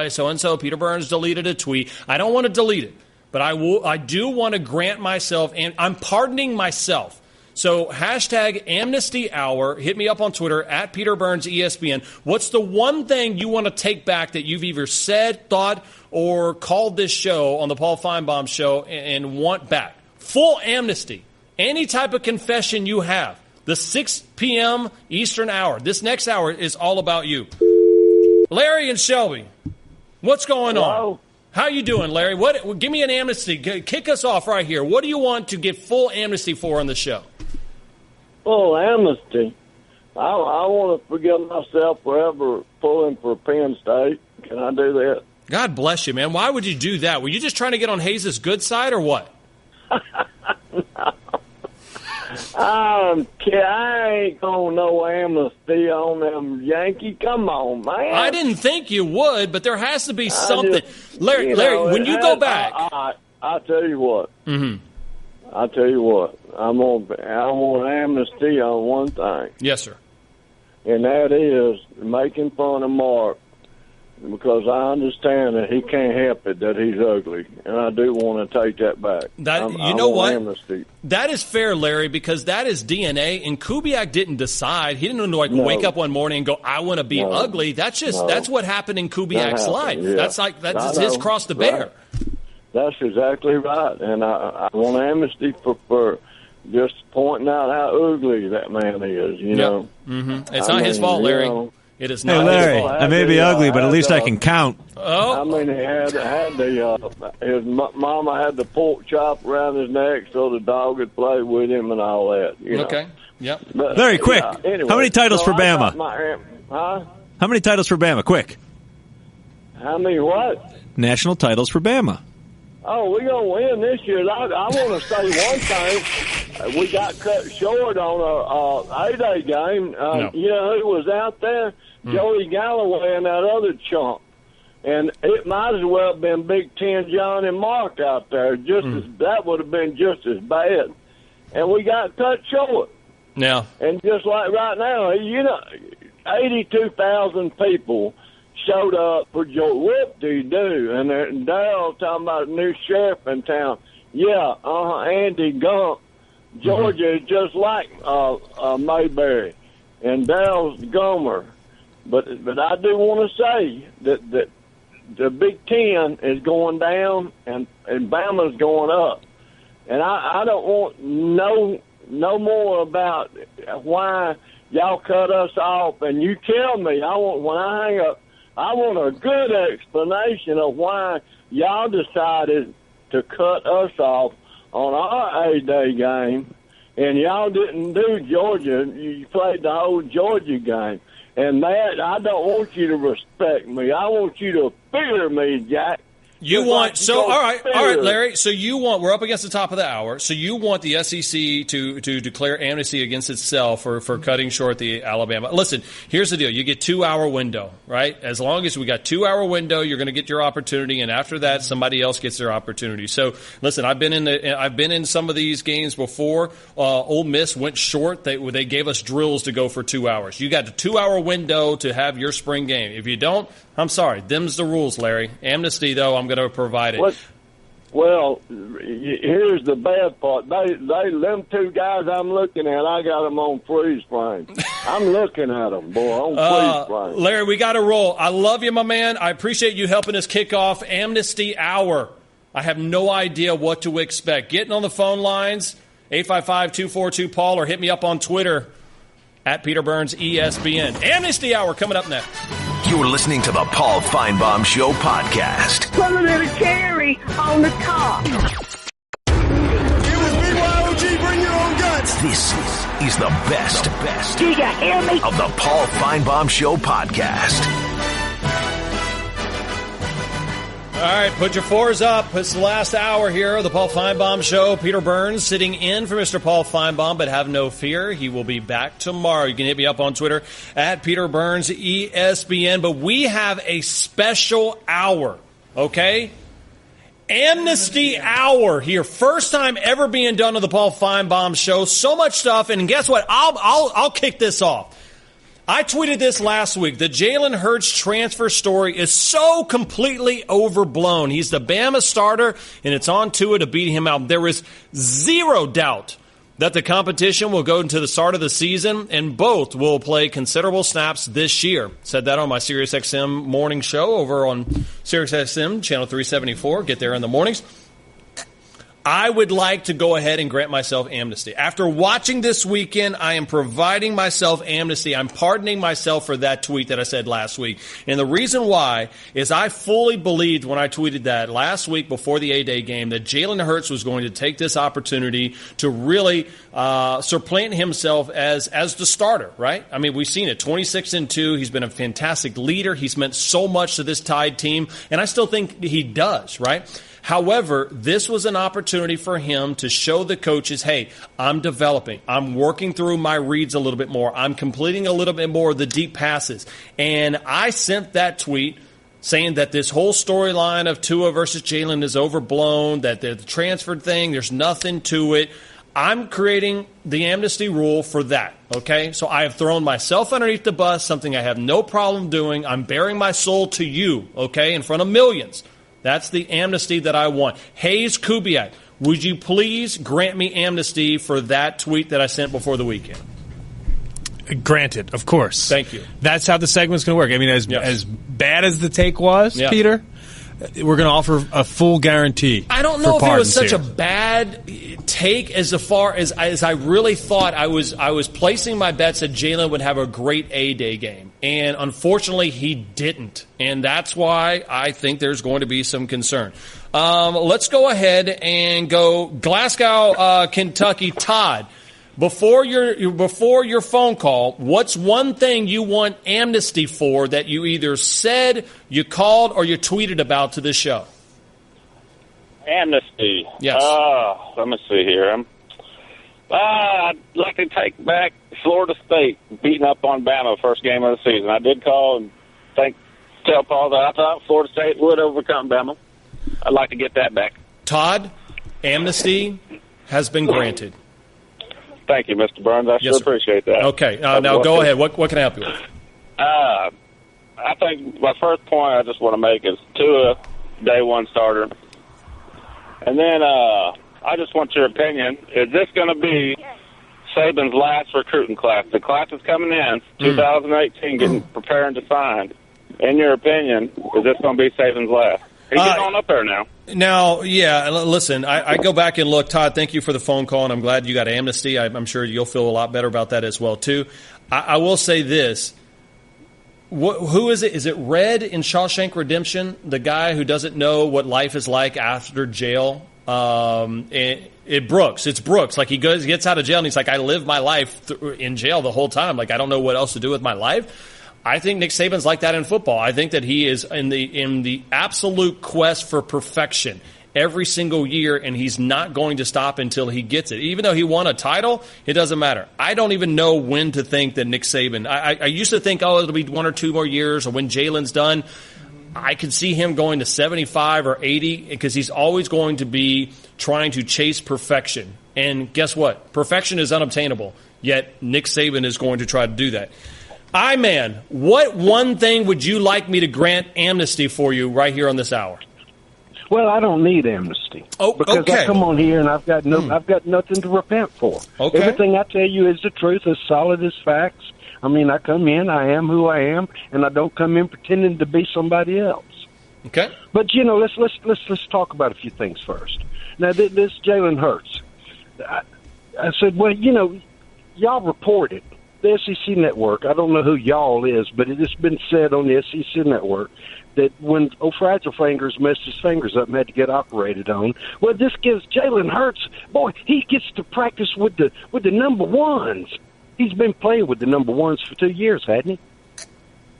so-and-so, Peter Burns deleted a tweet. I don't want to delete it. But I do want to grant myself, and I'm pardoning myself. So hashtag amnesty hour. Hit me up on Twitter at Peter Burns ESPN. What's the one thing you want to take back that you've either said, thought, or called this show on the Paul Finebaum Show and want back? Full amnesty. Any type of confession you have. The 6 p.m. Eastern hour. This next hour is all about you. Larry and Shelby, what's going on? How you doing, Larry? Give me an amnesty. Kick us off right here. What do you want to get full amnesty for on the show? Full amnesty? I want to forgive myself for ever pulling for Penn State. Can I do that? God bless you, man. Why would you do that? Were you just trying to get on Hayes' good side or what? I ain't gonna no amnesty on them Yankee. Come on, man. I didn't think you would, but there has to be something. Larry, when you go back, I'll tell you what. Mm-hmm. I'll tell you what. I want amnesty on one thing. Yes, sir. And that is making fun of Mark, because I understand that he can't help it that he's ugly, and I do want to take that back. You know what? Amnesty. That is fair, Larry, because that is DNA, and Kubiak didn't decide. He didn't wake up one morning and go, "I want to be ugly." That's that's what happened in Kubiak's life. Yeah. That's his cross to bear. That's exactly right, and I want amnesty for just pointing out how ugly that man is. You know, it's not his fault, Larry. It is not. Hey, Larry, I may be ugly, but at least I can count. I mean, he had his mama had the pork chop around his neck so the dog would play with him and all that. You know? Okay. Yep. But, Larry, quick. Anyway, how many titles for Bama? How many titles for Bama? Quick. How many what? National titles for Bama. Oh, we're going to win this year. I want to say one thing. We got cut short on a A-Day game. No. You know who was out there? Joey Galloway and that other chump. And it might as well have been Big Ten John and Mark out there. That would have been just as bad. And we got cut short. Yeah. And just like right now, 82,000 people showed up for Georgia. What do you do? And Daryl talking about a new sheriff in town. Yeah, Andy Gump. Georgia is just like Mayberry. And Daryl's Gomer. But I do want to say that the Big Ten is going down and Bama's going up. And I don't want no more about why y'all cut us off. And you tell me, when I hang up, I want a good explanation of why y'all decided to cut us off on our A-Day game, and y'all didn't do Georgia. You played the whole Georgia game. And that, I don't want you to respect me. I want you to fear me, Jack. All right, Larry. So we're up against the top of the hour. So you want the SEC to declare amnesty against itself for cutting short the Alabama. Listen, here's the deal. You get 2-hour window, right? As long as we got 2-hour window, you're going to get your opportunity, and after that, somebody else gets their opportunity. So listen, I've been in some of these games before. Ole Miss went short. They gave us drills to go for 2 hours. You got a 2-hour window to have your spring game. If you don't, I'm sorry. Them's the rules, Larry. Amnesty, though, I'm going to provide it. Well, here's the bad part. Them two guys I'm looking at, I got them on freeze frame. I'm looking at them, boy, on freeze frame. Larry, we got to roll. I love you, my man. I appreciate you helping us kick off Amnesty Hour. I have no idea what to expect. Getting on the phone lines, 855-242-PAUL, or hit me up on Twitter, at Peter Burns ESPN. Amnesty Hour coming up next. You're listening to the Paul Finebaum Show podcast. Put a little cherry on the top. It was BYOG, bring your own guts. This is the best Do you hear me? of the Paul Finebaum Show podcast. All right, put your fours up. It's the last hour here of the Paul Finebaum Show. Peter Burns sitting in for Mr. Paul Finebaum, but have no fear. He will be back tomorrow. You can hit me up on Twitter at Peter Burns ESPN. But we have a special hour, okay? Amnesty Hour here. First time ever being done on the Paul Finebaum Show. So much stuff, and guess what? I'll kick this off. I tweeted this last week. The Jalen Hurts transfer story is so completely overblown. He's the Bama starter, and it's on Tua to beat him out. There is zero doubt that the competition will go into the start of the season, and both will play considerable snaps this year. Said that on my SiriusXM morning show over on SiriusXM, channel 374. Get there in the mornings. I would like to go ahead and grant myself amnesty. After watching this weekend, I am providing myself amnesty. I'm pardoning myself for that tweet that I said last week. And the reason why is I fully believed when I tweeted that last week before the A-Day game that Jalen Hurts was going to take this opportunity to really supplant himself as the starter, right? I mean, we've seen it, 26-2. He's been a fantastic leader. He's meant so much to this Tide team, and I still think he does, right? However, this was an opportunity for him to show the coaches, hey, I'm developing. I'm working through my reads a little bit more. I'm completing a little bit more of the deep passes. And I sent that tweet saying that this whole storyline of Tua versus Jalen is overblown, that the transfer thing, there's nothing to it. I'm creating the amnesty rule for that, okay? So I have thrown myself underneath the bus, something I have no problem doing. I'm bearing my soul to you, okay, in front of millions. That's the amnesty that I want. Hayes Kubiak, would you please grant me amnesty for that tweet that I sent before the weekend? Granted, of course. Thank you. That's how the segment's going to work. I mean, as bad as the take was, Peter, we're going to offer a full guarantee. I don't know if it was such a bad take as far as I really thought. I was placing my bets that Jalen would have a great A-Day game, and unfortunately he didn't, and that's why I think there's going to be some concern. Let's go ahead and go Glasgow, Kentucky. Todd, Before your phone call, what's one thing you want amnesty for that you either said, you called, or you tweeted about to this show? Amnesty. Yes. Let me see here. I'd like to take back Florida State beating up on Bama first game of the season. I did call and tell Paul that I thought Florida State would overcome Bama. I'd like to get that back. Todd, amnesty has been granted. Thank you, Mr. Burns. I sure appreciate that. Okay, now go ahead. What can I help you with? I think my first point I just want to make is Tua, day one starter. And then I just want your opinion. Is this going to be Saban's last recruiting class? The class is coming in, 2018, preparing to sign. In your opinion, is this going to be Saban's last? He's getting on up there now. Now, yeah, listen, I go back and look. Todd, thank you for the phone call, and I'm glad you got amnesty. I'm sure you'll feel a lot better about that as well, too. I will say this. Who is it? Is it Red in Shawshank Redemption, the guy who doesn't know what life is like after jail? Brooks. It's Brooks. Like, he gets out of jail, and he's like, I live my life in jail the whole time. Like, I don't know what else to do with my life. I think Nick Saban's like that in football. I think that he is in the absolute quest for perfection every single year, and he's not going to stop until he gets it. Even though he won a title, it doesn't matter. I don't even know when to think that Nick Saban – I used to think, it'll be 1 or 2 more years, or when Jalen's done. I could see him going to 75 or 80 because he's always going to be trying to chase perfection. And guess what? Perfection is unobtainable, yet Nick Saban is going to try to do that. I-Man, what one thing would you like me to grant amnesty for you right here on this hour? Well, I don't need amnesty. Because okay. I come on here and I've got nothing to repent for. Okay. Everything I tell you is the truth, as solid as facts. I mean, I come in, I am who I am, and I don't come in pretending to be somebody else. Okay. But let's talk about a few things first. Now, this Jalen Hurts. I said, well, y'all reported. The SEC network, I don't know who y'all is, but it has been said on the SEC network that when Fragile Fingers messed his fingers up and had to get operated on, well, this gives Jalen Hurts, boy, he gets to practice with the number ones. He's been playing with the number ones for 2 years, hadn't he?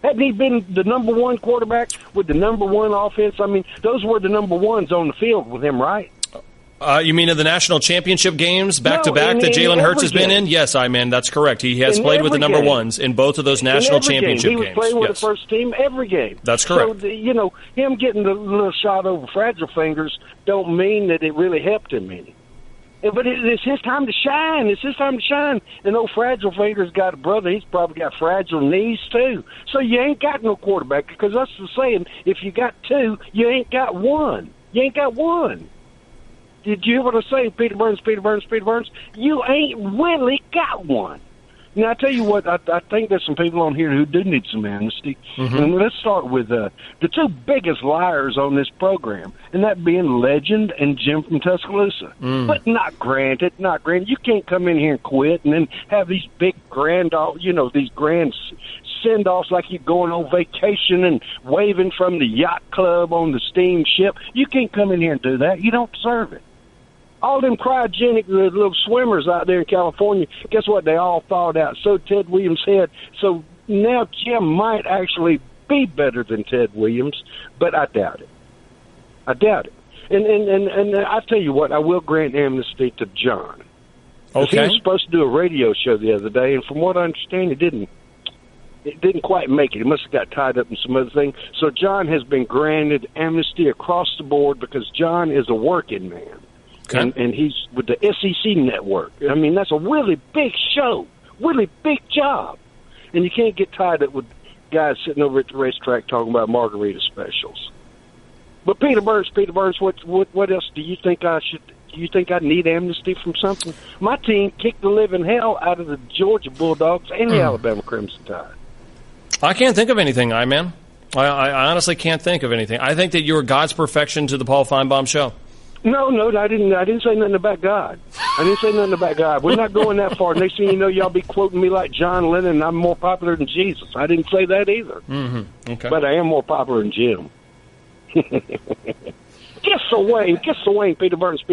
Hadn't he been the number one quarterback with the number one offense? I mean, those were the number ones on the field with him, right? You mean in the national championship games back-to-back that Jalen Hurts has been in? Yes, I-Man, that's correct. He has played with the number ones in both of those national championship games. He was playing with the first team every game. That's correct. So, him getting the little shot over Fragile Fingers don't mean that it really helped him any. But it's his time to shine. It's his time to shine. And old Fragile Fingers got a brother. He's probably got fragile knees, too. So you ain't got no quarterback, because that's the saying, if you got two, you ain't got one. You ain't got one. Did you hear what I say, Peter Burns? You ain't really got one. Now, I tell you what, I think there's some people on here who do need some amnesty. Mm-hmm. And let's start with the two biggest liars on this program, and that being Legend and Jim from Tuscaloosa. But not granted. You can't come in here and quit and then have these big these grand send-offs like you're going on vacation and waving from the yacht club on the steamship. You can't come in here and do that. You don't deserve it. All them cryogenic little swimmers out there in California, guess what? They all thawed out. So Ted Williams said. So now Jim might actually be better than Ted Williams, but I doubt it. And I tell you what, I will grant amnesty to John. Okay. He was supposed to do a radio show the other day, and from what I understand, it didn't quite make it. He must have got tied up in some other thing. So John has been granted amnesty across the board because John is a working man. Okay. And he's with the SEC network. I mean, that's a really big show, really big job. And you can't get tied up with guys sitting over at the racetrack talking about margarita specials. But Peter Burns, what else do you think I should? Do you think I need amnesty from something? My team kicked the living hell out of the Georgia Bulldogs and the Alabama Crimson Tide. I can't think of anything, I-Man. I honestly can't think of anything. I think that you're God's perfection to the Paul Finebaum show. No, I didn't say nothing about God. We're not going that far. Next thing you know, y'all be quoting me like John Lennon, and I'm more popular than Jesus. I didn't say that either. Mm-hmm. Okay. But I am more popular than Jim. Guess the Wayne, Peter Burns.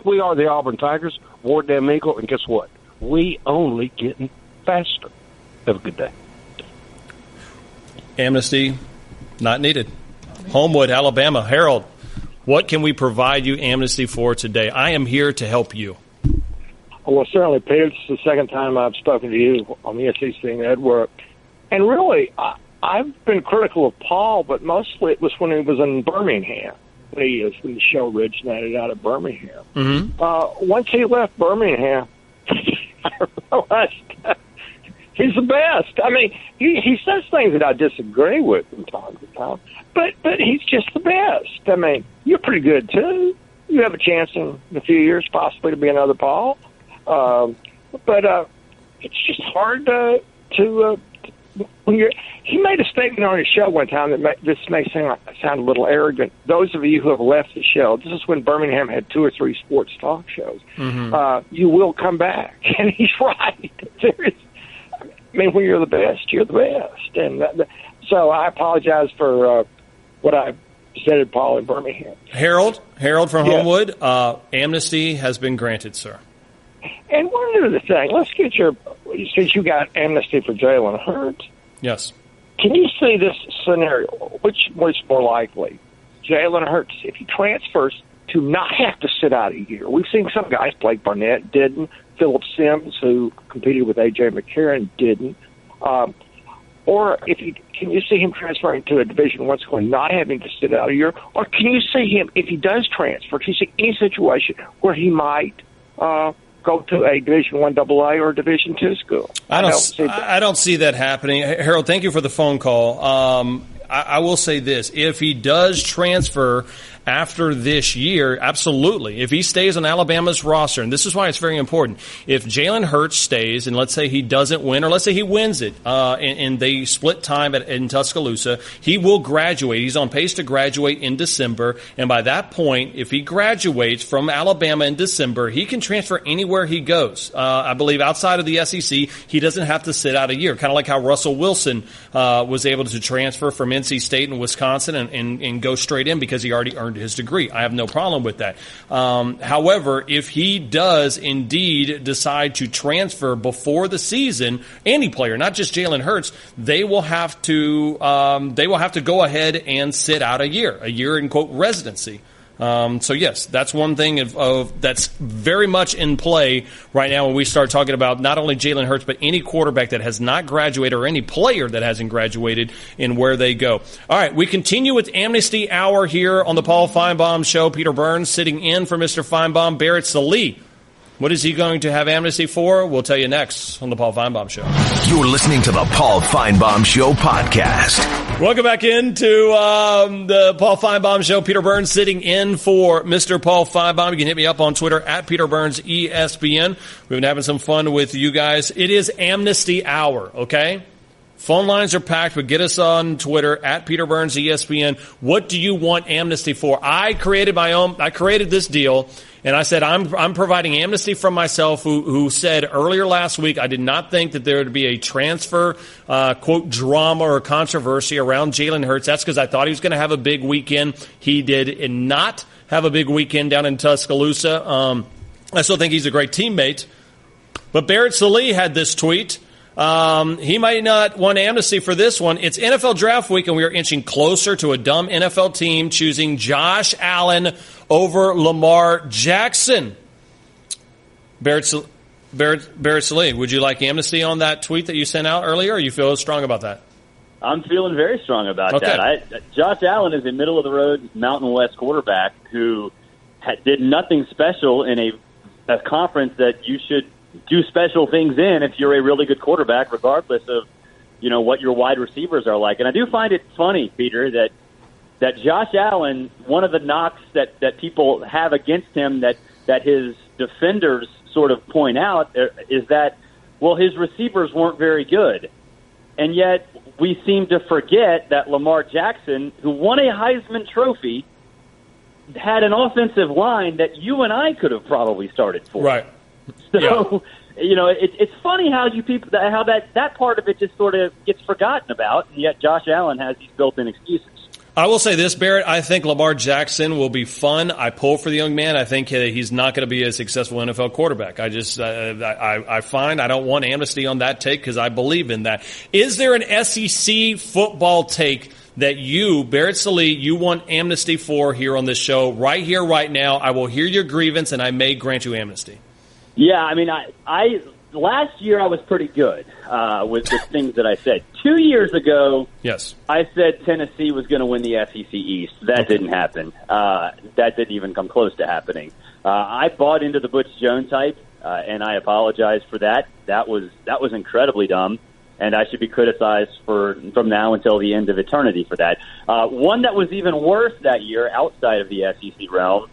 We are the Auburn Tigers, Ward Damn Eagle, and guess what? We only getting faster. Have a good day. Amnesty not needed. Homewood, Alabama. Harold, what can we provide you amnesty for today? I am here to help you. Well, certainly, Peter, this is the second time I've spoken to you on the SEC network. And really, I've been critical of Paul, but mostly it was when he was in Birmingham. When the show originated out of Birmingham. Mm-hmm. Once he left Birmingham, I realized he's the best. I mean, he says things that I disagree with from time to time, but he's just the best. I mean, you're pretty good, too. You have a chance in a few years possibly to be another Paul. But it's just hard to when he made a statement on his show one time that this may sound a little arrogant. Those of you who have left the show, this is when Birmingham had 2 or 3 sports talk shows. Mm-hmm. You will come back, and he's right. I mean, when you're the best, you're the best, and so I apologize for what I said to Paul in Birmingham. Harold from Homewood, amnesty has been granted, sir. And one other thing, let's get since you got amnesty for Jalen Hurts. Yes. Can you see this scenario? Which was more likely? Jalen Hurts, if he transfers, to not have to sit out a year. We've seen some guys, Blake Barnett didn't. Philip Sims, who competed with A.J. McCarron, didn't. Or can you see him transferring to a Division I school and not having to sit out a year? Or can you see him, if he does transfer, can you see any situation where he might go to a Division I AA or a Division II school? I don't see that happening. Harold, thank you for the phone call. I will say this. If he does transfer after this year, absolutely. If he stays on Alabama's roster, and this is why it's very important, if Jalen Hurts stays, and let's say he doesn't win, or let's say he wins it, and they split time in Tuscaloosa, he will graduate. He's on pace to graduate in December, and by that point, if he graduates from Alabama in December, he can transfer anywhere he goes. I believe outside of the SEC, he doesn't have to sit out a year, kind of like how Russell Wilson was able to transfer from NC State and Wisconsin and go straight in because he already earned his degree. I have no problem with that. However, if he does indeed decide to transfer before the season, any player, not just Jalen Hurts, they will have to go ahead and sit out a year in quote residency. So yes, that's one thing of that's very much in play right now when we start talking about not only Jalen Hurts, but any quarterback that has not graduated or any player that hasn't graduated in where they go. All right, we continue with Amnesty Hour here on the Paul Finebaum Show. Peter Burns sitting in for Mr. Finebaum. Barrett Sallee. What is he going to have amnesty for? We'll tell you next on the Paul Finebaum Show. You're listening to the Paul Finebaum Show podcast. Welcome back into the Paul Finebaum Show. Peter Burns sitting in for Mr. Paul Finebaum. You can hit me up on Twitter at Peter Burns ESPN. We've been having some fun with you guys. It is Amnesty Hour, okay? Phone lines are packed, but get us on Twitter at Peter Burns ESPN. What do you want amnesty for? I created this deal, and I said I'm providing amnesty from myself, who said earlier last week I did not think that there would be a transfer, quote, drama or controversy around Jalen Hurts. That's because I thought he was going to have a big weekend. He did not have a big weekend down in Tuscaloosa. I still think he's a great teammate. But Barrett Sallee had this tweet. He might not want amnesty for this one. It's NFL Draft Week, and we are inching closer to a dumb NFL team choosing Josh Allen over Lamar Jackson. Barrett Sallee, would you like amnesty on that tweet that you sent out earlier, or you feel strong about that? I'm feeling very strong about that. Josh Allen is a middle-of-the-road Mountain West quarterback who did nothing special in a conference that you should do special things in if you're a really good quarterback, regardless of, what your wide receivers are like. And I do find it funny, Peter, that Josh Allen, one of the knocks that people have against him that his defenders sort of point out is that, well, his receivers weren't very good. And yet we seem to forget that Lamar Jackson, who won a Heisman Trophy, had an offensive line that you and I could have probably started for. Right. So, it's funny how that part of it just sort of gets forgotten about, and yet Josh Allen has these built-in excuses. I will say this, Barrett. I think Lamar Jackson will be fun. I pull for the young man. I think he's not going to be a successful NFL quarterback. I just, I find I don't want amnesty on that take because I believe in that. Is there an SEC football take that you, Barrett Sallee, you want amnesty for here on this show? Right here, right now, I will hear your grievance and I may grant you amnesty. Yeah, I mean, I last year I was pretty good with the things that I said. 2 years ago, yes, I said Tennessee was going to win the SEC East. That didn't happen. That didn't even come close to happening. I bought into the Butch Jones hype, and I apologize for that. That was incredibly dumb, and I should be criticized from now until the end of eternity for that. One that was even worse that year outside of the SEC realm,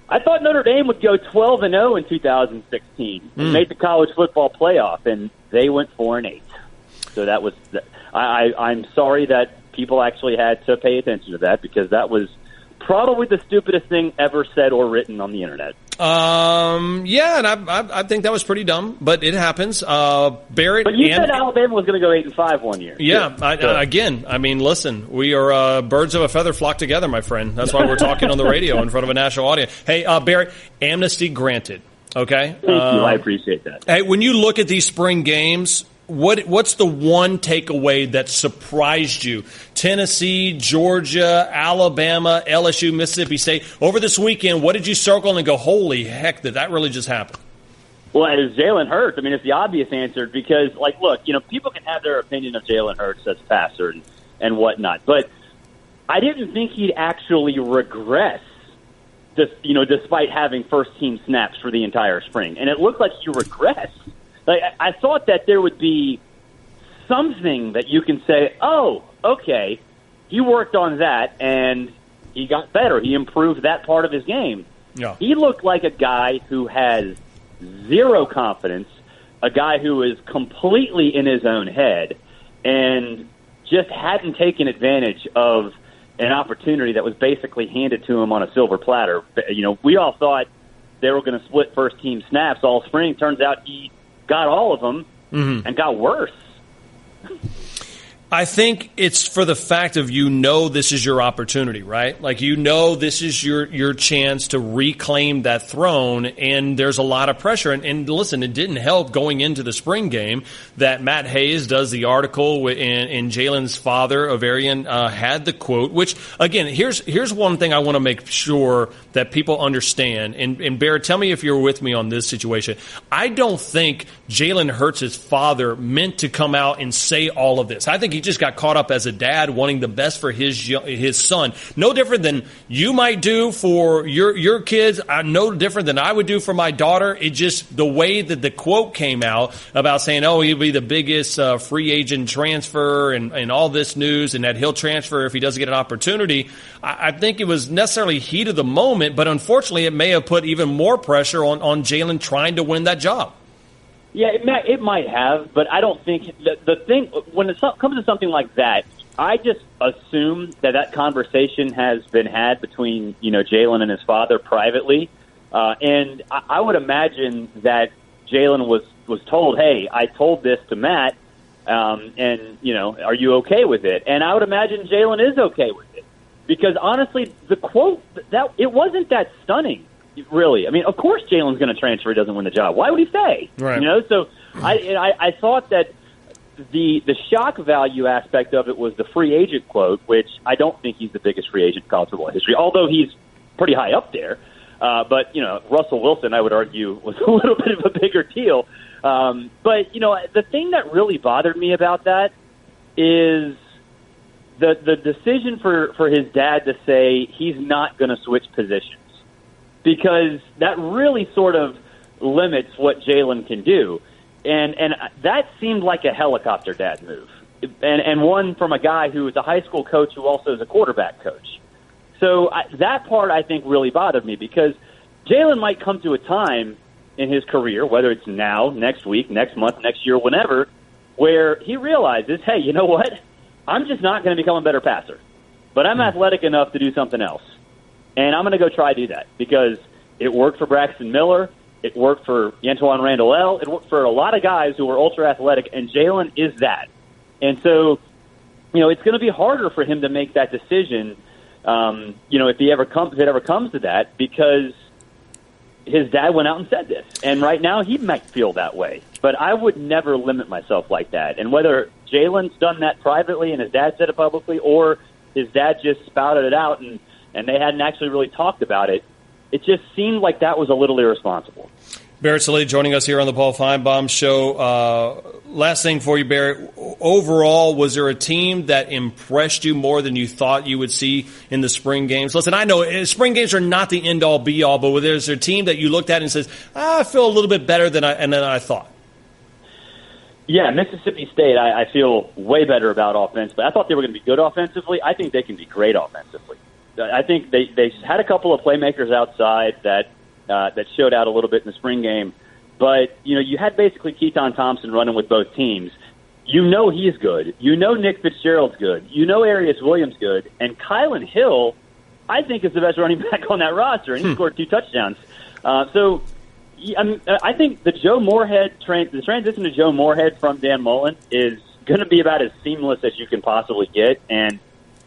I thought Notre Dame would go 12-0 in 2016 and make the college football playoff, and they went 4-8. So that was I'm sorry that people actually had to pay attention to that because that was probably the stupidest thing ever said or written on the internet. Yeah, and I think that was pretty dumb, but it happens. Barrett, but you said Alabama was going to go 8-5 one year. Yeah, again, I mean, listen, we are birds of a feather flock together, my friend. That's why we're talking on the radio in front of a national audience. Hey, Barrett, amnesty granted. Okay, thank you. I appreciate that. Hey, when you look at these spring games, what's the one takeaway that surprised you? Tennessee, Georgia, Alabama, LSU, Mississippi State. Over this weekend, what did you circle and go, holy heck, did that really just happen? Well, it was Jalen Hurts. I mean, it's the obvious answer because, look, people can have their opinion of Jalen Hurts as a passer and whatnot, but I didn't think he'd actually regress, despite having first-team snaps for the entire spring. And it looked like he regressed. I thought that there would be something that you can say, oh, okay, he worked on that and he got better. He improved that part of his game. Yeah. He looked like a guy who has zero confidence, a guy who is completely in his own head and just hadn't taken advantage of an opportunity that was basically handed to him on a silver platter. We all thought they were going to split first-team snaps all spring. Turns out he got all of them and got worse. I think it's for the fact of this is your opportunity, right? This is your chance to reclaim that throne, and there's a lot of pressure. And listen, it didn't help going into the spring game that Matt Hayes does the article, and Jalen's father, Averian, had the quote, which, again, here's one thing I want to make sure that people understand. And Barrett, tell me if you're with me on this situation. I don't think Jalen Hurts' father meant to come out and say all of this. I think he just got caught up as a dad wanting the best for his son. No different than you might do for your kids. No different than I would do for my daughter. It just the way that the quote came out about saying, oh, he'll be the biggest free agent transfer and all this news and that he'll transfer if he doesn't get an opportunity. I think it was necessarily heat of the moment, but unfortunately it may have put even more pressure on Jalen trying to win that job. Yeah, it might have, but I don't think the thing when it comes to something like that, I just assume that conversation has been had between Jalen and his father privately, and I would imagine that Jalen was told, "Hey, I told this to Matt, and are you okay with it?" And I would imagine Jalen is okay with it because honestly, the quote that it wasn't that stunning. Really, I mean, of course Jalen's going to transfer. He doesn't win the job. Why would he stay? Right. So I thought that the shock value aspect of it was the free agent quote, which I don't think he's the biggest free agent in college football history, although he's pretty high up there. But Russell Wilson, I would argue, was a little bit of a bigger deal. But the thing that really bothered me about that is the decision for his dad to say he's not going to switch positions. Because that really sort of limits what Jalen can do. And that seemed like a helicopter dad move. And one from a guy who is a high school coach who also is a quarterback coach. So that part, I think, really bothered me because Jalen might come to a time in his career, whether it's now, next week, next month, next year, whenever, where he realizes, hey, you know what? I'm just not going to become a better passer. But I'm athletic enough to do something else. And I'm going to go try to do that because it worked for Braxton Miller. It worked for Antoine Randall. It worked for a lot of guys who were ultra-athletic, and Jalen is that. And so it's going to be harder for him to make that decision, if it ever comes to that, because his dad went out and said this. And right now he might feel that way. But I would never limit myself like that. And whether Jalen's done that privately and his dad said it publicly, or his dad just spouted it out and they hadn't actually really talked about it, it just seemed like that was a little irresponsible. Barrett Sallee joining us here on the Paul Finebaum Show. Last thing for you, Barrett. Overall, was there a team that impressed you more than you thought you would see in the spring games? Listen, I know spring games are not the end-all, be-all, but was there a team that you looked at and says, I feel a little bit better than I thought? Yeah, Mississippi State, I feel way better about offensively. I thought they were going to be good offensively. I think they can be great offensively. I think they had a couple of playmakers outside that showed out a little bit in the spring game. But, you had basically Keaton Thompson running with both teams. He's good. Nick Fitzgerald's good. Arius Williams good. And Kylan Hill, I think, is the best running back on that roster, and he scored 2 touchdowns. I think the transition to Joe Moorhead from Dan Mullen is going to be about as seamless as you can possibly get. And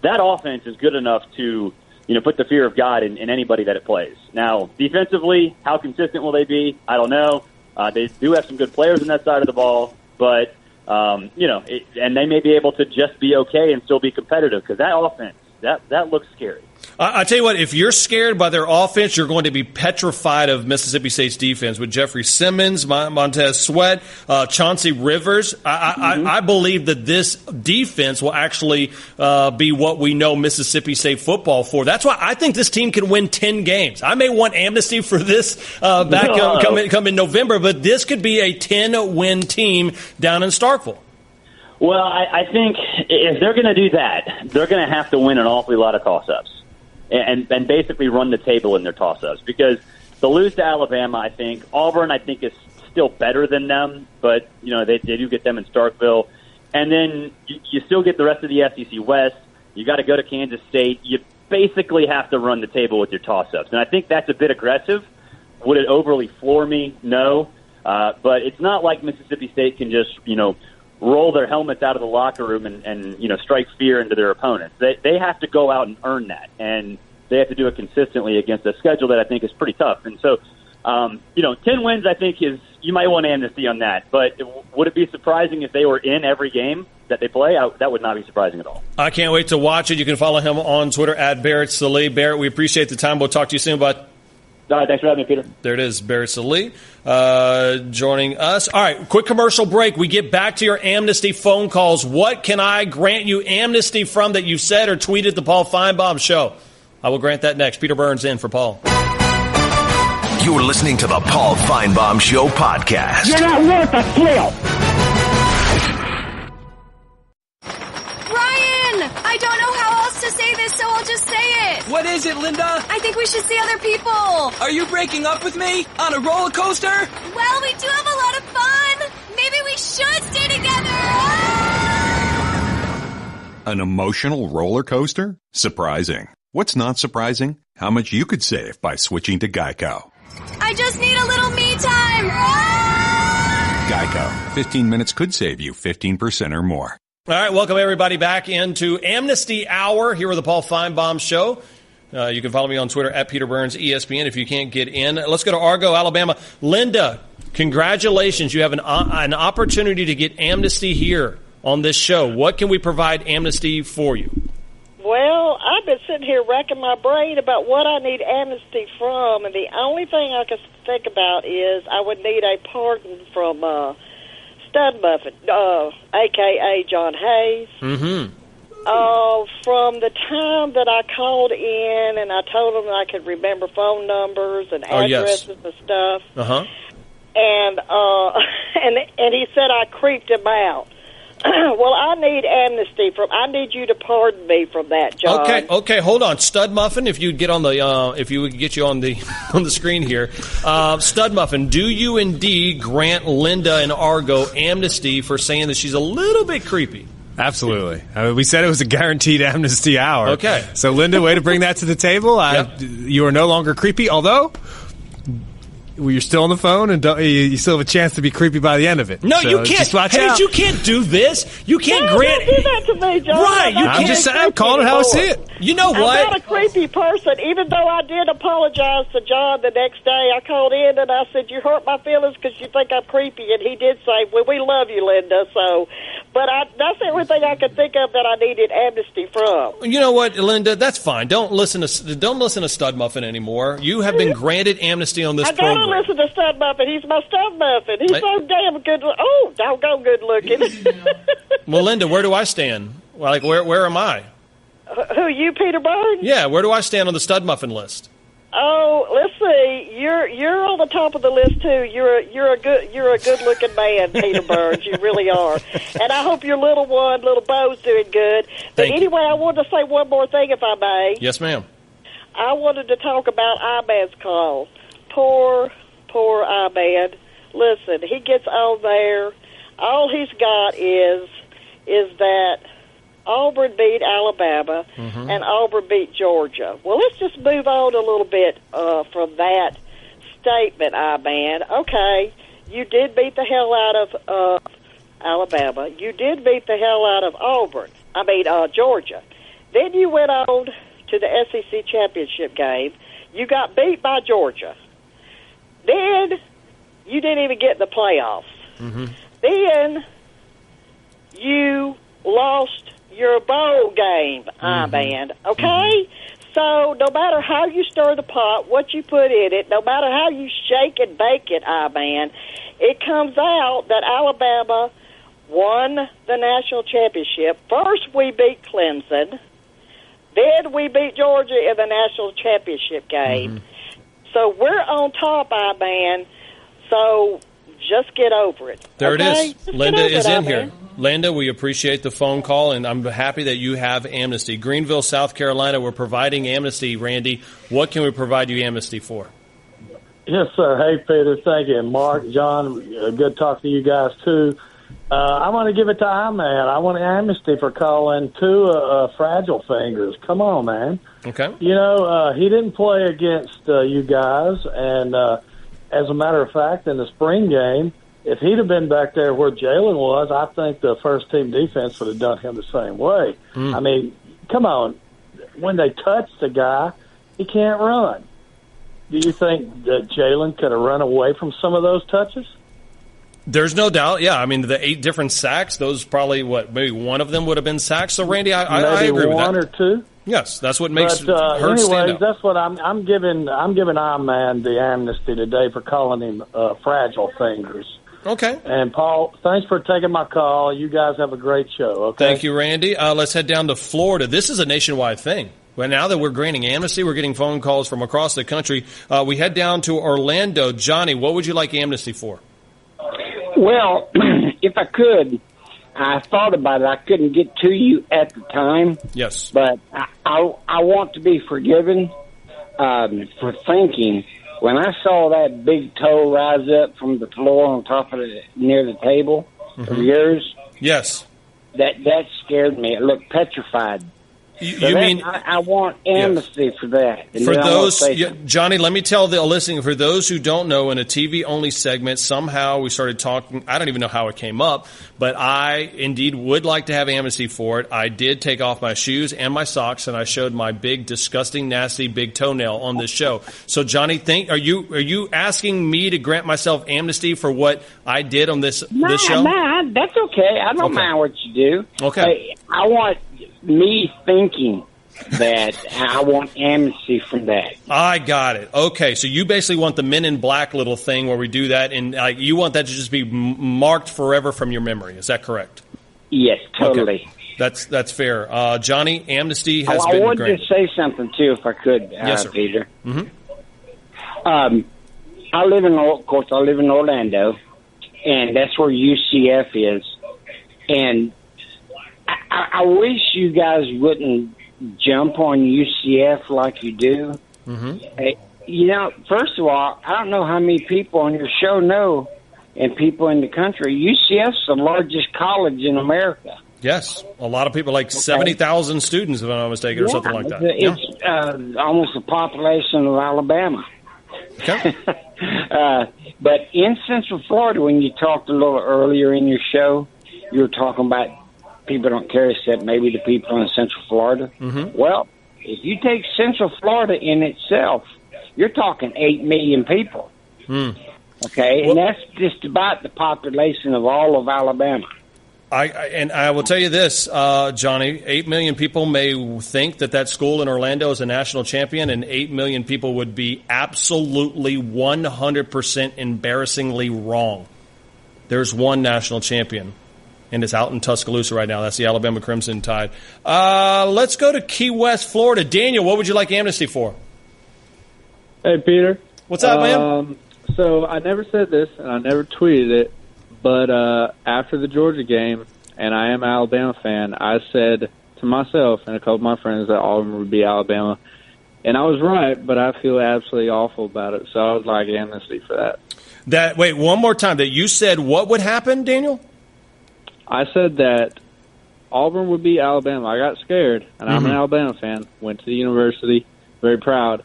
that offense is good enough to put the fear of God in anybody that it plays. Now, defensively, how consistent will they be? I don't know. They do have some good players on that side of the ball, but, and they may be able to just be okay and still be competitive, because that offense, that looks scary. I tell you what, if you're scared by their offense, you're going to be petrified of Mississippi State's defense with Jeffrey Simmons, Montez Sweat, Chauncey Rivers. I believe that this defense will actually be what we know Mississippi State football for. That's why I think this team can win 10 games. I may want amnesty for this come in November, but this could be a 10-win team down in Starkville. Well, I think if they're going to do that, they're going to have to win an awfully lot of toss-ups and basically run the table in their toss-ups, because they'll lose to Alabama, I think. Auburn, I think, is still better than them, but, they do get them in Starkville. And then you still get the rest of the SEC West. You got to go to Kansas State. You basically have to run the table with your toss-ups. And I think that's a bit aggressive. Would it overly floor me? No. But it's not like Mississippi State can just, roll their helmets out of the locker room and strike fear into their opponents. They have to go out and earn that, and they have to do it consistently against a schedule that I think is pretty tough. And so, 10 wins, I think, you might want amnesty on that. But would it be surprising if they were in every game that they play? That would not be surprising at all. I can't wait to watch it. You can follow him on Twitter at Barrett Sallee. Barrett, we appreciate the time. We'll talk to you soon, bud. All right, thanks for having me, Peter. There it is, Barrett Sallee joining us. All right, quick commercial break. We get back to your amnesty phone calls. What can I grant you amnesty from that you said or tweeted the Paul Finebaum Show? I will grant that next. Peter Burns in for Paul. You're listening to the Paul Finebaum Show podcast. You're not worth a flip. I don't know how else to say this, so I'll just say it. What is it, Linda? I think we should see other people. Are you breaking up with me? On a roller coaster? Well, we do have a lot of fun. Maybe we should stay together. An emotional roller coaster? Surprising. What's not surprising? How much you could save by switching to Geico. I just need a little me time. Geico. 15 minutes could save you 15% or more. All right, welcome everybody back into Amnesty Hour here with the Paul Finebaum Show. You can follow me on Twitter at Peter Burns ESPN if you can't get in. Let's go to Argo, Alabama. Linda, congratulations. You have an opportunity to get amnesty here on this show. What can we provide amnesty for you? Well, I've been sitting here racking my brain about what I need amnesty from, and the only thing I can think about is I would need a pardon from Stud Muffin, a.k.a. John Hayes. Mm-hmm. From the time that I called in and I told him I could remember phone numbers and addresses and stuff. Uh-huh. And he said I creeped him out. Well, I need amnesty I need you to pardon me from that, John. Okay, hold on. Stud Muffin, if you get on the if you would get you on the screen here. Stud Muffin, do you indeed grant Linda and Argo amnesty for saying that she's a little bit creepy? Absolutely. We said it was a guaranteed amnesty hour. Okay. So, Linda, way to bring that to the table. Yep. You are no longer creepy, although you're still on the phone and you still have a chance to be creepy by the end of it. No, so you can't. Just watch Paige, out. you can't do this. You can't grant. Don't do that to me, John. Right, you I'm can't. just I'm calling it how I see it. You know I'm what? not a creepy person, even though I did apologize to John the next day. I called in and I said, you hurt my feelings because you think I'm creepy. And he did say, well, we love you, Linda. So, but that's everything I could think of that I needed amnesty from. You know what, Linda? That's fine. Don't listen to Stud Muffin anymore. You have been granted amnesty on this program. I gotta listen to Stud Muffin. He's my Stud Muffin. He's so damn good. Oh, doggone good looking. Well, Linda, where do I stand? Like, where am I? Who, you, Peter Burns? Yeah, where do I stand on the Stud Muffin list? Oh, let's see. You're on the top of the list too. You're a good looking man, Peter Burns. You really are. And I hope your little Bo's doing good. But anyway, I wanted to say one more thing, if I may. Yes, ma'am. I wanted to talk about Iman's call. Poor Iman. Listen, he gets on there. All he's got is that Auburn beat Alabama and Auburn beat Georgia. Well, let's just move on a little bit from that statement, Iman. Okay, you did beat the hell out of Alabama. You did beat the hell out of Georgia. Then you went on to the SEC championship game. You got beat by Georgia. Then you didn't even get in the playoffs. Then you lost your bowl game, Iman. Okay? So no matter how you stir the pot, what you put in it, no matter how you shake and bake it, Iman, it comes out that Alabama won the national championship. First we beat Clemson. Then we beat Georgia in the national championship game. So we're on top, Iman. So just get over it. There okay? it is. Just Linda is in Iman. here. Linda, we appreciate the phone call, and I'm happy that you have amnesty. Greenville, South Carolina, we're providing amnesty. Randy, what can we provide you amnesty for? Yes, sir. Hey, Peter. Thank you. Mark, John, good talk to you guys, too. I want to give it to Iman. I want amnesty for calling two fragile fingers. Come on, man. Okay. You know, he didn't play against you guys, and as a matter of fact, in the spring game, if he'd have been back there where Jalen was, I think the first-team defense would have done him the same way. I mean, come on. When they touch the guy, he can't run. Do you think that Jalen could have run away from some of those touches? There's no doubt. Yeah, I mean, the 8 different sacks, those probably, maybe one of them would have been sacks. So, Randy, I agree with that. One or two? Yes, that's what makes Hurts stand anyways, out. that's what I'm giving Iman the amnesty today for calling him fragile fingers. Okay. And, Paul, thanks for taking my call. You guys have a great show, okay? Thank you, Randy. Let's head down to Florida. This is a nationwide thing. Well, now that we're granting amnesty, we're getting phone calls from across the country. We head down to Orlando. Johnny, what would you like amnesty for? Well, if I could, I thought about it. I couldn't get to you at the time. Yes. But I want to be forgiven for thinking. When I saw that big toe rise up from the floor on top of near the table of yours, yes, that scared me. It looked petrified. You mean I want amnesty for that. And for then those, say Johnny, let me tell the listening, for those who don't know, in a TV-only segment, somehow we started talking, I don't even know how it came up, but I indeed would like to have amnesty for it. I did take off my shoes and my socks, and I showed my big, disgusting, nasty, big toenail on this show. So, Johnny, are you asking me to grant myself amnesty for what I did on this show? No, that's okay. I don't mind what you do. Okay. I want me thinking that I want amnesty from that. I got it. Okay, so you basically want the Men in Black little thing where we do that, and you want that to just be marked forever from your memory. Is that correct? Yes, totally. Okay. That's fair. Johnny, amnesty has I been wanted granted. to say something, too, if I could, Yes, sir. Peter. Mm-hmm. I live in Orlando, and that's where UCF is. And I wish you guys wouldn't jump on UCF like you do. Mm-hmm. First of all, I don't know how many people on your show know, and people in the country, UCF's the largest college in America. Yes, a lot of people, like 70,000 students, if I'm not mistaken, or something like that. It's almost the population of Alabama. Okay. But in Central Florida, when you talked a little earlier in your show, you were talking about people don't care except maybe the people in Central Florida. Mm-hmm. Well, if you take Central Florida in itself, you're talking 8 million people. Okay, and that's just about the population of all of Alabama. I will tell you this, Johnny, 8 million people may think that school in Orlando is a national champion, and 8 million people would be absolutely 100% embarrassingly wrong. There's one national champion, and it's out in Tuscaloosa right now. That's the Alabama Crimson Tide. Let's go to Key West, Florida. Daniel, what would you like amnesty for? Hey, Peter. What's up, man? So I never said this, and I never tweeted it, but after the Georgia game, and I am an Alabama fan, I said to myself and a couple of my friends that Auburn would be Alabama. And I was right, but I feel absolutely awful about it. So I would like amnesty for that. Wait, one more time. That you said what would happen, Daniel? I said that Auburn would be Alabama. I got scared, and I'm an Alabama fan. Went to the university, very proud,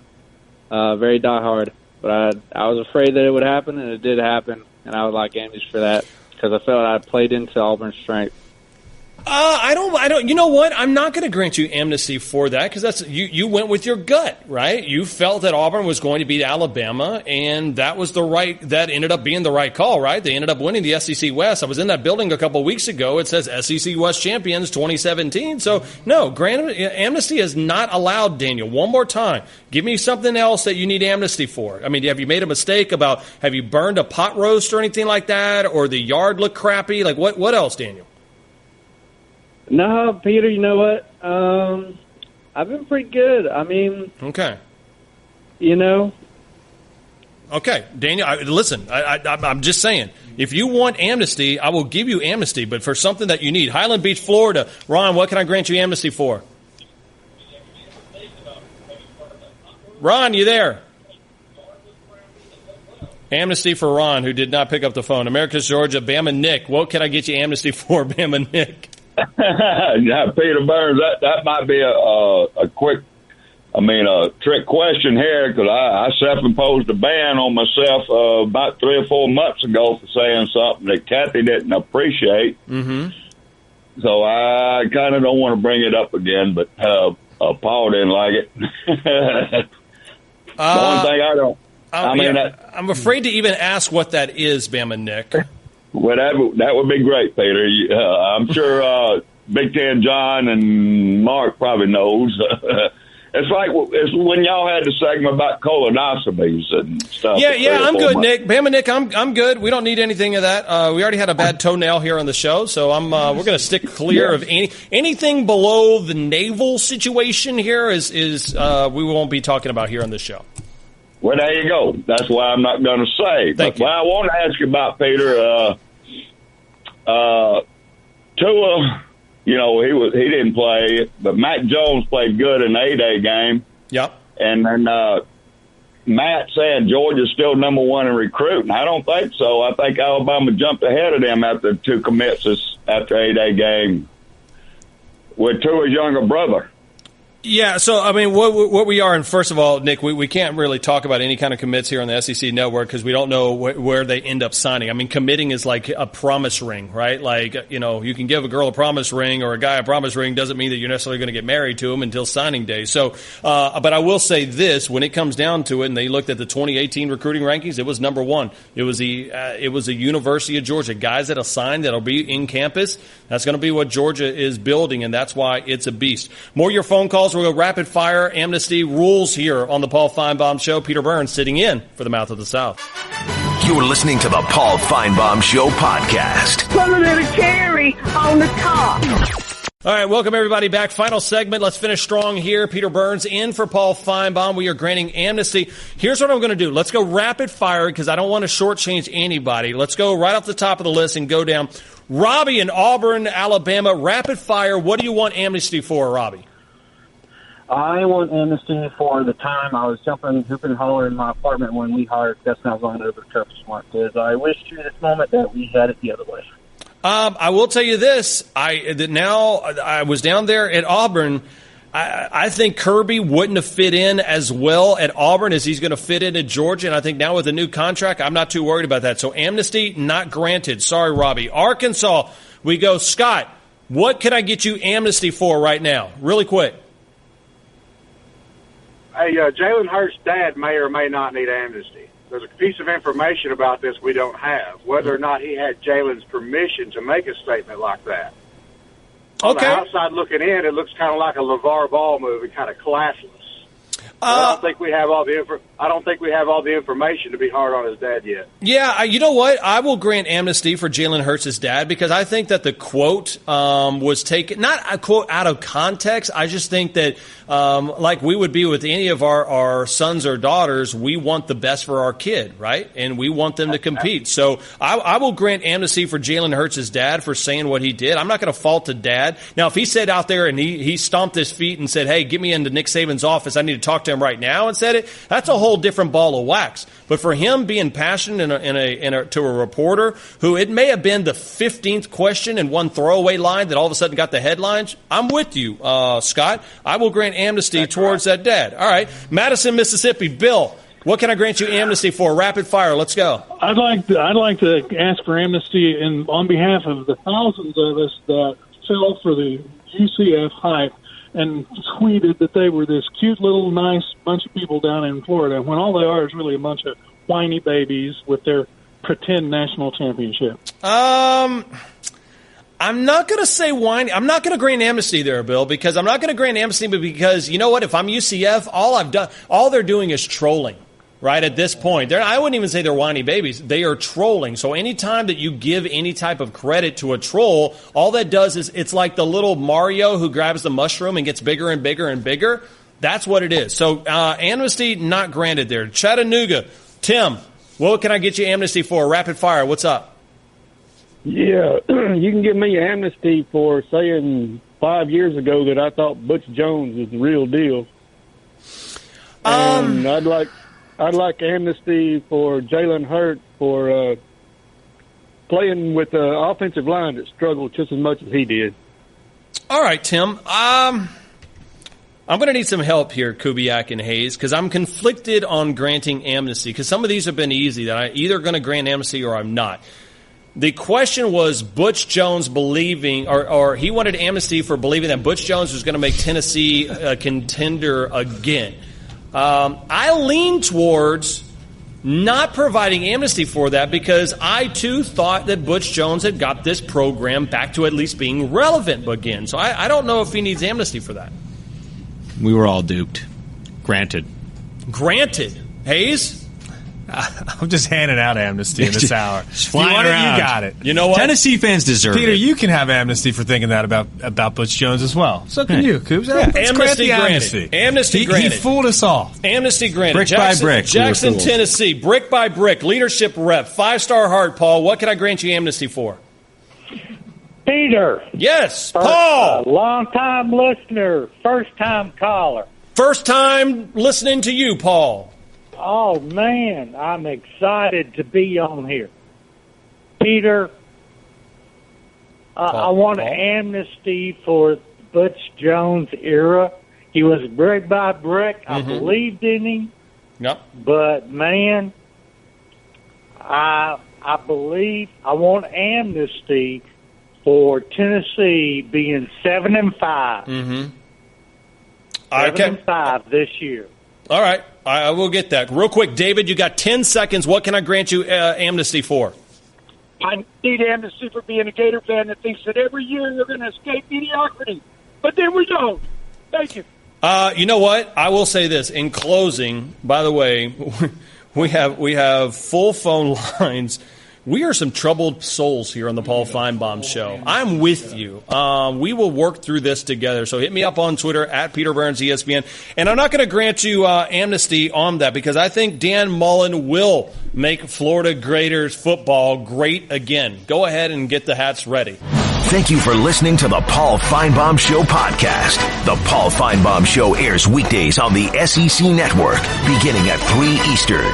very diehard. But I was afraid that it would happen, and it did happen. And I would like amnesty for that because I felt I played into Auburn's strength. I don't. You know what? I'm not going to grant you amnesty for that because that's you went with your gut, right? You felt that Auburn was going to beat Alabama, and that was that ended up being the right call, right? They ended up winning the SEC West. I was in that building a couple weeks ago. It says SEC West champions 2017. So no, amnesty is not allowed, Daniel. One more time, give me something else that you need amnesty for. I mean, have you made a mistake have you burned a pot roast or anything like that, or the yard looked crappy? Like what else, Daniel? No, Peter, you know what? I've been pretty good. I mean... Okay. You know? Okay, Daniel, listen, I'm just saying, if you want amnesty, I will give you amnesty, but for something that you need. Highland Beach, Florida. Ron, what can I grant you amnesty for? Ron, you there? Amnesty for Ron, who did not pick up the phone. America's Georgia, Bama Nick. What can I get you amnesty for, Bama Nick? Yeah, Peter Burns, that might be a quick, a trick question here because I self-imposed a ban on myself about 3 or 4 months ago for saying something that Kathy didn't appreciate. Mm-hmm. So I kind of don't want to bring it up again, but Paul didn't like it. The one thing I don't. I'm afraid to even ask what that is, Bama Nick. Well, that would be great, Peter. I'm sure Big Ten John and Mark probably knows. It's when y'all had the segment about colonoscopies and stuff. Yeah, I'm good, Nick. Bama Nick, I'm good. We don't need anything of that. We already had a bad toenail here on the show, so we're going to stick clear of anything below the naval situation here. Is we won't be talking about here on the show. Well, there you go. That's why I'm not going to say. But what I want to ask you about, Peter, Tua, he didn't play, but Mac Jones played good in the A-Day game. Yep. And then Matt saying Georgia's still number one in recruiting. I don't think so. I think Alabama jumped ahead of them after 2 commits after A-Day game with Tua's younger brother. Yeah, so, what we are, and first of all, Nick, we can't really talk about any kind of commits here on the SEC Network because we don't know where they end up signing. Committing is like a promise ring, right? Like, you can give a girl a promise ring or a guy a promise ring doesn't mean that you're necessarily going to get married to him until signing day. So, but I will say this, when it comes down to it, and they looked at the 2018 recruiting rankings, it was number 1. It was the University of Georgia. Guys that'll sign, that'll be in campus, that's going to be what Georgia is building, and that's why it's a beast. More of your phone calls. We'll go rapid fire amnesty rules here on the Paul Finebaum Show. Peter Burns sitting in for the Mouth of the South. You're listening to the Paul Finebaum Show podcast. Put a little cherry on the top. All right, welcome everybody back. Final segment. Let's finish strong here. Peter Burns in for Paul Finebaum. We are granting amnesty. Here's what I'm going to do. Let's go rapid fire because I don't want to shortchange anybody. Let's go right off the top of the list and go down. Robbie in Auburn, Alabama. Rapid fire. What do you want amnesty for, Robbie? I want amnesty for the time I was jumping, hooping, and hollering in my apartment when we hired Gus Malzahn over Turf Smart. Because I wish to this moment that we had it the other way. I will tell you this. I was down there at Auburn. I think Kirby wouldn't have fit in as well at Auburn as he's going to fit in at Georgia, and I think now with a new contract, I'm not too worried about that. So amnesty, not granted. Sorry, Robbie. Arkansas, we go. Scott, what can I get you amnesty for right now? Really quick. Hey, Jalen Hurts' dad may or may not need amnesty. There's a piece of information about this we don't have, whether or not he had Jalen's permission to make a statement like that. On the outside looking in, it looks kind of like a LeVar Ball movie, kind of classless. I don't think we have all the information to be hard on his dad yet. Yeah, you know what? I will grant amnesty for Jalen Hurts' dad because I think that the quote was taken, not a quote out of context. I just think that like we would be with any of our sons or daughters, we want the best for our kid, right? And we want them to compete. So I will grant amnesty for Jalen Hurts' dad for saying what he did. I'm not going to fault the dad. Now, if he said out there and he stomped his feet and said, hey, get me into Nick Saban's office, I need to talk to him right now and said it, that's a whole different ball of wax. But for him being passionate to a reporter who it may have been the 15th question in one throwaway line that all of a sudden got the headlines, I'm with you, Scott. I will grant amnesty towards that dad. All right. Madison, Mississippi. Bill, what can I grant you amnesty for? Rapid fire. Let's go. I'd like to ask for amnesty on behalf of the thousands of us that fell for the UCF hype and tweeted that they were this cute little nice bunch of people down in Florida when all they are is really a bunch of whiny babies with their pretend national championship. I'm not going to say whiny. I'm not going to grant amnesty there, Bill, because I'm not going to grant amnesty because, you know what, if I'm UCF, all they're doing is trolling. Right at this point, I wouldn't even say they're whiny babies. They are trolling. So anytime that you give any type of credit to a troll, all that does is it's like the little Mario who grabs the mushroom and gets bigger and bigger and bigger. That's what it is. So amnesty not granted there. Chattanooga, Tim, what can I get you amnesty for? Rapid fire. What's up? Yeah, you can give me amnesty for saying 5 years ago that I thought Butch Jones was the real deal. And I'd like amnesty for Jalen Hurts for playing with the offensive line that struggled just as much as he did. All right, Tim. I'm going to need some help here, Kubiak and Hayes, because I'm conflicted on granting amnesty, because some of these have been easy that I'm either going to grant amnesty or I'm not. The question was Butch Jones believing, or he wanted amnesty for believing that Butch Jones was going to make Tennessee a contender again. I lean towards not providing amnesty for that because I, too, thought that Butch Jones had got this program back to at least being relevant again. So I don't know if he needs amnesty for that. We were all duped. Granted. Hayes? I'm just handing out amnesty in this hour. Just flying around. You got it. You know what? Tennessee fans deserve Peter, it. you can have amnesty for thinking that about Butch Jones as well. So can you, Coops. Yeah. Amnesty granted. Amnesty granted. He fooled us all. Amnesty granted. Brick by brick. Jackson, Tennessee. Brick by brick. Leadership rep. 5-star heart, Paul. What can I grant you amnesty for? Peter. Yes, Paul. Long-time listener, first-time caller. First time listening to you, Paul. Oh, man, I'm excited to be on here. Peter, I want amnesty for Butch Jones era. He was brick by brick. I believed in him. Yep. But, man, I want amnesty for Tennessee being 7-5. 7-5 this year. All right. I will get that. Real quick, David, you got 10 seconds. What can I grant you amnesty for? I need amnesty for being a Gator fan that thinks that every year they're going to escape mediocrity. But then we don't. Thank you. You know what? I will say this. In closing, by the way, we have full phone lines. We are some troubled souls here on the Paul Finebaum Show. I'm with you. We will work through this together. So hit me up on Twitter at Peter Burns ESPN. And I'm not going to grant you amnesty on that because I think Dan Mullen will make Florida Gators football great again. Go ahead and get the hats ready. Thank you for listening to the Paul Finebaum Show podcast. The Paul Finebaum Show airs weekdays on the SEC Network beginning at 3 Eastern.